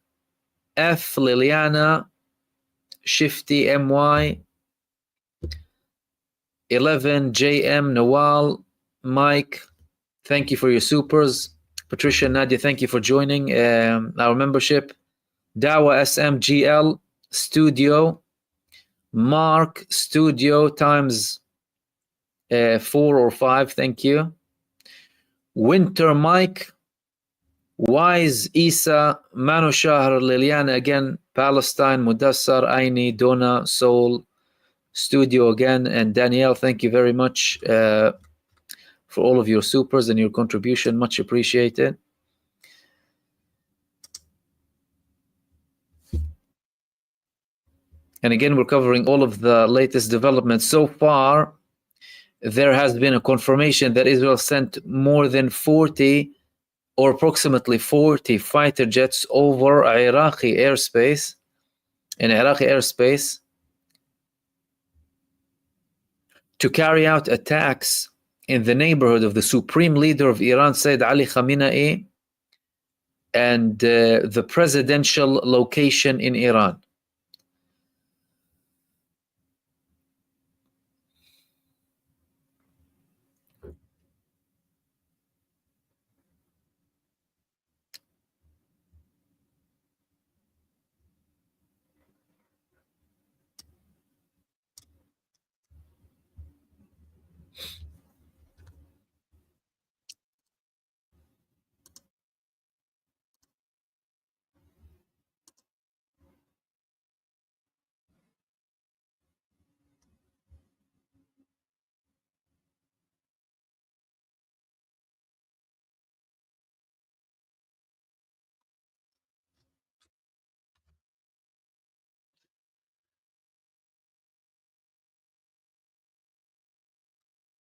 Liliana, Shifty, MY, 11, JM, Nawal, Mike, thank you for your supers. Patricia, Nadia, thank you for joining our membership. Dawa, SMGL, Studio, Mark, Studio times 4 or 5, thank you. Winter, Mike, Wise, Isa, Manu Shahr, Liliana again, Palestine, Mudassar, Aini, Donna, Soul, Studio again, and Danielle, thank you very much for all of your supers and your contribution, much appreciated. And again, we're covering all of the latest developments. So far, there has been a confirmation that Israel sent more than 40 or approximately 40 fighter jets over Iraqi airspace, to carry out attacks in the neighborhood of the supreme leader of Iran, Sayyid Ali Khamenei, and the presidential location in Iran.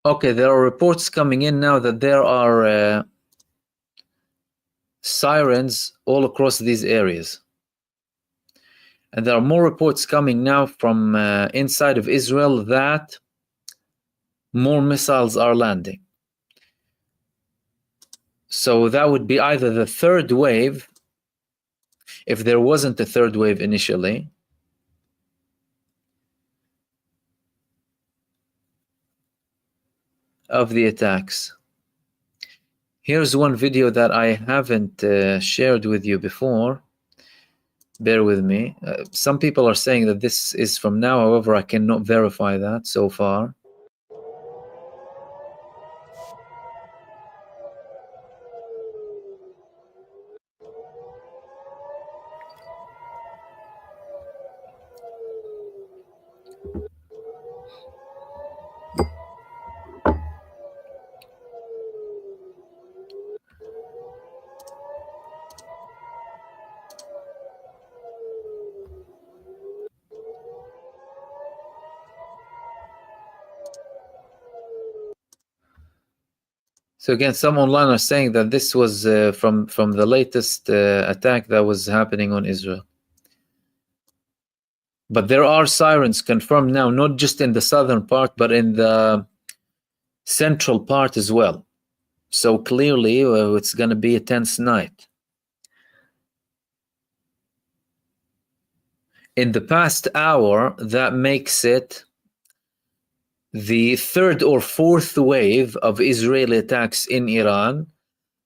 Okay, there are reports coming in now that there are sirens all across these areas. And there are more reports coming now from inside of Israel that more missiles are landing. So that would be either the third wave, if there wasn't a third wave initially, of the attacks. Here's one video that I haven't shared with you before. Bear with me. Some people are saying that this is from now, however, I cannot verify that so far. So again, some online are saying that this was from the latest attack that was happening on Israel. But there are sirens confirmed now, not just in the southern part, but in the central part as well. So clearly, it's going to be a tense night. In the past hour, that makes it the third or fourth wave of Israeli attacks in Iran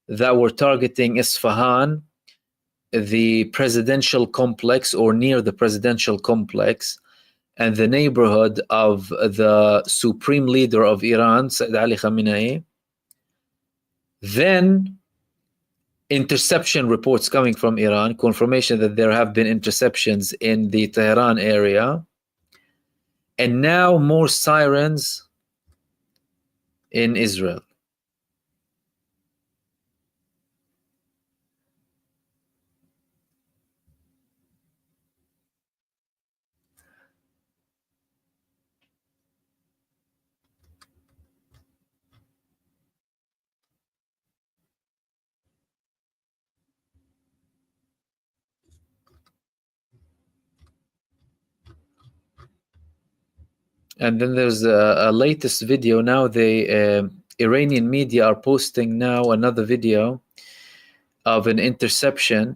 that were targeting Isfahan, the presidential complex or near the presidential complex, and the neighborhood of the supreme leader of Iran, Sayyid Ali Khamenei. Then interception reports coming from Iran, confirmation that there have been interceptions in the Tehran area, and now more sirens in Israel. And then there's a latest video now. The Iranian media are posting now another video of an interception.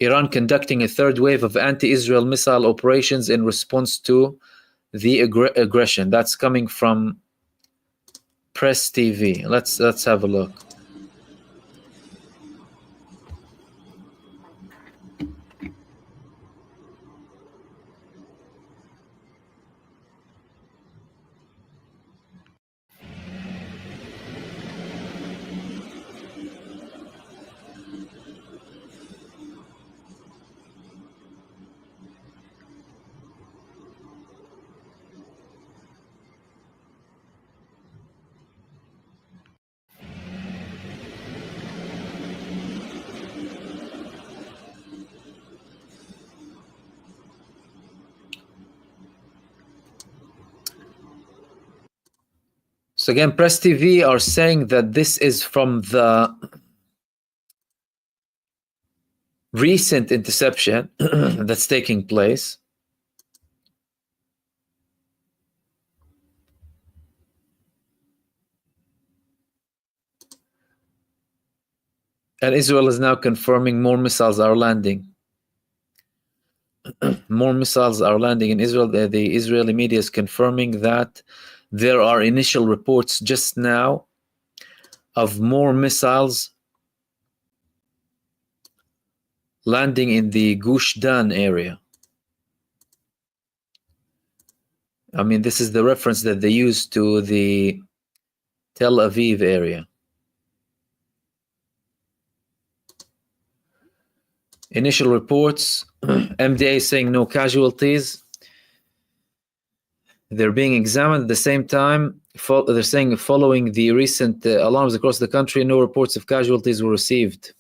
Iran conducting a third wave of anti-Israel missile operations in response to the aggression. That's coming from Press TV. Let's have a look. So again, Press TV are saying that this is from the recent interception that's taking place. And Israel is now confirming more missiles are landing. More missiles are landing in Israel. The Israeli media is confirming that there are initial reports just now of more missiles landing in the Gush Dan area. I mean, this is the reference that they use to the Tel Aviv area. Initial reports, MDA saying no casualties. They're being examined at the same time. They're saying following the recent alarms across the country, no reports of casualties were received.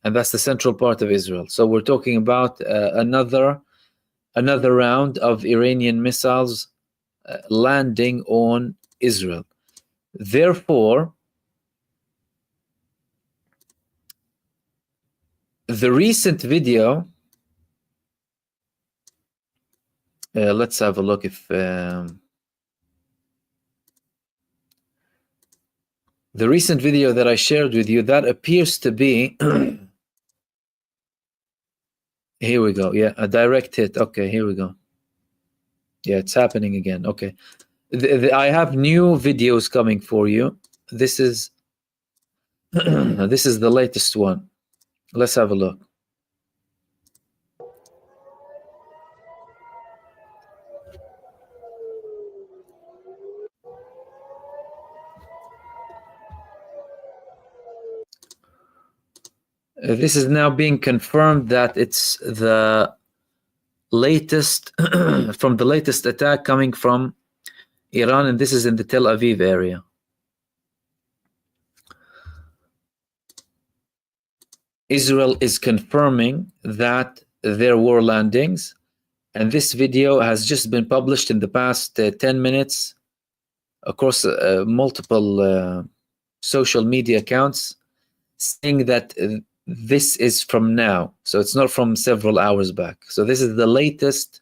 And that's the central part of Israel. So we're talking about another round of Iranian missiles landing on Israel. Therefore, the recent video, let's have a look if the recent video that I shared with you, that appears to be here we go. Yeah, a direct hit. Okay, here we go. Yeah, it's happening again. Okay. I have new videos coming for you. This is this is the latest one. Let's have a look. This is now being confirmed that it's the latest from the latest attack coming from Iran, and this is in the Tel Aviv area. Israel is confirming that there were landings, and this video has just been published in the past 10 minutes across multiple social media accounts, saying that this is from now, so it's not from several hours back. So this is the latest.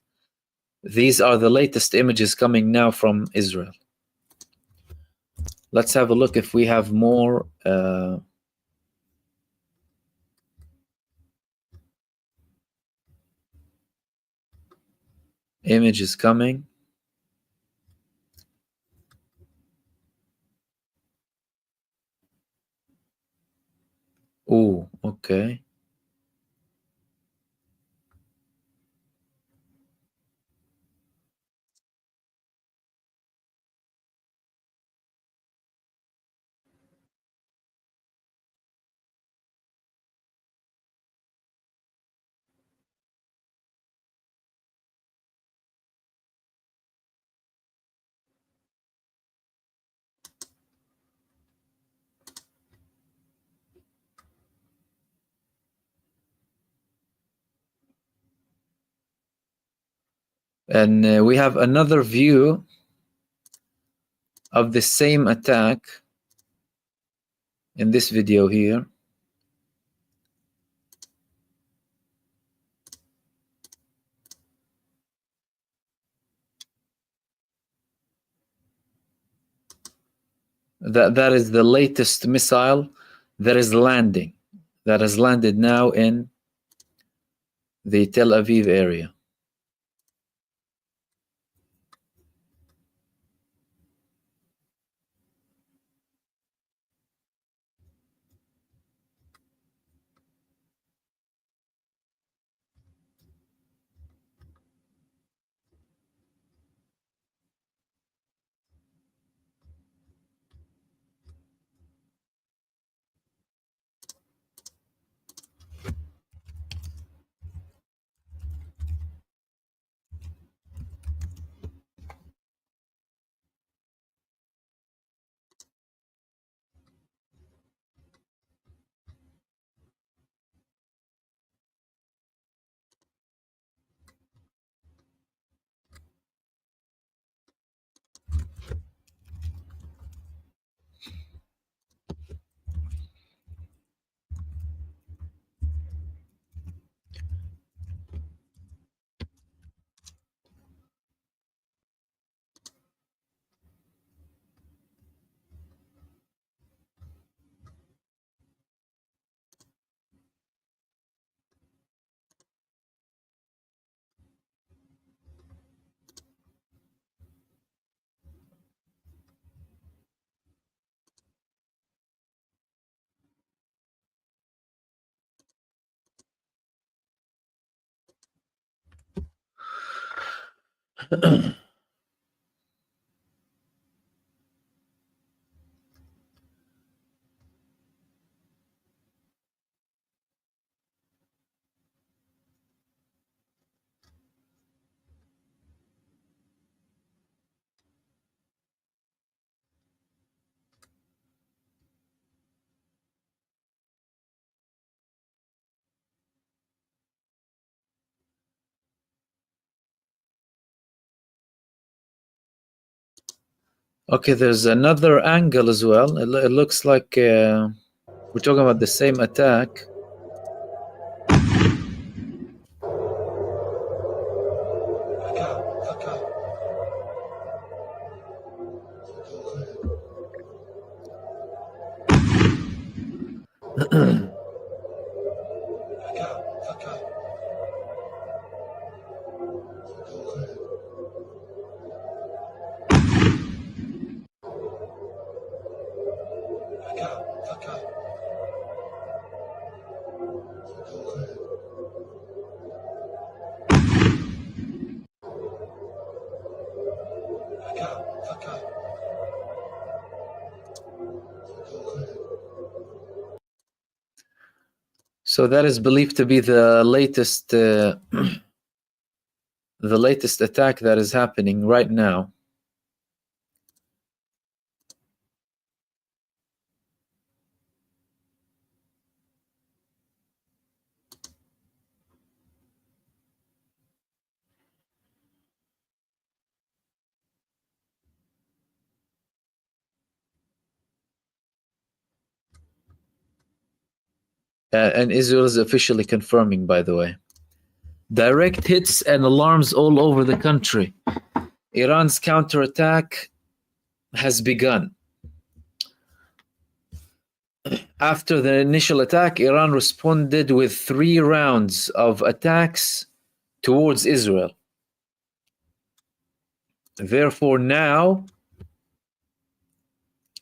These are the latest images coming now from Israel. Let's have a look if we have more images coming. Oh, okay. And we have another view of the same attack in this video here. That is the latest missile that is landing. That has landed now in the Tel Aviv area. Okay, there's another angle as well. It looks like we're talking about the same attack. So that is believed to be the latest attack that is happening right now. And Israel is officially confirming, by the way. Direct hits and alarms all over the country. Iran's counterattack has begun. After the initial attack, Iran responded with 3 rounds of attacks towards Israel. Therefore, now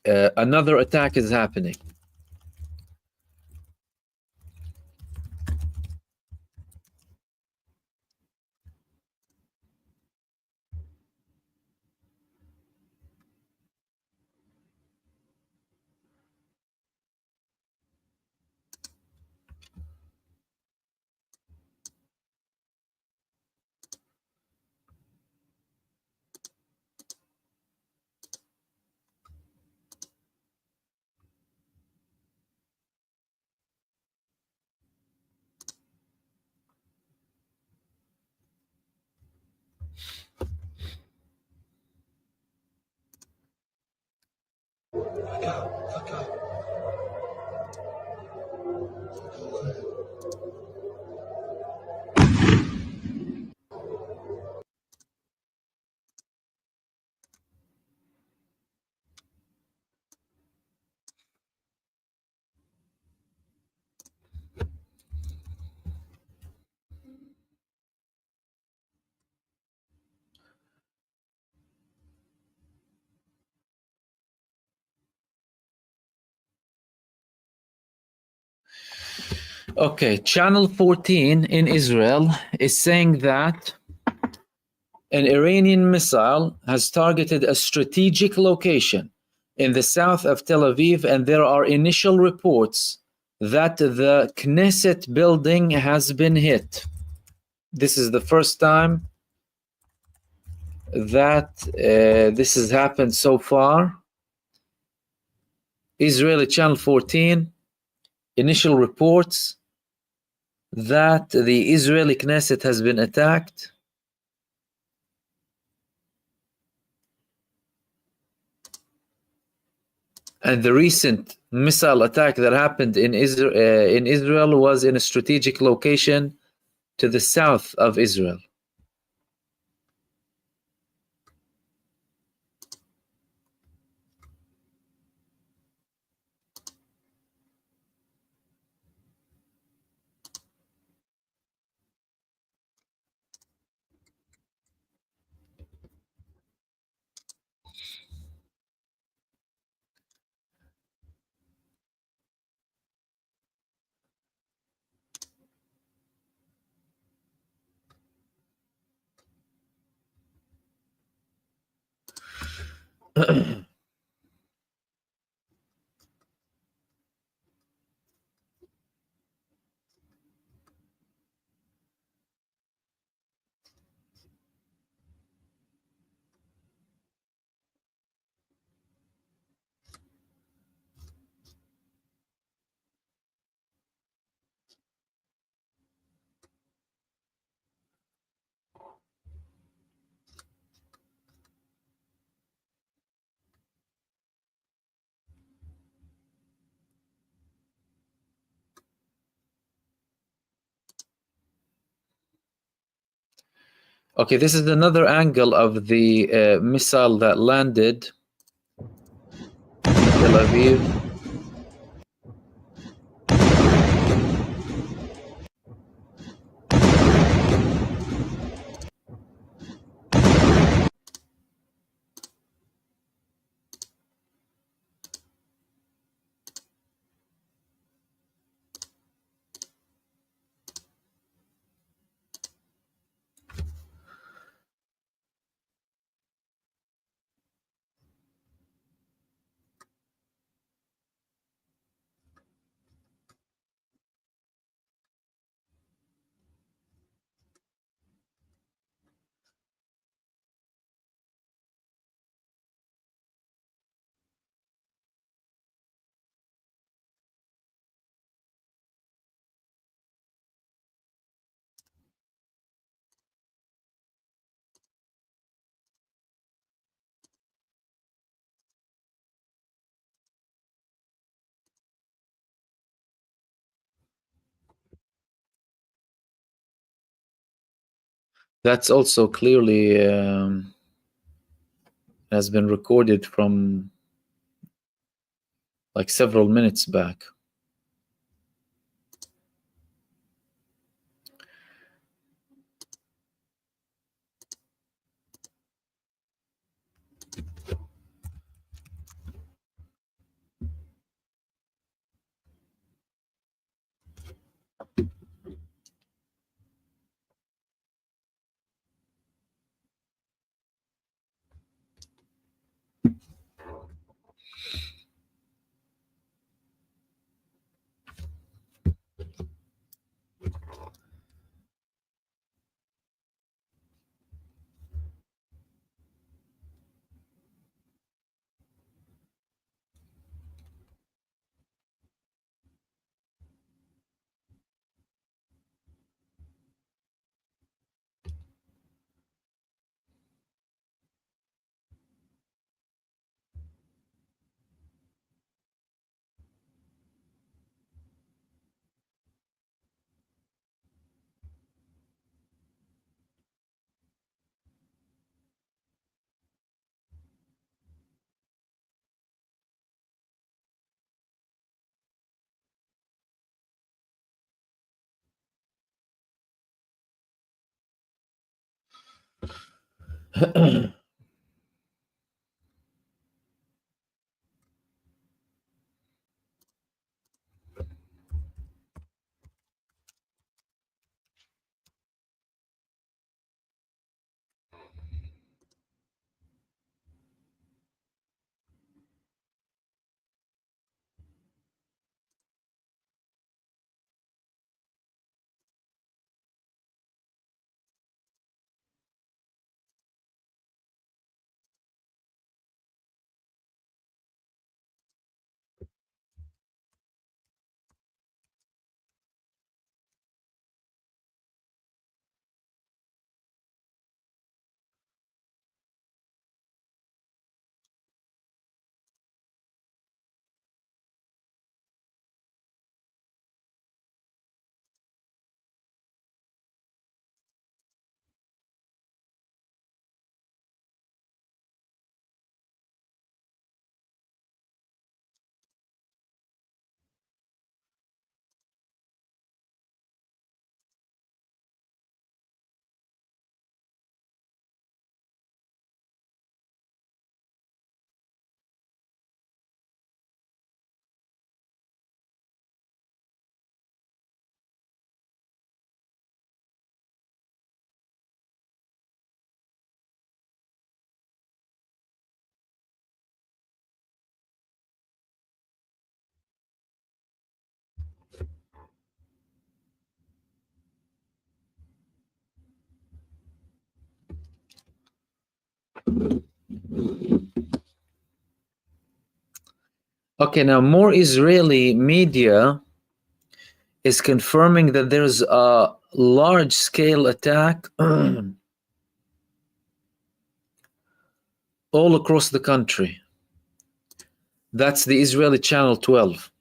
another attack is happening. Okay, Channel 14 in Israel is saying that an Iranian missile has targeted a strategic location in the south of Tel Aviv, and there are initial reports that the Knesset building has been hit. This is the first time that this has happened so far. Israeli Channel 14, initial reports that the Israeli Knesset has been attacked. And the recent missile attack that happened in Israel was in a strategic location to the south of Israel. Okay, this is another angle of the missile that landed in Tel Aviv. That's also clearly has been recorded from like several minutes back. Okay, now more Israeli media is confirming that there's a large-scale attack all across the country. That's the Israeli Channel 12.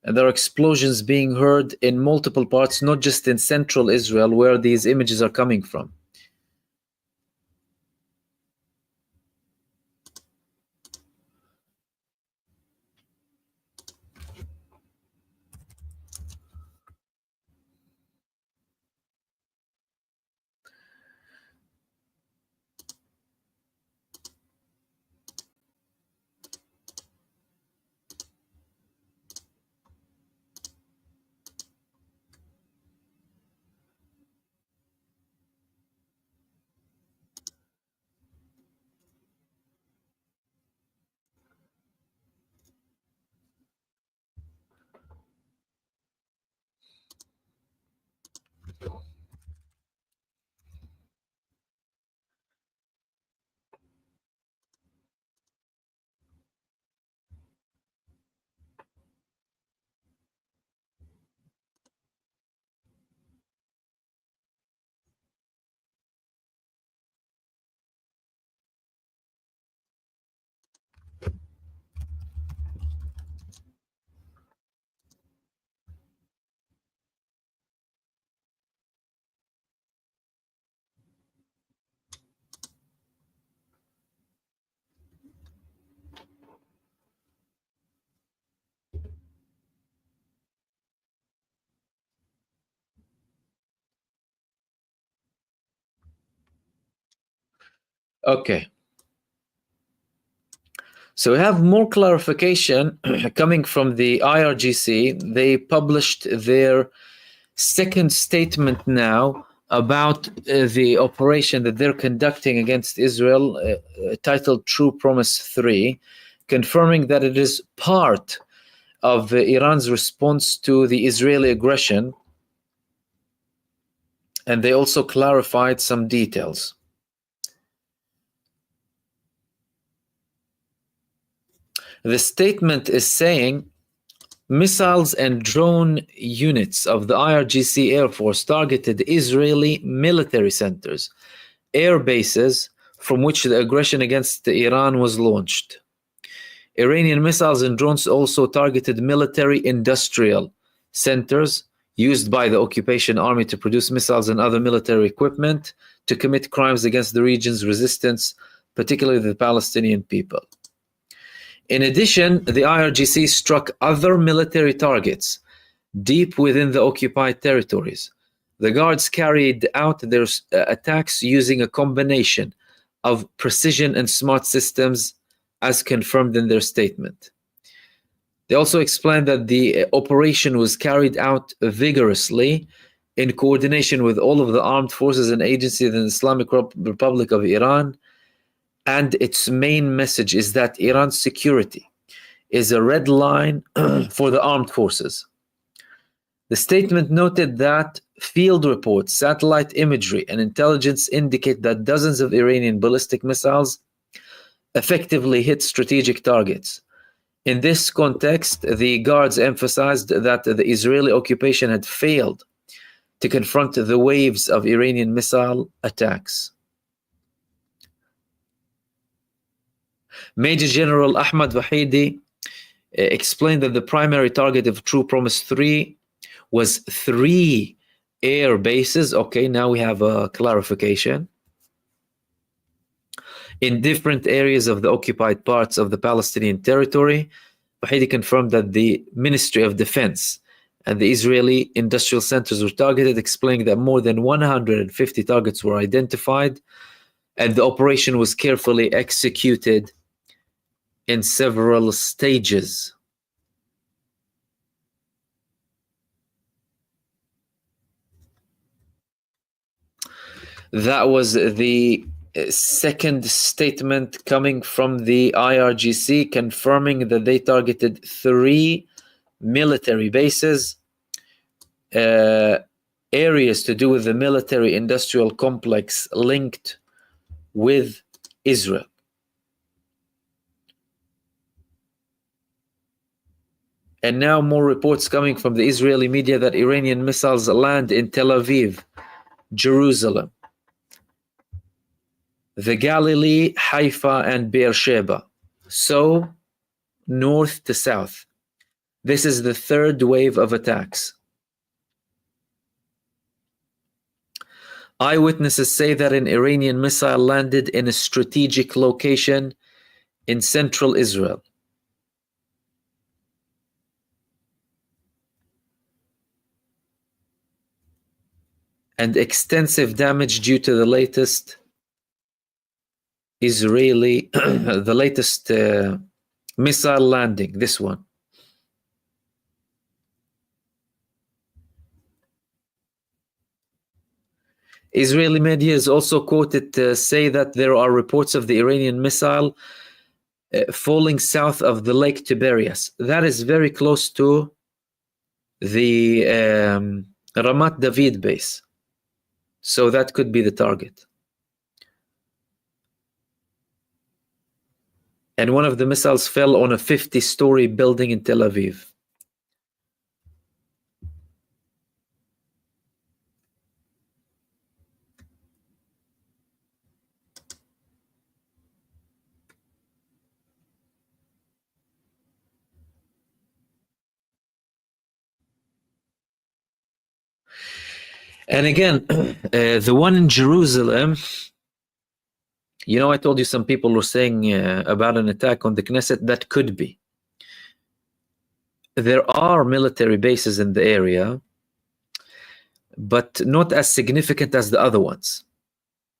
And there are explosions being heard in multiple parts, not just in central Israel, where these images are coming from. Okay. So we have more clarification coming from the IRGC. They published their second statement now about the operation that they're conducting against Israel, titled True Promise 3, confirming that it is part of Iran's response to the Israeli aggression. And they also clarified some details. The statement is saying missiles and drone units of the IRGC Air Force targeted Israeli military centers, air bases from which the aggression against Iran was launched. Iranian missiles and drones also targeted military industrial centers used by the occupation army to produce missiles and other military equipment to commit crimes against the region's resistance, particularly the Palestinian people. In addition, the IRGC struck other military targets deep within the occupied territories. The guards carried out their attacks using a combination of precision and smart systems, as confirmed in their statement. They also explained that the operation was carried out vigorously in coordination with all of the armed forces and agencies in the Islamic Republic of Iran. And its main message is that Iran's security is a red line for the armed forces. The statement noted that field reports, satellite imagery, and intelligence indicate that dozens of Iranian ballistic missiles effectively hit strategic targets. In this context, the guards emphasized that the Israeli occupation had failed to confront the waves of Iranian missile attacks. Major General Ahmad Vahidi explained that the primary target of True Promise 3 was 3 air bases. Okay, now we have a clarification. In different areas of the occupied parts of the Palestinian territory. Vahidi confirmed that the Ministry of Defense and the Israeli industrial centers were targeted, explaining that more than 150 targets were identified, and the operation was carefully executed in several stages. That was the second statement coming from the IRGC, confirming that they targeted 3 military bases, areas to do with the military industrial complex linked with Israel. And now more reports coming from the Israeli media that Iranian missiles land in Tel Aviv, Jerusalem, the Galilee, Haifa, and Beersheba. So, north to south. This is the third wave of attacks. Eyewitnesses say that an Iranian missile landed in a strategic location in central Israel. And extensive damage due to the latest Israeli, the latest missile landing, this one. Israeli media is also quoted to say that there are reports of the Iranian missile falling south of the Lake Tiberias. That is very close to the Ramat David base. So that could be the target. And one of the missiles fell on a 50-story building in Tel Aviv. And again, the one in Jerusalem, you know, I told you some people were saying about an attack on the Knesset. That could be. There are military bases in the area, but not as significant as the other ones.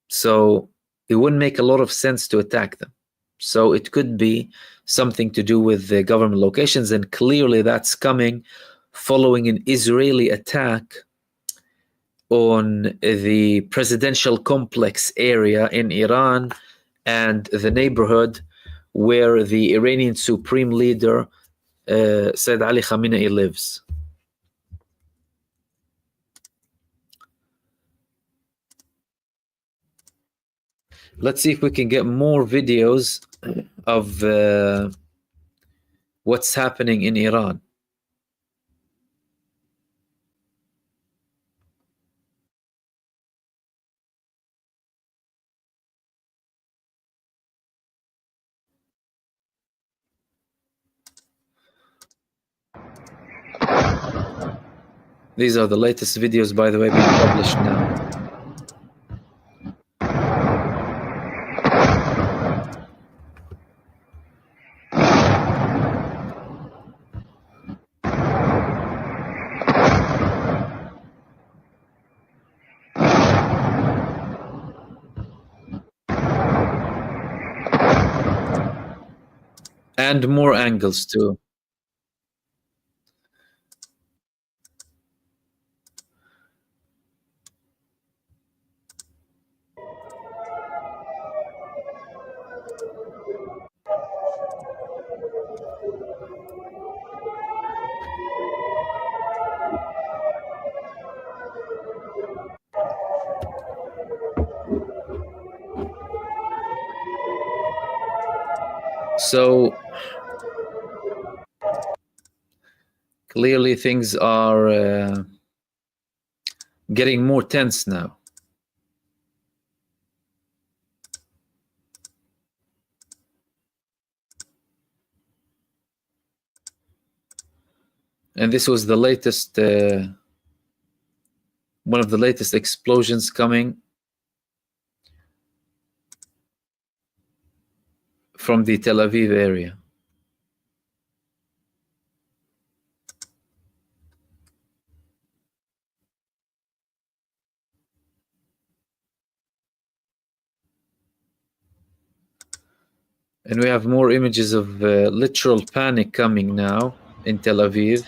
So it wouldn't make a lot of sense to attack them. So it could be something to do with the government locations, and clearly that's coming following an Israeli attack on the presidential complex area in Iran and the neighborhood where the Iranian supreme leader Sayyid Ali Khamenei lives. Let's see if we can get more videos of what's happening in Iran. These are the latest videos, by the way, being published now. And more angles too. So clearly things are getting more tense now. And this was the latest, one of the latest explosions coming from the Tel Aviv area. And we have more images of literal panic coming now in Tel Aviv.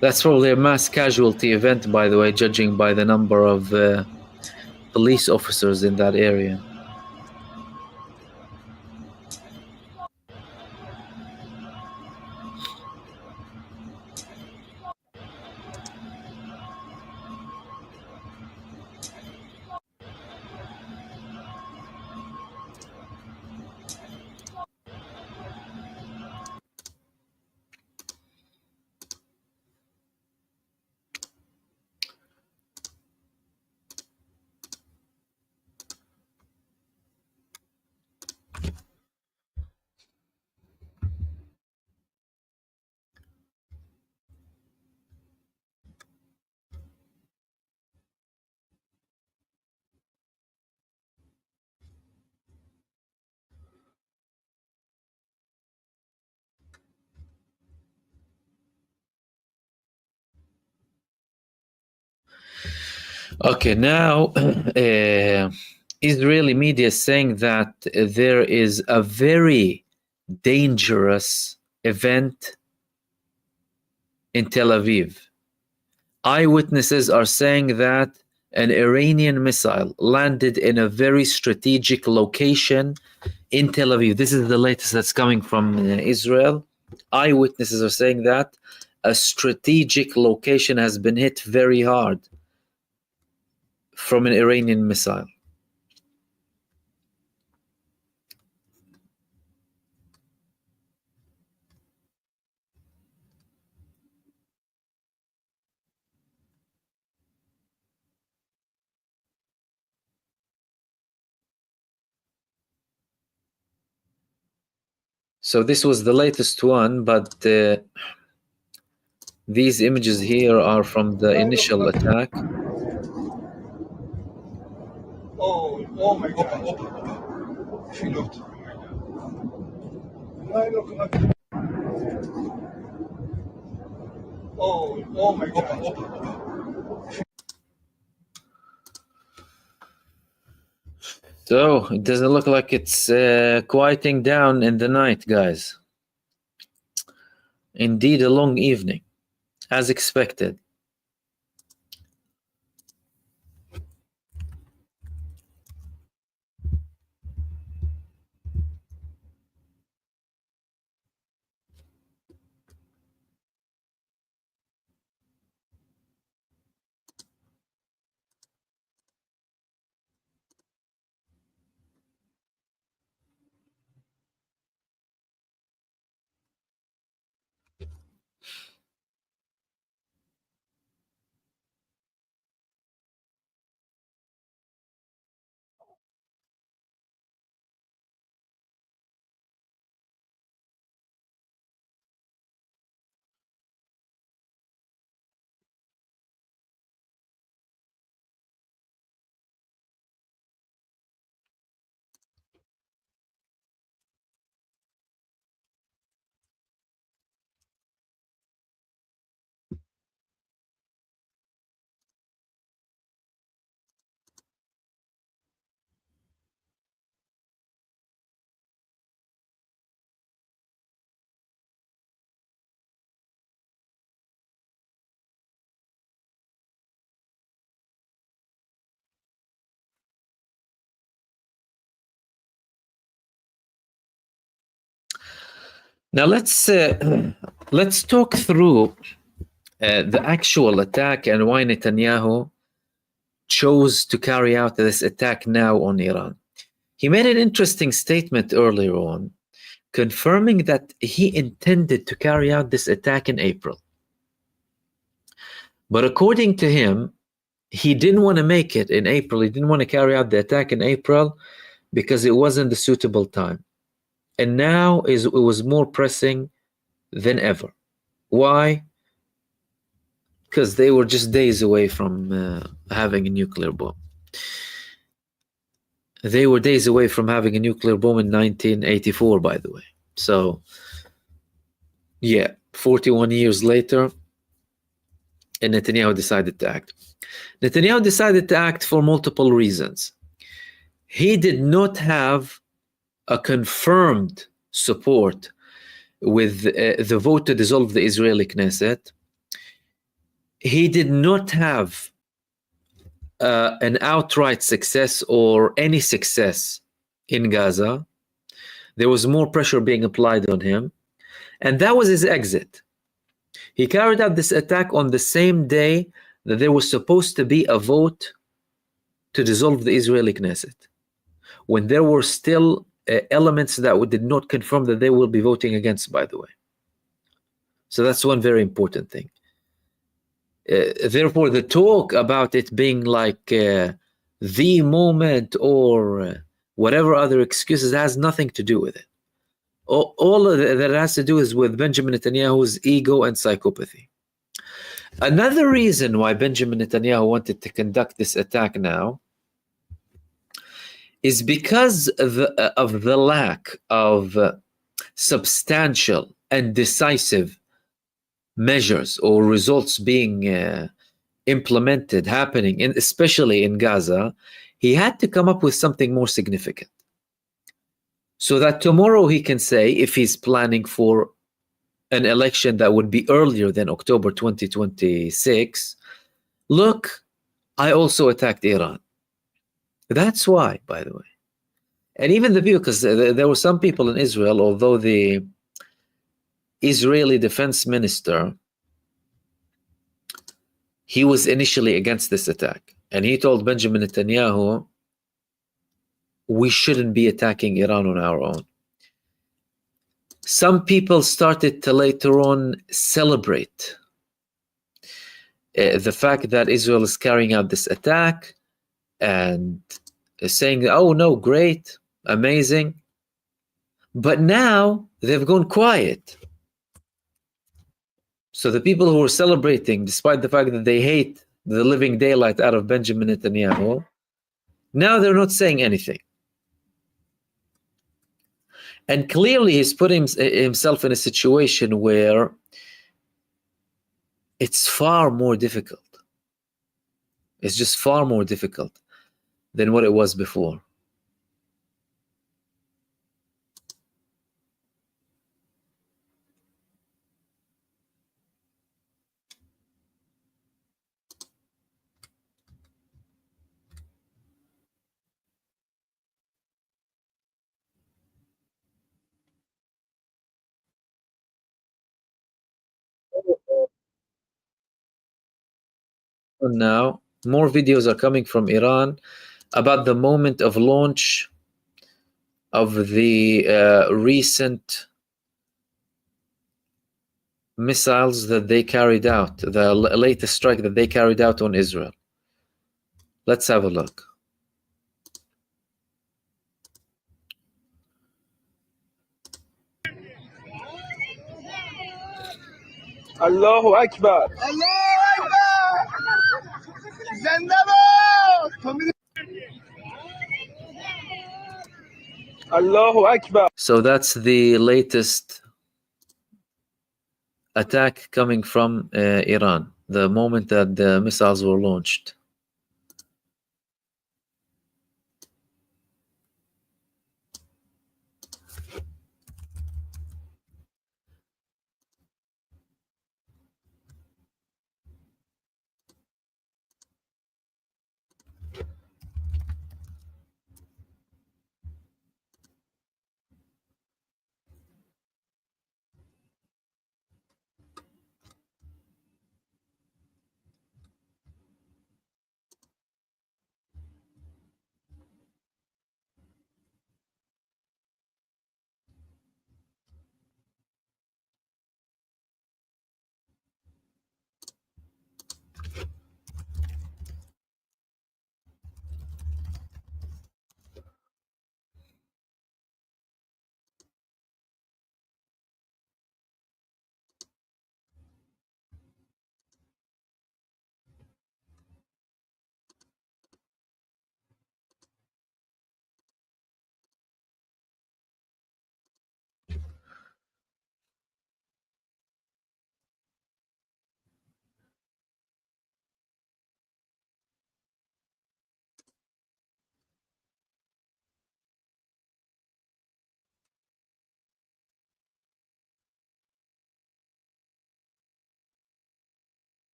That's probably a mass casualty event, by the way, judging by the number of police officers in that area. Okay, now Israeli media is saying that there is a very dangerous event in Tel Aviv. Eyewitnesses are saying that an Iranian missile landed in a very strategic location in Tel Aviv. This is the latest that's coming from Israel. Eyewitnesses are saying that a strategic location has been hit very hard from an Iranian missile. So this was the latest one, but these images here are from the initial attack. Oh my God. في لوت. Oh my God. So it doesn't look like it's quieting down in the night, guys. Indeed, a long evening, as expected. Now let's talk through the actual attack and why Netanyahu chose to carry out this attack now on Iran. He made an interesting statement earlier on, confirming that he intended to carry out this attack in April. But according to him, he didn't want to make it in April. He didn't want to carry out the attack in April because it wasn't the suitable time. And now it was more pressing than ever. Why? Because they were just days away from having a nuclear bomb. They were days away from having a nuclear bomb in 1984, by the way. So, yeah, 41 years later, and Netanyahu decided to act. Netanyahu decided to act for multiple reasons. He did not have a confirmed support with the vote to dissolve the Israeli Knesset. He did not have an outright success or any success in Gaza. There was more pressure being applied on him, and that was his exit. He carried out this attack on the same day that there was supposed to be a vote to dissolve the Israeli Knesset, when there were still elements that did not confirm that they will be voting against, by the way. So that's one very important thing. Therefore, the talk about it being like the moment or whatever other excuses has nothing to do with it. All of that has to do is with Benjamin Netanyahu's ego and psychopathy. Another reason why Benjamin Netanyahu wanted to conduct this attack now is because of the lack of substantial and decisive measures or results being implemented happening, especially in Gaza, he had to come up with something more significant. So that tomorrow he can say, if he's planning for an election that would be earlier than October 2026, look, I also attacked Iran. That's why, by the way. And even the people, because there were some people in Israel, although the Israeli defense minister, he was initially against this attack. And he told Benjamin Netanyahu, we shouldn't be attacking Iran on our own. Some people started to later on celebrate the fact that Israel is carrying out this attack and saying, oh no, great, amazing. But now they've gone quiet. So the people who were celebrating, despite the fact that they hate the living daylight out of Benjamin Netanyahu, now they're not saying anything. And clearly he's putting himself in a situation where it's far more difficult. It's just far more difficult than what it was before. Now, more videos are coming from Iran about the moment of launch of the recent missiles that they carried out, the latest strike that they carried out on Israel. Let's have a look. Allahu Akbar. الله اکبر زنده باد Allahu Akbar. So that's the latest attack coming from Iran, the moment that the missiles were launched.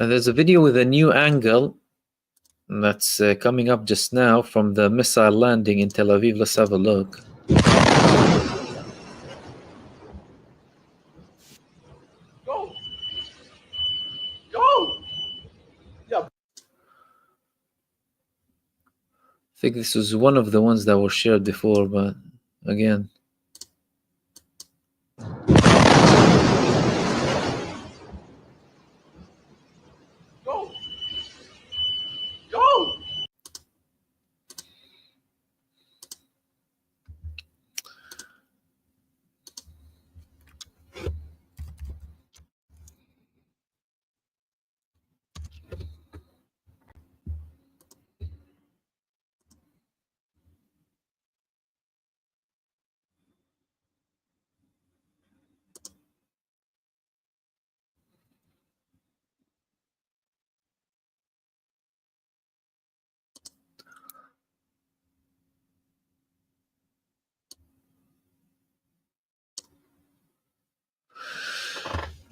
And there's a video with a new angle that's coming up just now from the missile landing in Tel Aviv. Let's have a look. Go. Go. Yeah. I think this was one of the ones that were shared before, but again. Go. Go.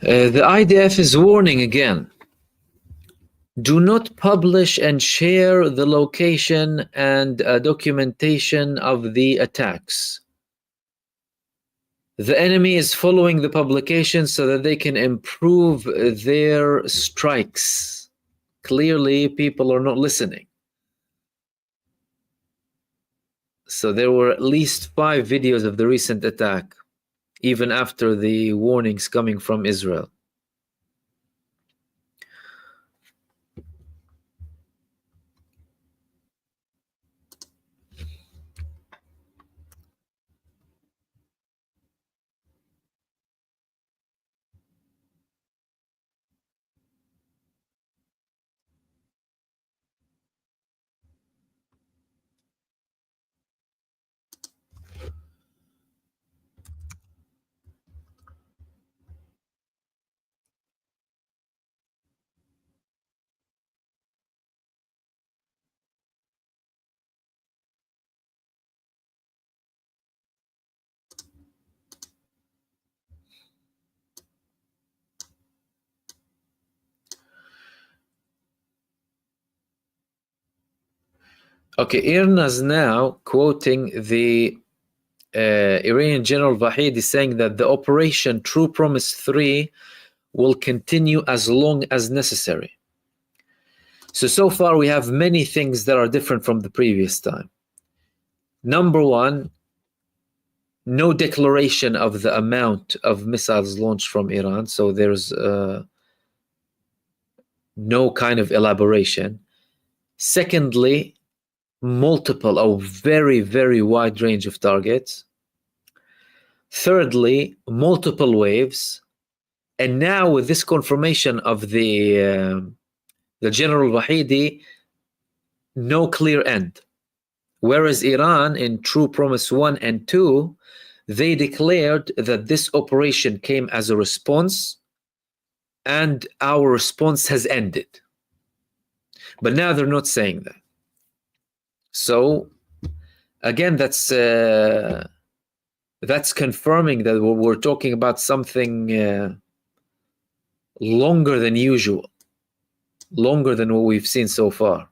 The IDF is warning again. Do not publish and share the location and documentation of the attacks. The enemy is following the publication so that they can improve their strikes. Clearly, people are not listening. So there were at least 5 videos of the recent attack, even after the warnings coming from Israel. Okay, IRNA is now quoting the Iranian General Vahidi saying that the Operation True Promise 3 will continue as long as necessary. So far we have many things that are different from the previous time. Number one, no declaration of the amount of missiles launched from Iran, so there's no kind of elaboration. Secondly, multiple, a very, very wide range of targets. Thirdly, multiple waves. And now with this confirmation of the General Wahidi, no clear end. Whereas Iran, in True Promise 1 and 2, they declared that this operation came as a response and our response has ended. But now they're not saying that. So again, that's confirming that we're talking about something longer than usual, longer than what we've seen so far.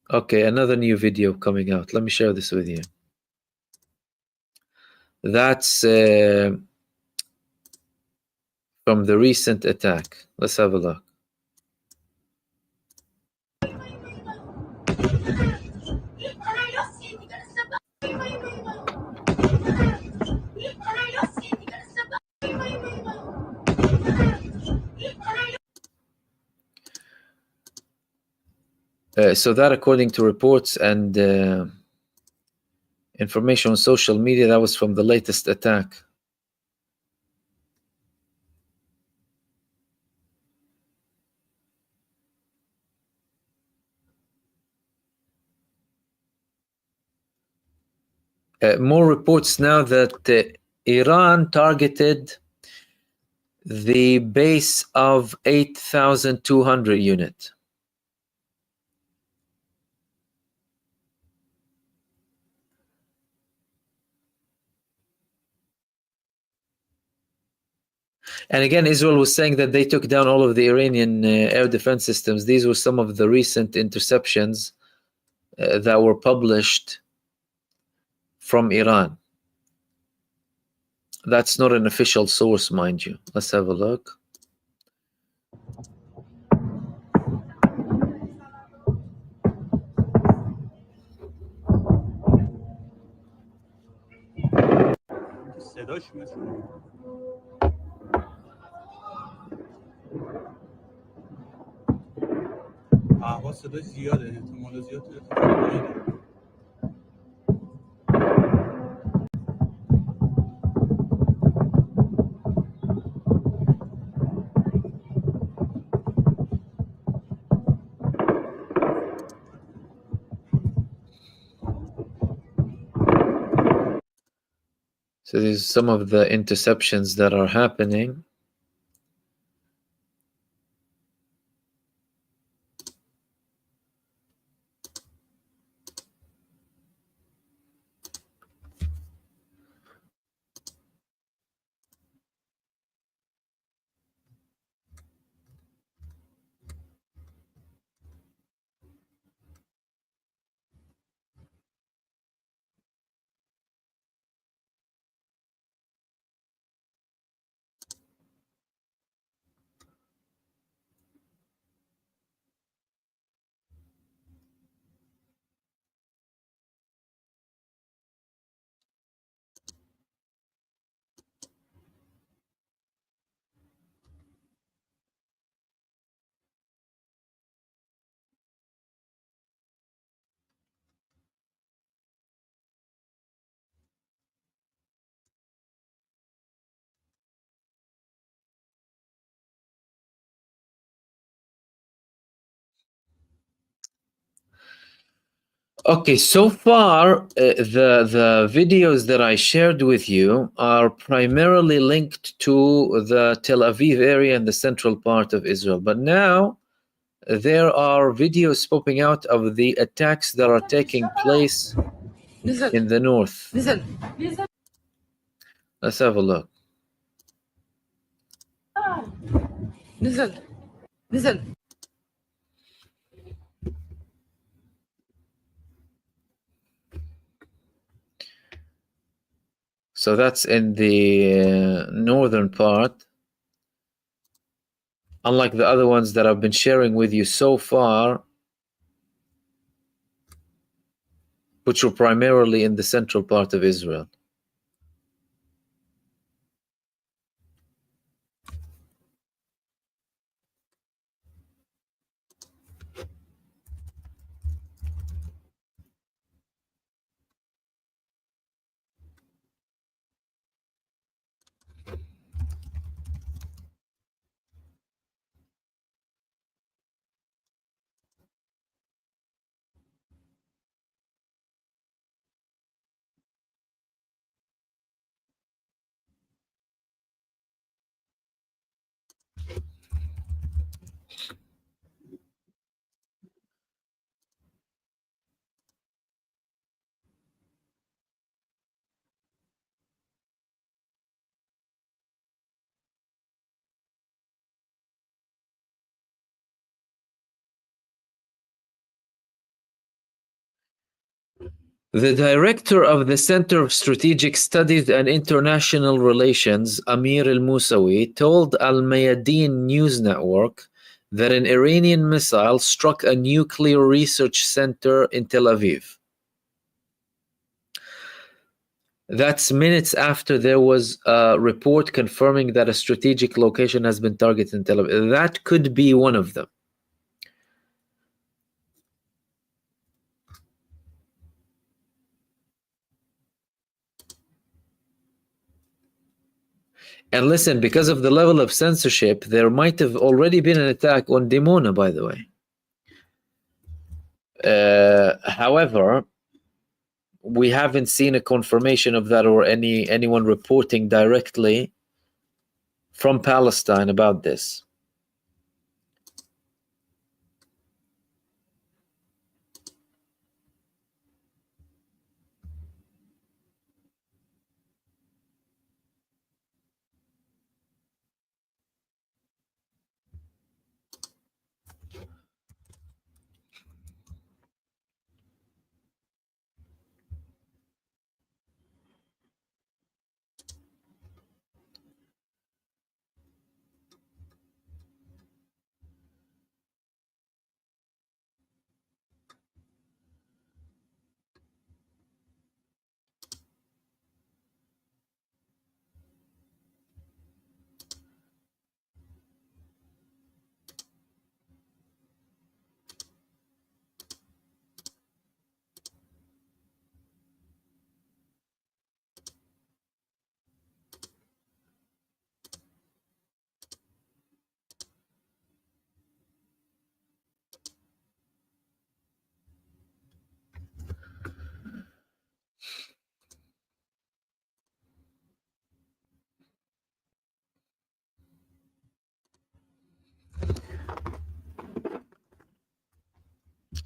Okay, another new video coming out. Let me share this with you. That's from the recent attack. Let's have a look. So that, according to reports and information on social media, that was from the latest attack. More reports now that Iran targeted the base of 8,200 unit. And again, Israel was saying that they took down all of the Iranian air defense systems. These were some of the recent interceptions that were published from Iran. That's not an official source, mind you. Let's have a look. So these are some of the interceptions that are happening. Okay, so far, the videos that I shared with you are primarily linked to the Tel Aviv area and the central part of Israel. But now there are videos popping out of the attacks that are taking place in the north. Let's have a look. So that's in the northern part. Unlike the other ones that I've been sharing with you so far, which were primarily in the central part of Israel. The director of the Center of Strategic Studies and International Relations, Amir al-Musawi, told Al Mayadeen News Network that an Iranian missile struck a nuclear research center in Tel Aviv. That's minutes after there was a report confirming that a strategic location has been targeted in Tel Aviv. That could be one of them. And listen, because of the level of censorship, there might have already been an attack on Dimona, by the way. However, we haven't seen a confirmation of that or anyone reporting directly from Palestine about this.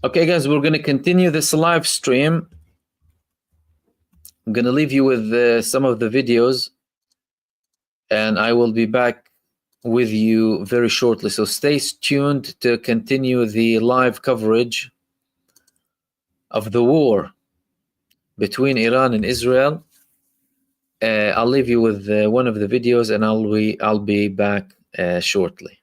Okay, guys, we're going to continue this live stream. I'm going to leave you with some of the videos, and I will be back with you very shortly. So stay tuned to continue the live coverage of the war between Iran and Israel. I'll leave you with one of the videos, and I'll be back shortly.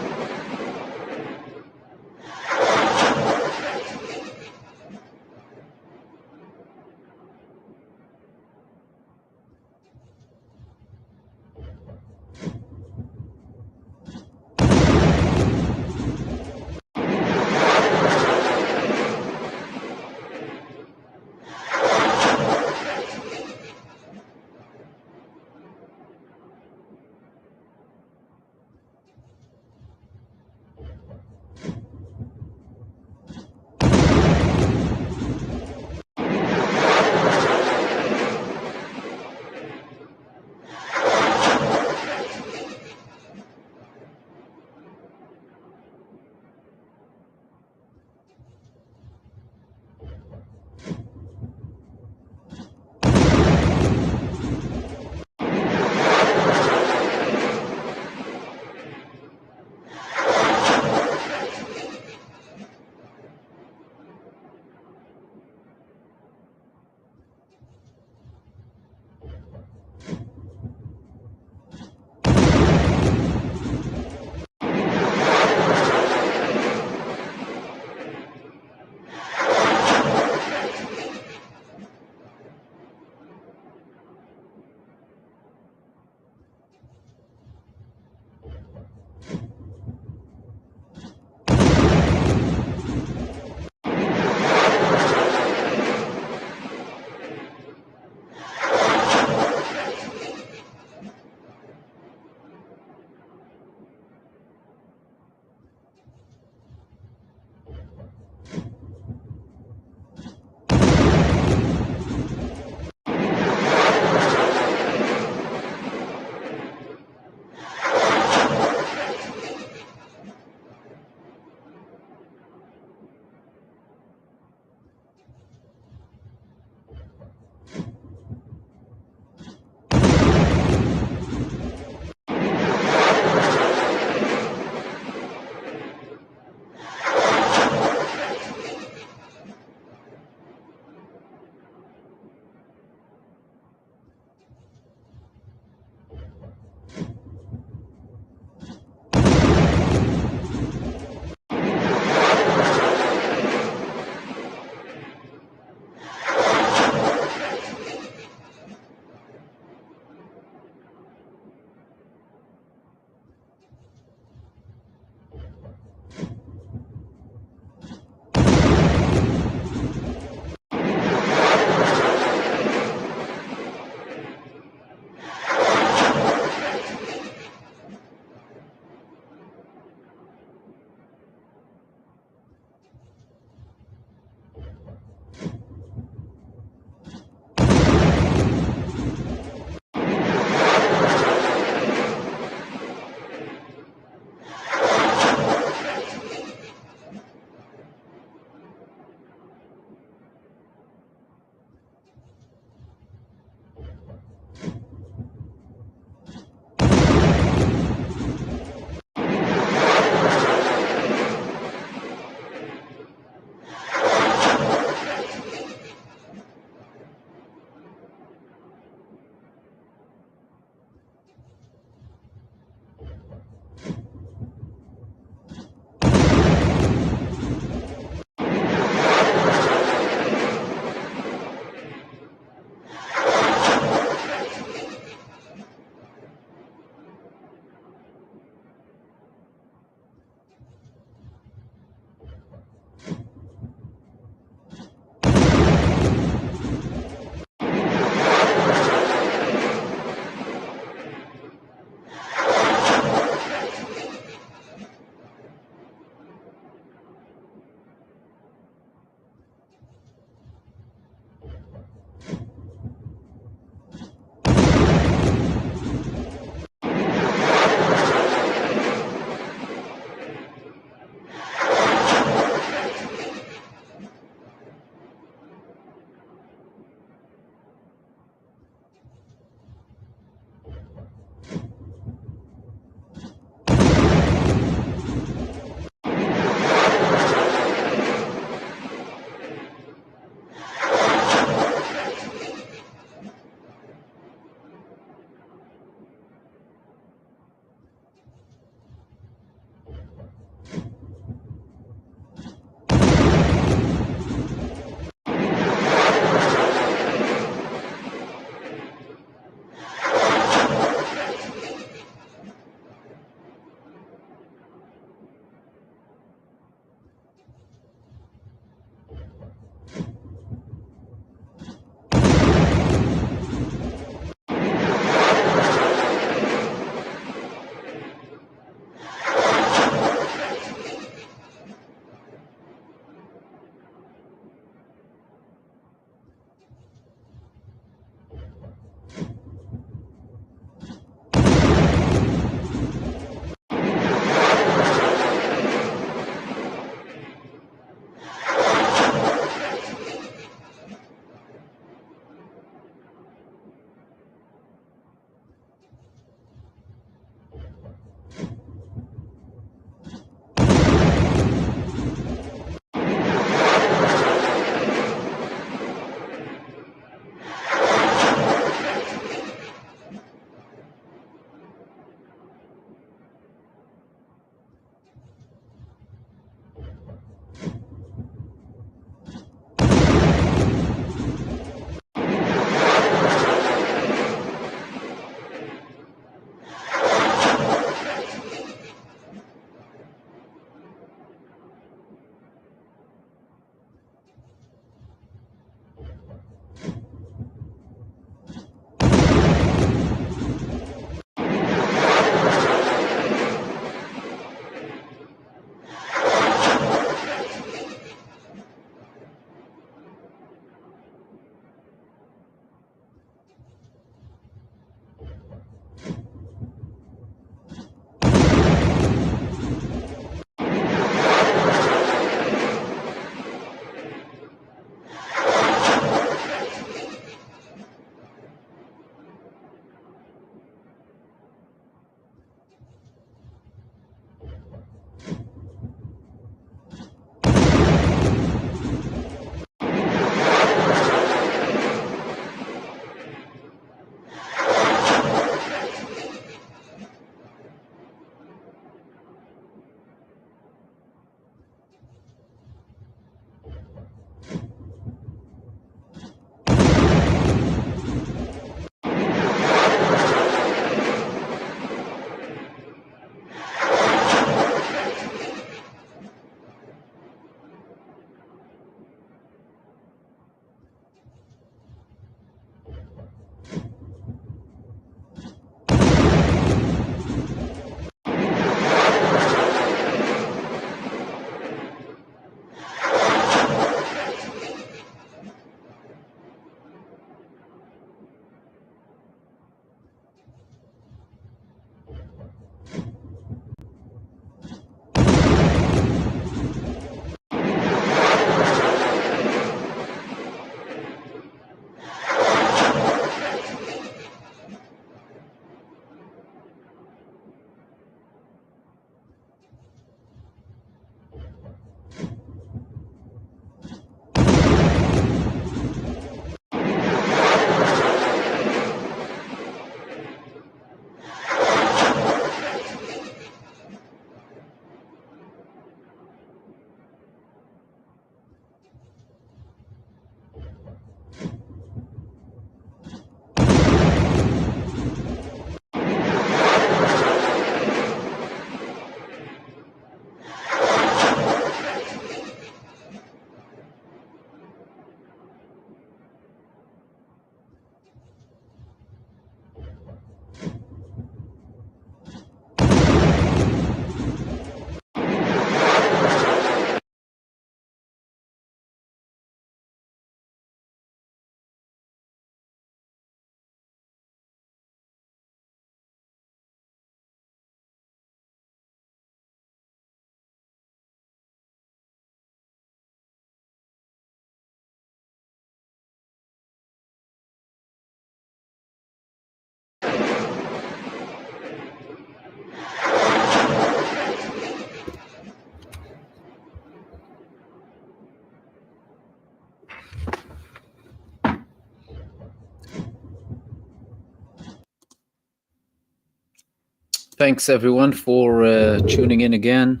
Thanks everyone for tuning in again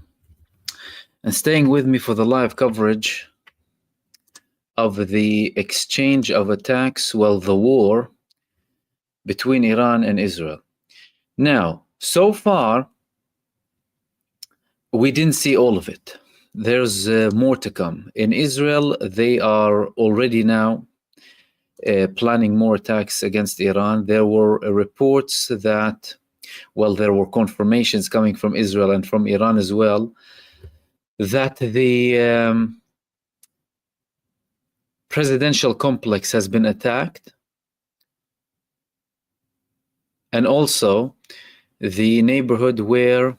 and staying with me for the live coverage of the exchange of attacks, well, the war between Iran and Israel. Now, so far, we didn't see all of it. There's more to come. In Israel, they are already now planning more attacks against Iran. There were reports that, well, there were confirmations coming from Israel and from Iran as well, that the presidential complex has been attacked, and also the neighborhood where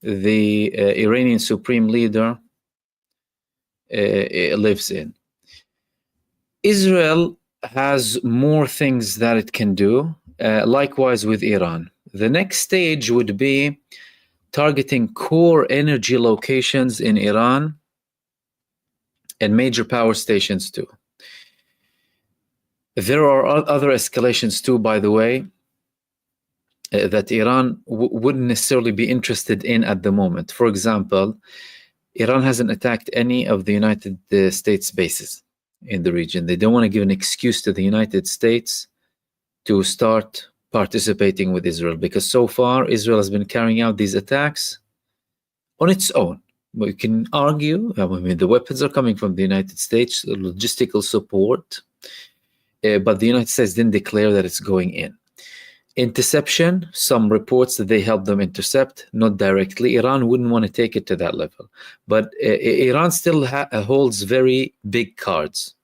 the Iranian supreme leader lives in. Israel has more things that it can do, likewise with Iran. The next stage would be targeting core energy locations in Iran and major power stations too. There are other escalations too, by the way, that Iran wouldn't necessarily be interested in at the moment. For example, Iran hasn't attacked any of the United States bases in the region. They don't want to give an excuse to the United States to start participating with Israel, because so far Israel has been carrying out these attacks on its own. We can argue, I mean, the weapons are coming from the United States, logistical support, but the United States didn't declare that it's going in. Interception, some reports that they helped them intercept, not directly. Iran wouldn't want to take it to that level. But Iran still holds very big cards.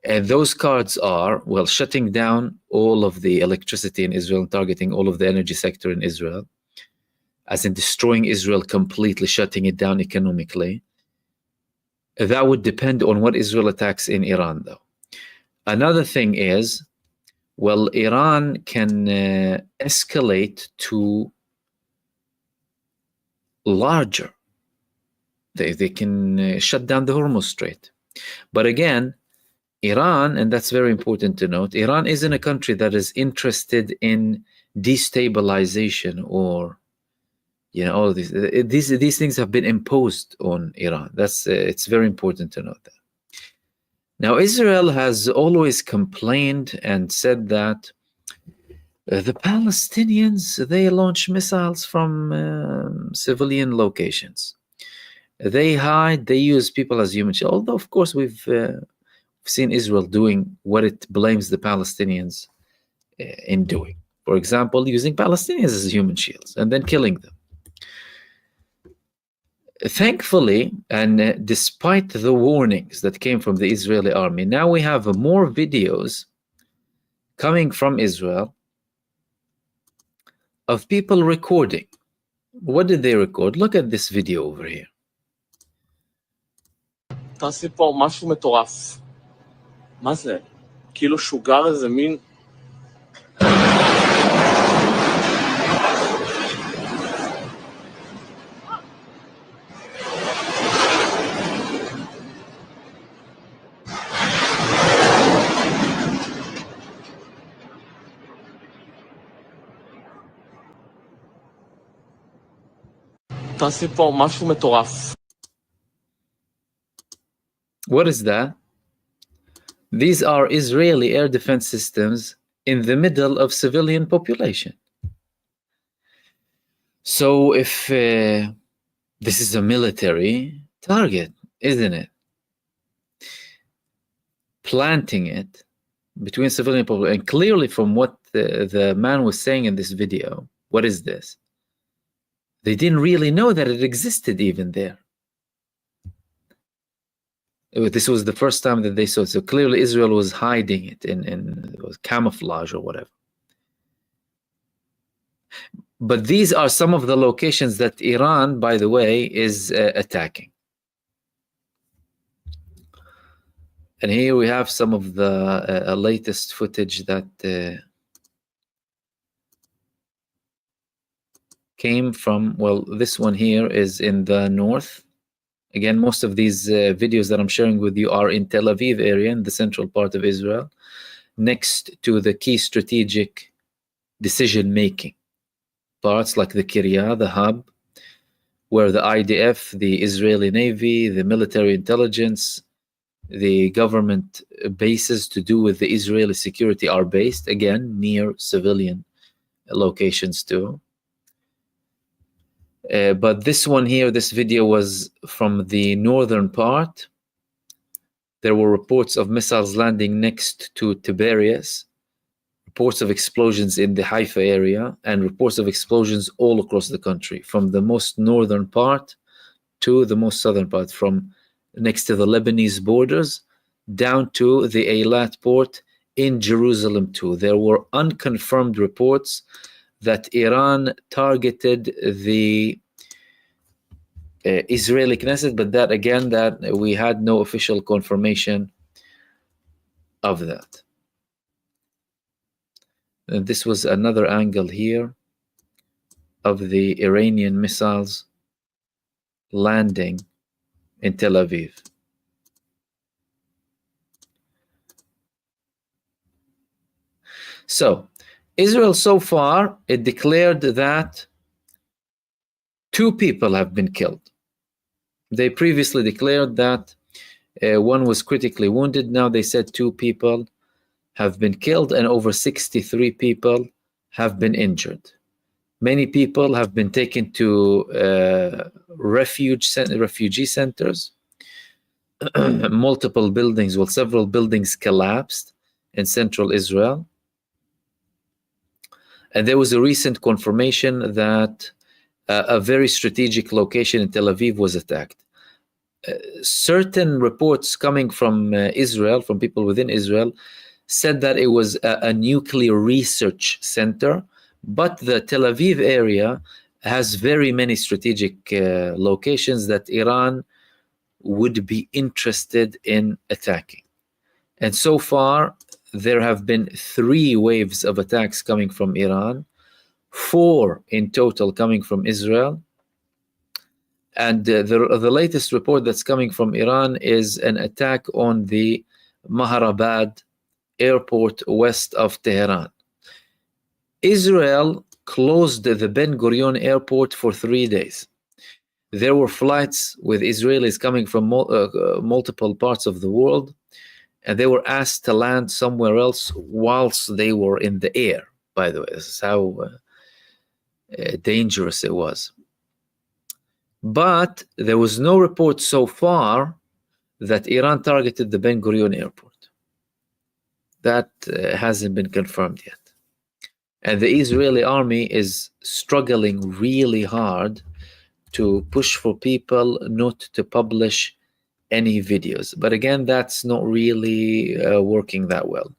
And those cards are, well, shutting down all of the electricity in Israel and targeting all of the energy sector in Israel, as in destroying Israel completely, shutting it down economically. That would depend on what Israel attacks in Iran, though. Another thing is, well, Iran can escalate to larger. They can shut down the Hormuz Strait. But again, Iran, and that's very important to note, Iran isn't a country that is interested in destabilization or, you know, all of these things have been imposed on Iran. That's it's very important to note that. Now, Israel has always complained and said that the Palestinians, they launch missiles from civilian locations. They hide, they use people as human shields. Although, of course, we've seen Israel doing what it blames the Palestinians in doing. For example, using Palestinians as human shields and then killing them. Thankfully, and despite the warnings that came from the Israeli army, now we have more videos coming from Israel of people recording. What did they record? Look at this video over here. תעשי פה משהו מטורף. מה זה? כאילו שוגר איזה מין... תעשי פה משהו מטורף. What is that? These are Israeli air defense systems in the middle of civilian population. So if this is a military target, isn't it? Planting it between civilian population, and clearly from what the man was saying in this video, what is this? They didn't really know that it existed even there. This was the first time that they saw it. So clearly Israel was hiding it in it was camouflage or whatever. But these are some of the locations that Iran, by the way, is attacking. And here we have some of the latest footage that came from, well, this one here is in the north. Again, most of these videos that I'm sharing with you are in Tel Aviv area, in the central part of Israel, next to the key strategic decision-making parts like the Kiryat, the hub, where the IDF, the Israeli Navy, the military intelligence, the government bases to do with the Israeli security are based, again, near civilian locations too. But this one here, this video was from the northern part. There were reports of missiles landing next to Tiberias, reports of explosions in the Haifa area, and reports of explosions all across the country, from the most northern part to the most southern part, from next to the Lebanese borders down to the Eilat port in Jerusalem too. There were unconfirmed reports that Iran targeted the Israeli Knesset, but that again, that we had no official confirmation of that. And this was another angle here of the Iranian missiles landing in Tel Aviv. So Israel so far, it declared that 2 people have been killed. They previously declared that one was critically wounded. Now they said 2 people have been killed and over 63 people have been injured. Many people have been taken to refugee centers. Multiple buildings, well, several buildings collapsed in central Israel. And there was a recent confirmation that a very strategic location in Tel Aviv was attacked. Certain reports coming from Israel, from people within Israel, said that it was a nuclear research center, but the Tel Aviv area has very many strategic locations that Iran would be interested in attacking. And so far, there have been 3 waves of attacks coming from Iran, 4 in total coming from Israel. And the latest report that's coming from Iran is an attack on the Maharabad airport west of Tehran. Israel closed the Ben Gurion airport for 3 days. There were flights with Israelis coming from multiple parts of the world, and they were asked to land somewhere else whilst they were in the air, by the way. This is how dangerous it was. But there was no report so far that Iran targeted the Ben Gurion airport. That hasn't been confirmed yet. And the Israeli army is struggling really hard to push for people not to publish any videos. But again, that's not really working that well,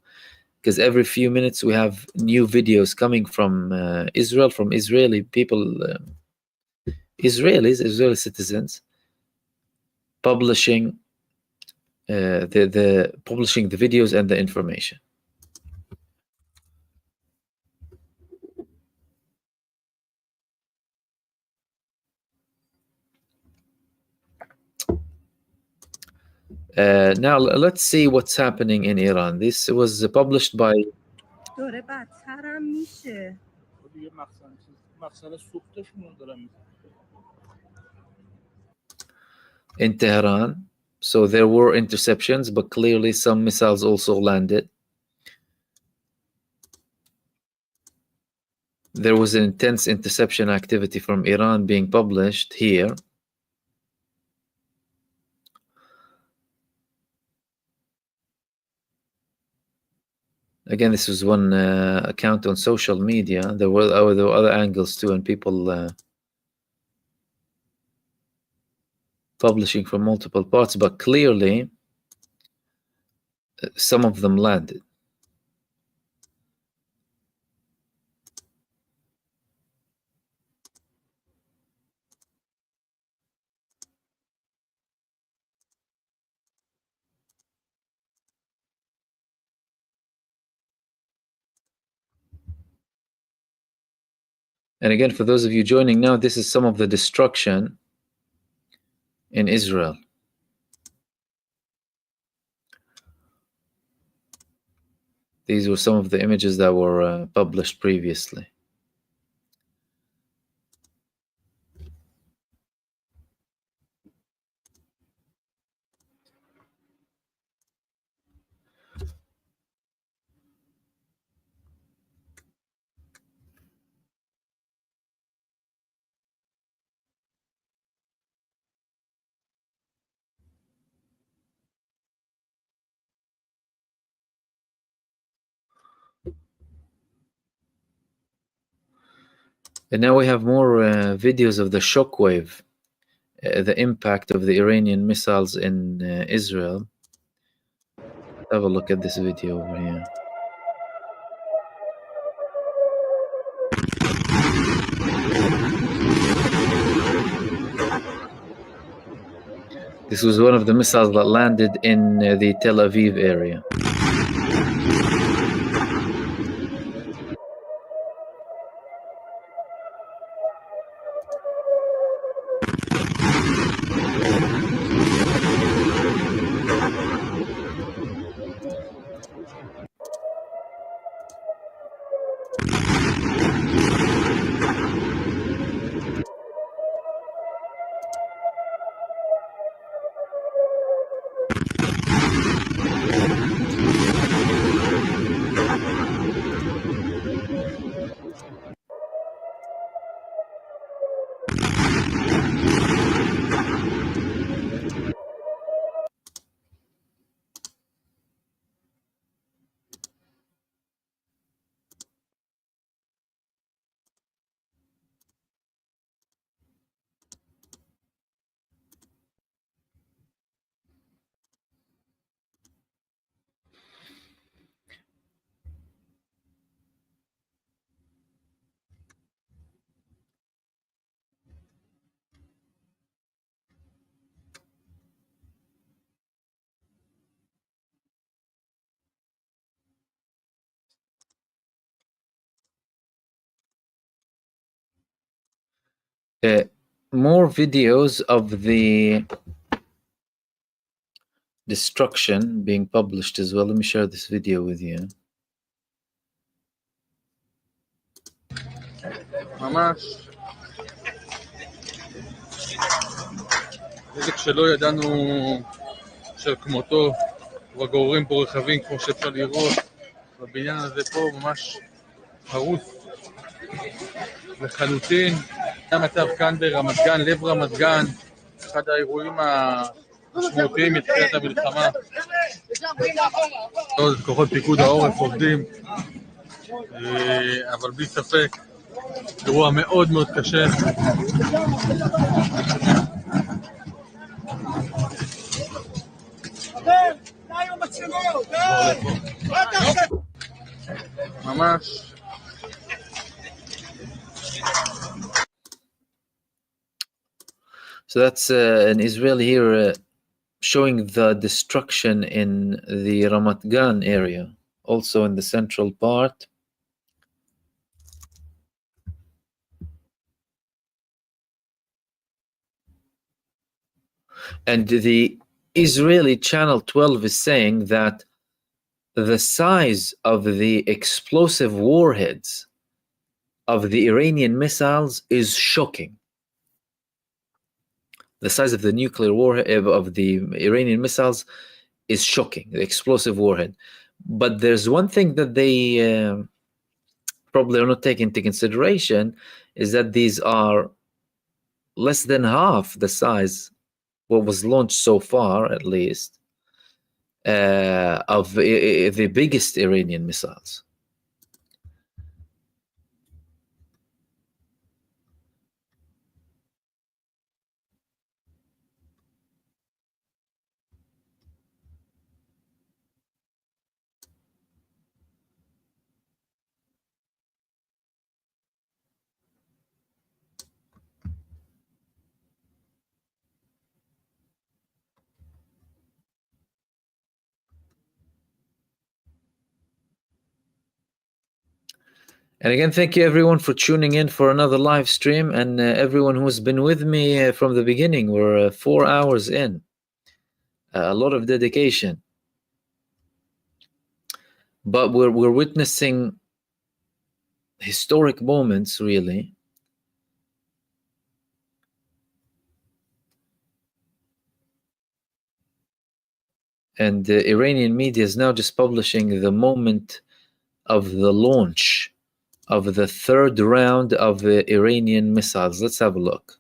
because every few minutes we have new videos coming from Israel, from Israeli people, Israeli citizens, publishing publishing the videos and the information. Now let's see what's happening in Iran. This was published by in Tehran. So there were interceptions, but clearly some missiles also landed. There was an intense interception activity from Iran being published here. Again, this was one account on social media. There were other angles too, and people publishing from multiple parts, but clearly some of them landed. And again, for those of you joining now, this is some of the destruction in Israel. These were some of the images that were published previously. And now we have more videos of the shockwave, the impact of the Iranian missiles in Israel. Have a look at this video over here. This was one of the missiles that landed in the Tel Aviv area. More videos of the destruction being published as well. Let me share this video with you. ממש נזק שלא ידענו של כמותו, וגוררים פה רכבים כמו שאפשר לראות. בבניין הזה פה ממש הרוס לחלוטין. המצב כאן ברמת גן, לב רמת גן, אחד האירועים המשמעותיים מתחילת המלחמה. כוחות פיקוד העורף עובדים, אבל בלי ספק אירוע מאוד מאוד קשה. ממש So that's an Israeli here showing the destruction in the Ramat Gan area, also in the central part. And the Israeli Channel 12 is saying that the size of the explosive warheads of the Iranian missiles is shocking. The size of the nuclear warhead of the Iranian missiles is shocking, the explosive warhead. But there's one thing that they probably are not taking into consideration, is that these are less than half the size, what was launched so far at least, of the biggest Iranian missiles. And again, thank you everyone for tuning in for another live stream, and everyone who's been with me from the beginning. We're 4 hours in. A lot of dedication. But we're witnessing historic moments, really. And the Iranian media is now just publishing the moment of the launch of the third round of the Iranian missiles. Let's have a look.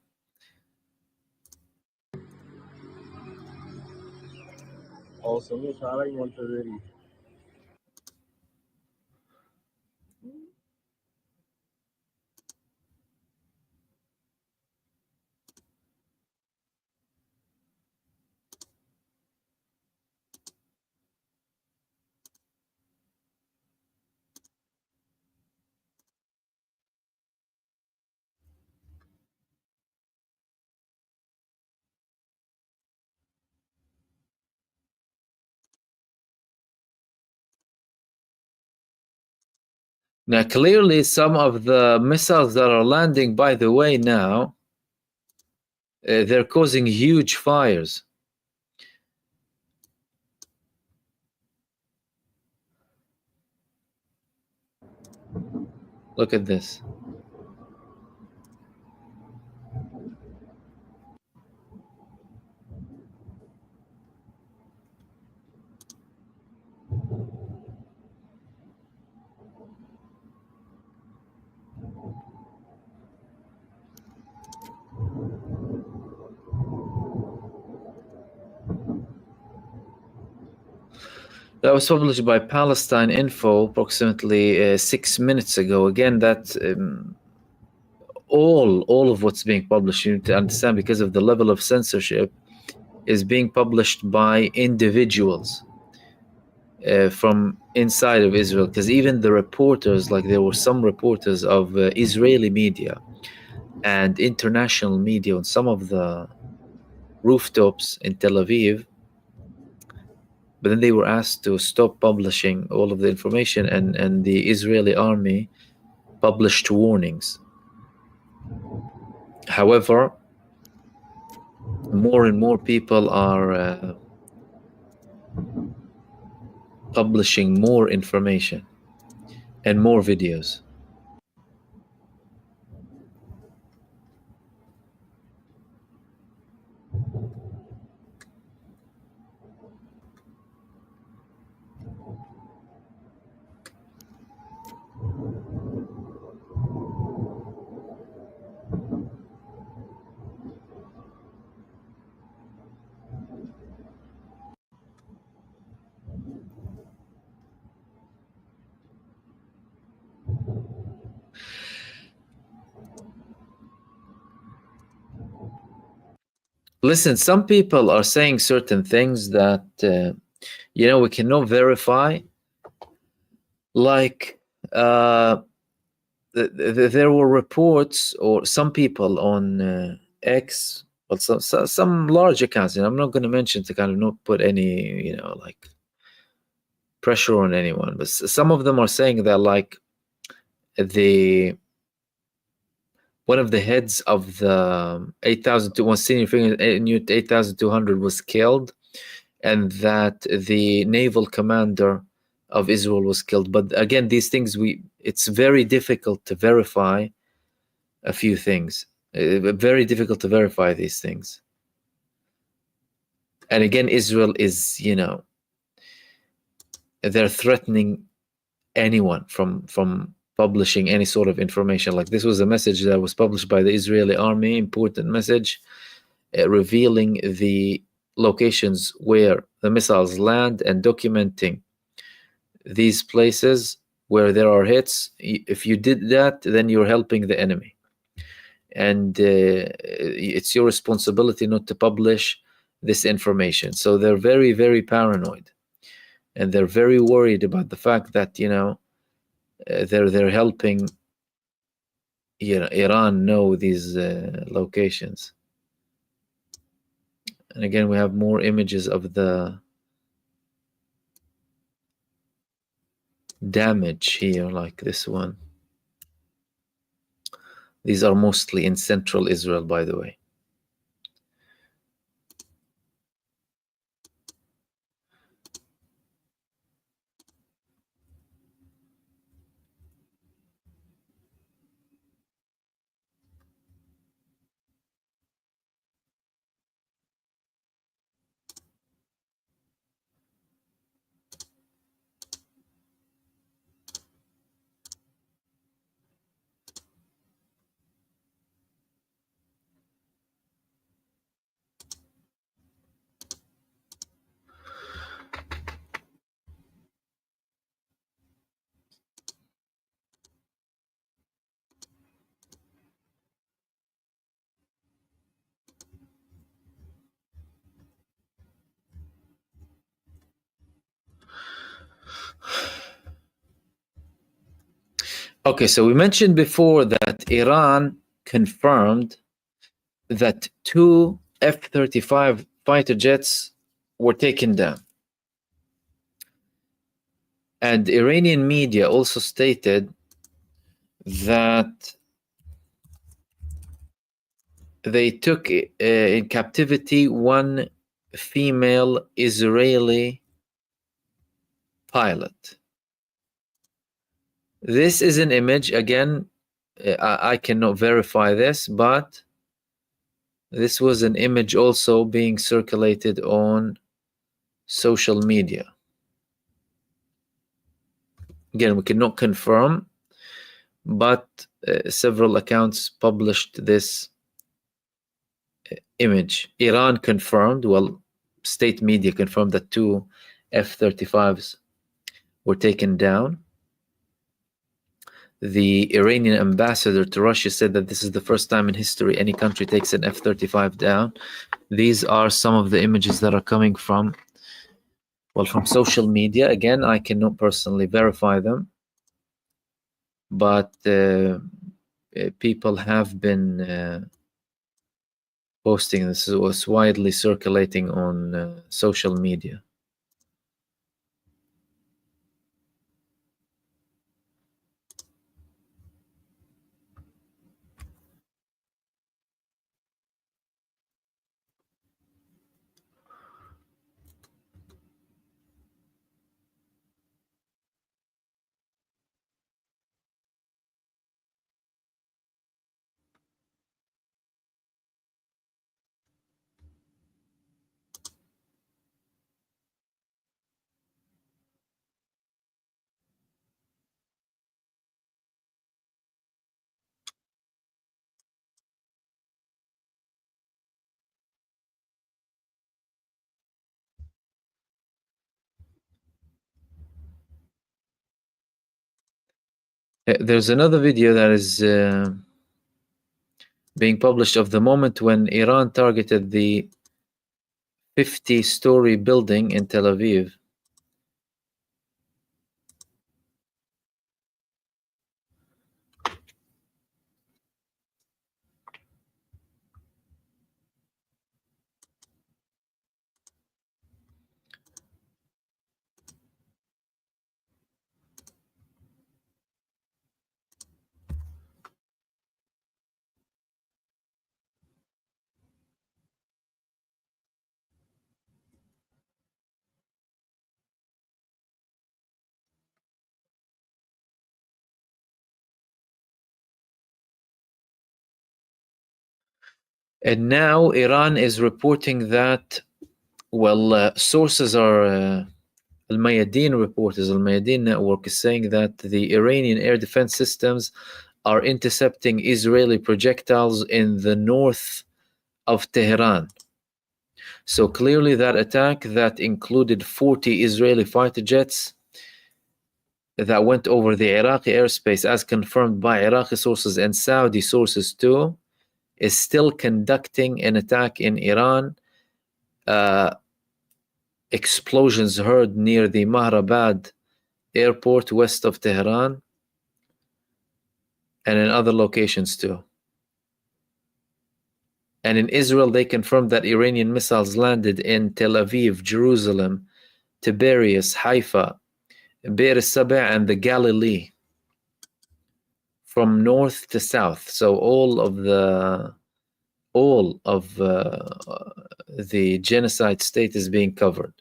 Now, clearly, some of the missiles that are landing, by the way, now, they're causing huge fires. Look at this. That was published by Palestine Info approximately 6 minutes ago. Again, that all of what's being published, you need to understand, because of the level of censorship, is being published by individuals from inside of Israel. Because even the reporters, like there were some reporters of Israeli media and international media on some of the rooftops in Tel Aviv, but then they were asked to stop publishing all of the information, and the Israeli army published warnings. However, more and more people are publishing more information and more videos. Listen, some people are saying certain things that, we cannot verify. Like, there were reports, or some people on X, well, some large accounts, and I'm not going to mention to kind of not put any, like pressure on anyone, but some of them are saying that, like, one of the heads of the 8,200 senior figure unit 8,200 was killed, and that the naval commander of Israel was killed. But again, these things, it's very difficult to verify a few things. Very difficult to verify these things. And again, Israel is, they're threatening anyone from publishing any sort of information. Like, this was a message that was published by the Israeli army, important message, revealing the locations where the missiles land and documenting these places where there are hits. If you did that, then you're helping the enemy, and it's your responsibility not to publish this information. So they're very, very paranoid, and they're very worried about the fact that they're helping Iran know these locations. And again, we have more images of the damage here, like this one. These are mostly in central Israel, by the way. Okay, so we mentioned before that Iran confirmed that 2 F-35 fighter jets were taken down. And Iranian media also stated that they took in captivity one female Israeli pilot. This is an image, again, I cannot verify this, but this was an image also being circulated on social media. Again, we cannot confirm, but several accounts published this image. Iran confirmed, well, state media confirmed that 2 F-35s were taken down. The Iranian ambassador to Russia said that this is the first time in history any country takes an F-35 down. These are some of the images that are coming from, well, from social media. Again, I cannot personally verify them, but people have been posting this. It was widely circulating on social media. There's another video that is being published of the moment when Iran targeted the 50-story building in Tel Aviv. And now Iran is reporting that, well, sources are, Al-Mayadeen reporters, Al-Mayadeen network is saying that the Iranian air defense systems are intercepting Israeli projectiles in the north of Tehran. So clearly that attack that included 40 Israeli fighter jets that went over the Iraqi airspace, as confirmed by Iraqi sources and Saudi sources too, is still conducting an attack in Iran. Explosions heard near the Mahrabad airport west of Tehran and in other locations too. And in Israel, they confirmed that Iranian missiles landed in Tel Aviv, Jerusalem, Tiberias, Haifa, Be'er Sabah, and the Galilee, from north to south. So all of the genocide state is being covered.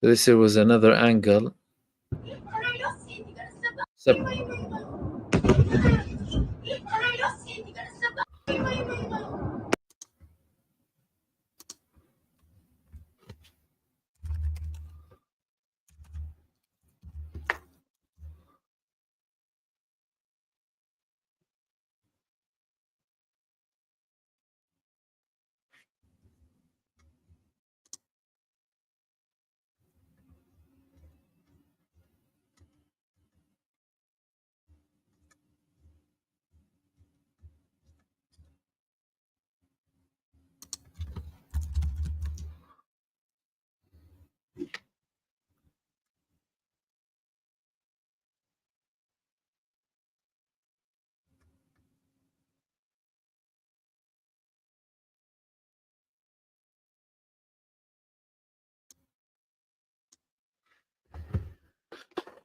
This was another angle.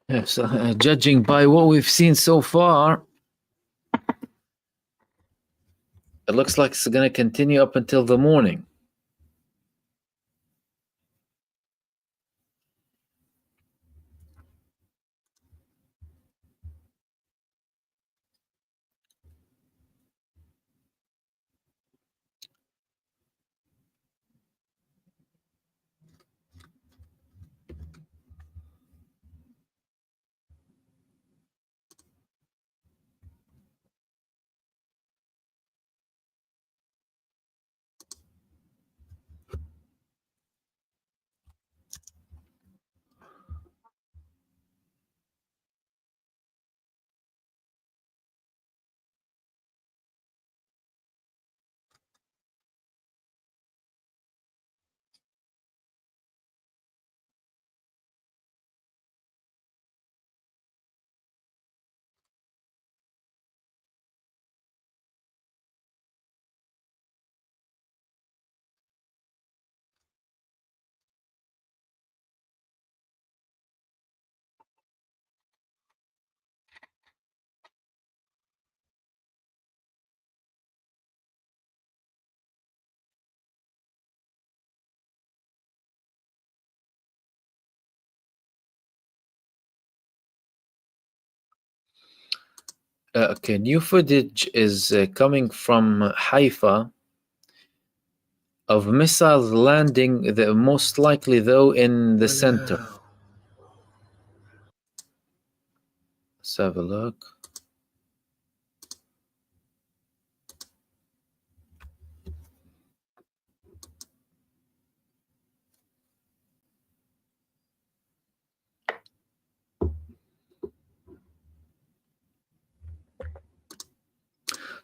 Yes, judging by what we've seen so far, it looks like it's going to continue up until the morning. Okay, new footage is coming from Haifa of missiles landing, most likely though in the center. Let's have a look.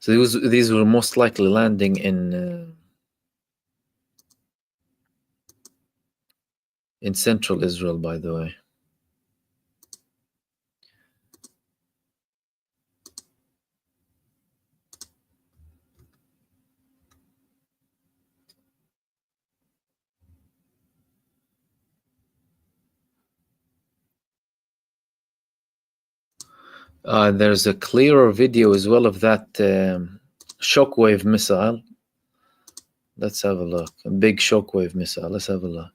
So these were most likely landing in central Israel, by the way. There's a clearer video as well of that shockwave missile. Let's have a look. A big shockwave missile. Let's have a look.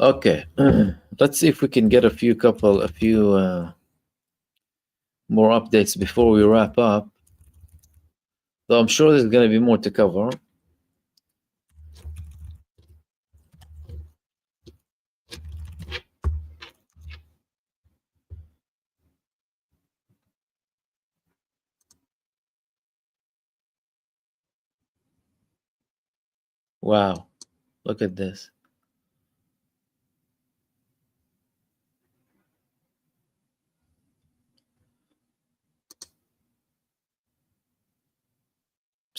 Okay, let's see if we can get a few more updates before we wrap up. Though I'm sure there's going to be more to cover. Wow, look at this.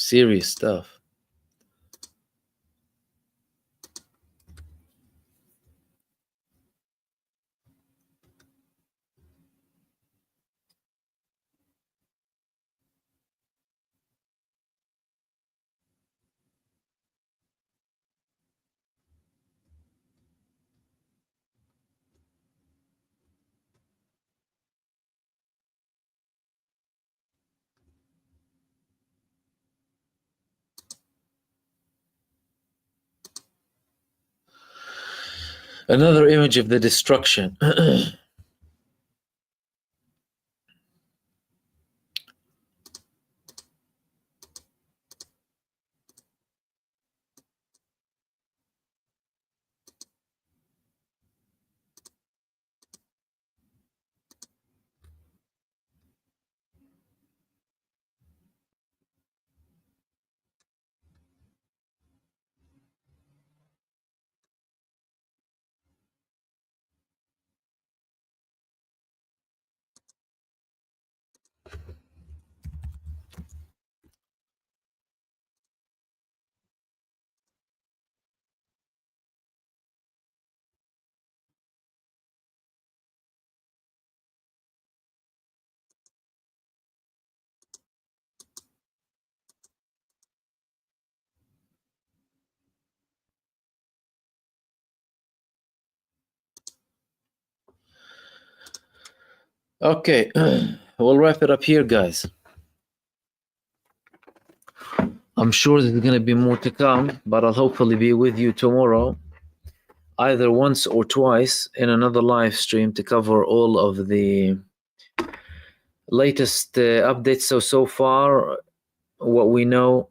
Serious stuff. Another image of the destruction. Okay, we'll wrap it up here, guys. I'm sure there's going to be more to come, but I'll hopefully be with you tomorrow, either once or twice in another live stream to cover all of the latest updates. So far, what we know,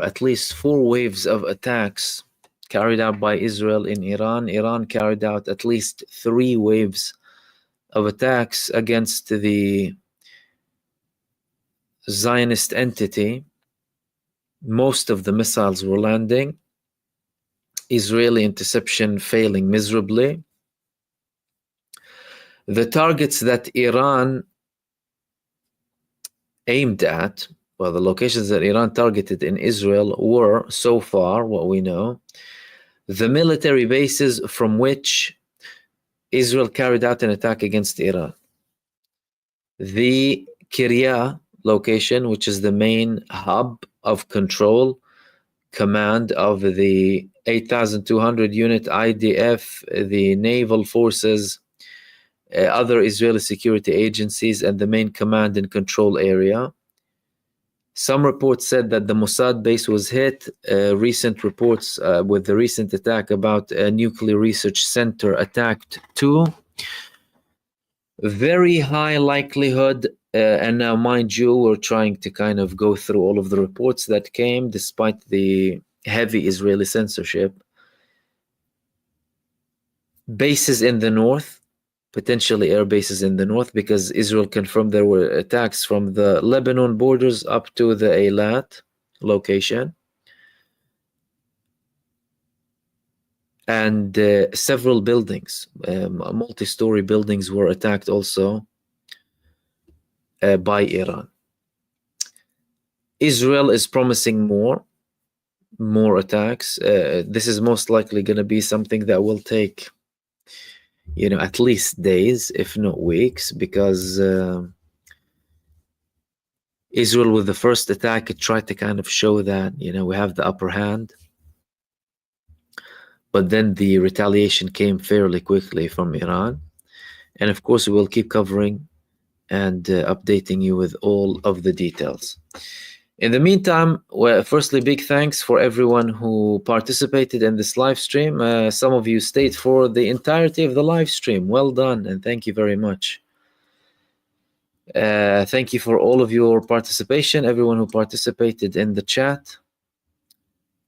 at least four waves of attacks carried out by Israel in Iran. Iran carried out at least 3 waves of attacks against the Zionist entity. Most of the missiles were landing. Israeli interception failing miserably. The targets that Iran aimed at, well, the locations that Iran targeted in Israel were, so far, what we know, the military bases from which Israel carried out an attack against Iran. The Kiryat location, which is the main hub of control, command of the 8,200 unit IDF, the naval forces, other Israeli security agencies, and the main command and control area. Some reports said that the Mossad base was hit. Recent reports with the recent attack about a nuclear research center attacked too. Very high likelihood, and now mind you, we're trying to kind of go through all of the reports that came despite the heavy Israeli censorship. Bases in the north, potentially air bases in the north, because Israel confirmed there were attacks from the Lebanon borders up to the Eilat location. And several buildings, multi-story buildings were attacked also by Iran. Israel is promising more attacks. This is most likely going to be something that will take, at least days, if not weeks, because Israel, with the first attack, it tried to kind of show that, we have the upper hand. But then the retaliation came fairly quickly from Iran. And of course, we will keep covering and updating you with all of the details. In the meantime, firstly, big thanks for everyone who participated in this live stream. Some of you stayed for the entirety of the live stream. Well done, and thank you very much. Thank you for all of your participation, everyone who participated in the chat.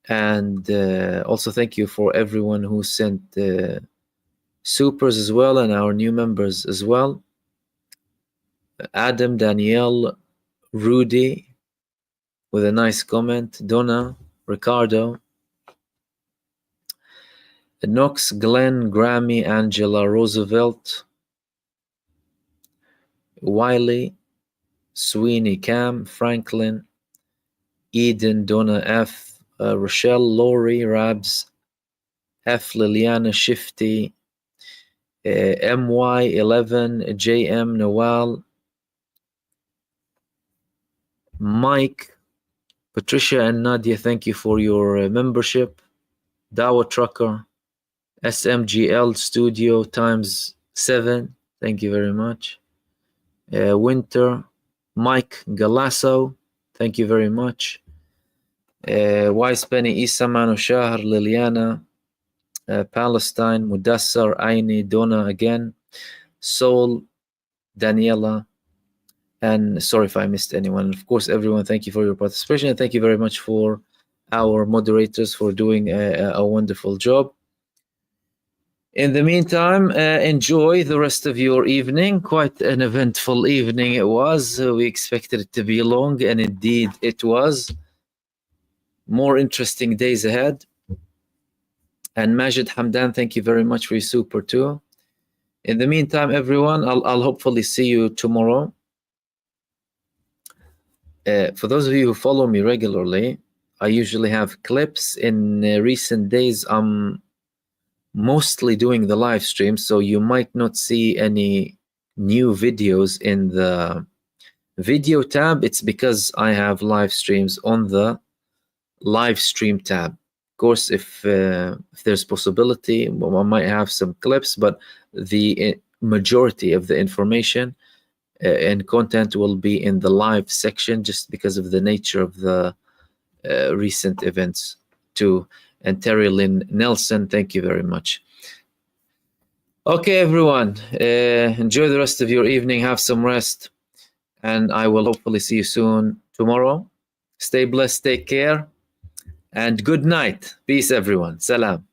And also thank you for everyone who sent supers as well, and our new members as well. Adam, Danielle, Rudy, with a nice comment, Donna, Ricardo, Knox, Glenn, Grammy, Angela, Roosevelt, Wiley, Sweeney, Cam, Franklin, Eden, Donna F, Rochelle, Lori, Rabs, F, Liliana, Shifty, MY11, JM, Nawal, Mike, Patricia and Nadia, thank you for your membership. Dawa Trucker, SMGL Studio times 7, thank you very much. Winter, Mike Galasso, thank you very much. Wise Penny, Isa Mano Shahar, Liliana, Palestine, Mudassar, Aini, Donna again, Soul, Daniela, and sorry if I missed anyone. Of course, everyone, thank you for your participation, and thank you very much for our moderators for doing a wonderful job. In the meantime, enjoy the rest of your evening. Quite an eventful evening it was. We expected it to be long, and indeed it was. More interesting days ahead. And Majid Hamdan, thank you very much for your super too. In the meantime, everyone, I'll hopefully see you tomorrow. For those of you who follow me regularly, I usually have clips. In recent days, I'm mostly doing the live stream, so you might not see any new videos in the video tab. It's because I have live streams on the live stream tab. Of course, if there's possibility, I might have some clips, but the majority of the information and content will be in the live section, just because of the nature of the recent events too. And Terry Lynn Nelson, thank you very much. Okay, everyone, enjoy the rest of your evening. Have some rest, and I will hopefully see you soon tomorrow. Stay blessed, take care, and good night. Peace, everyone. Salam.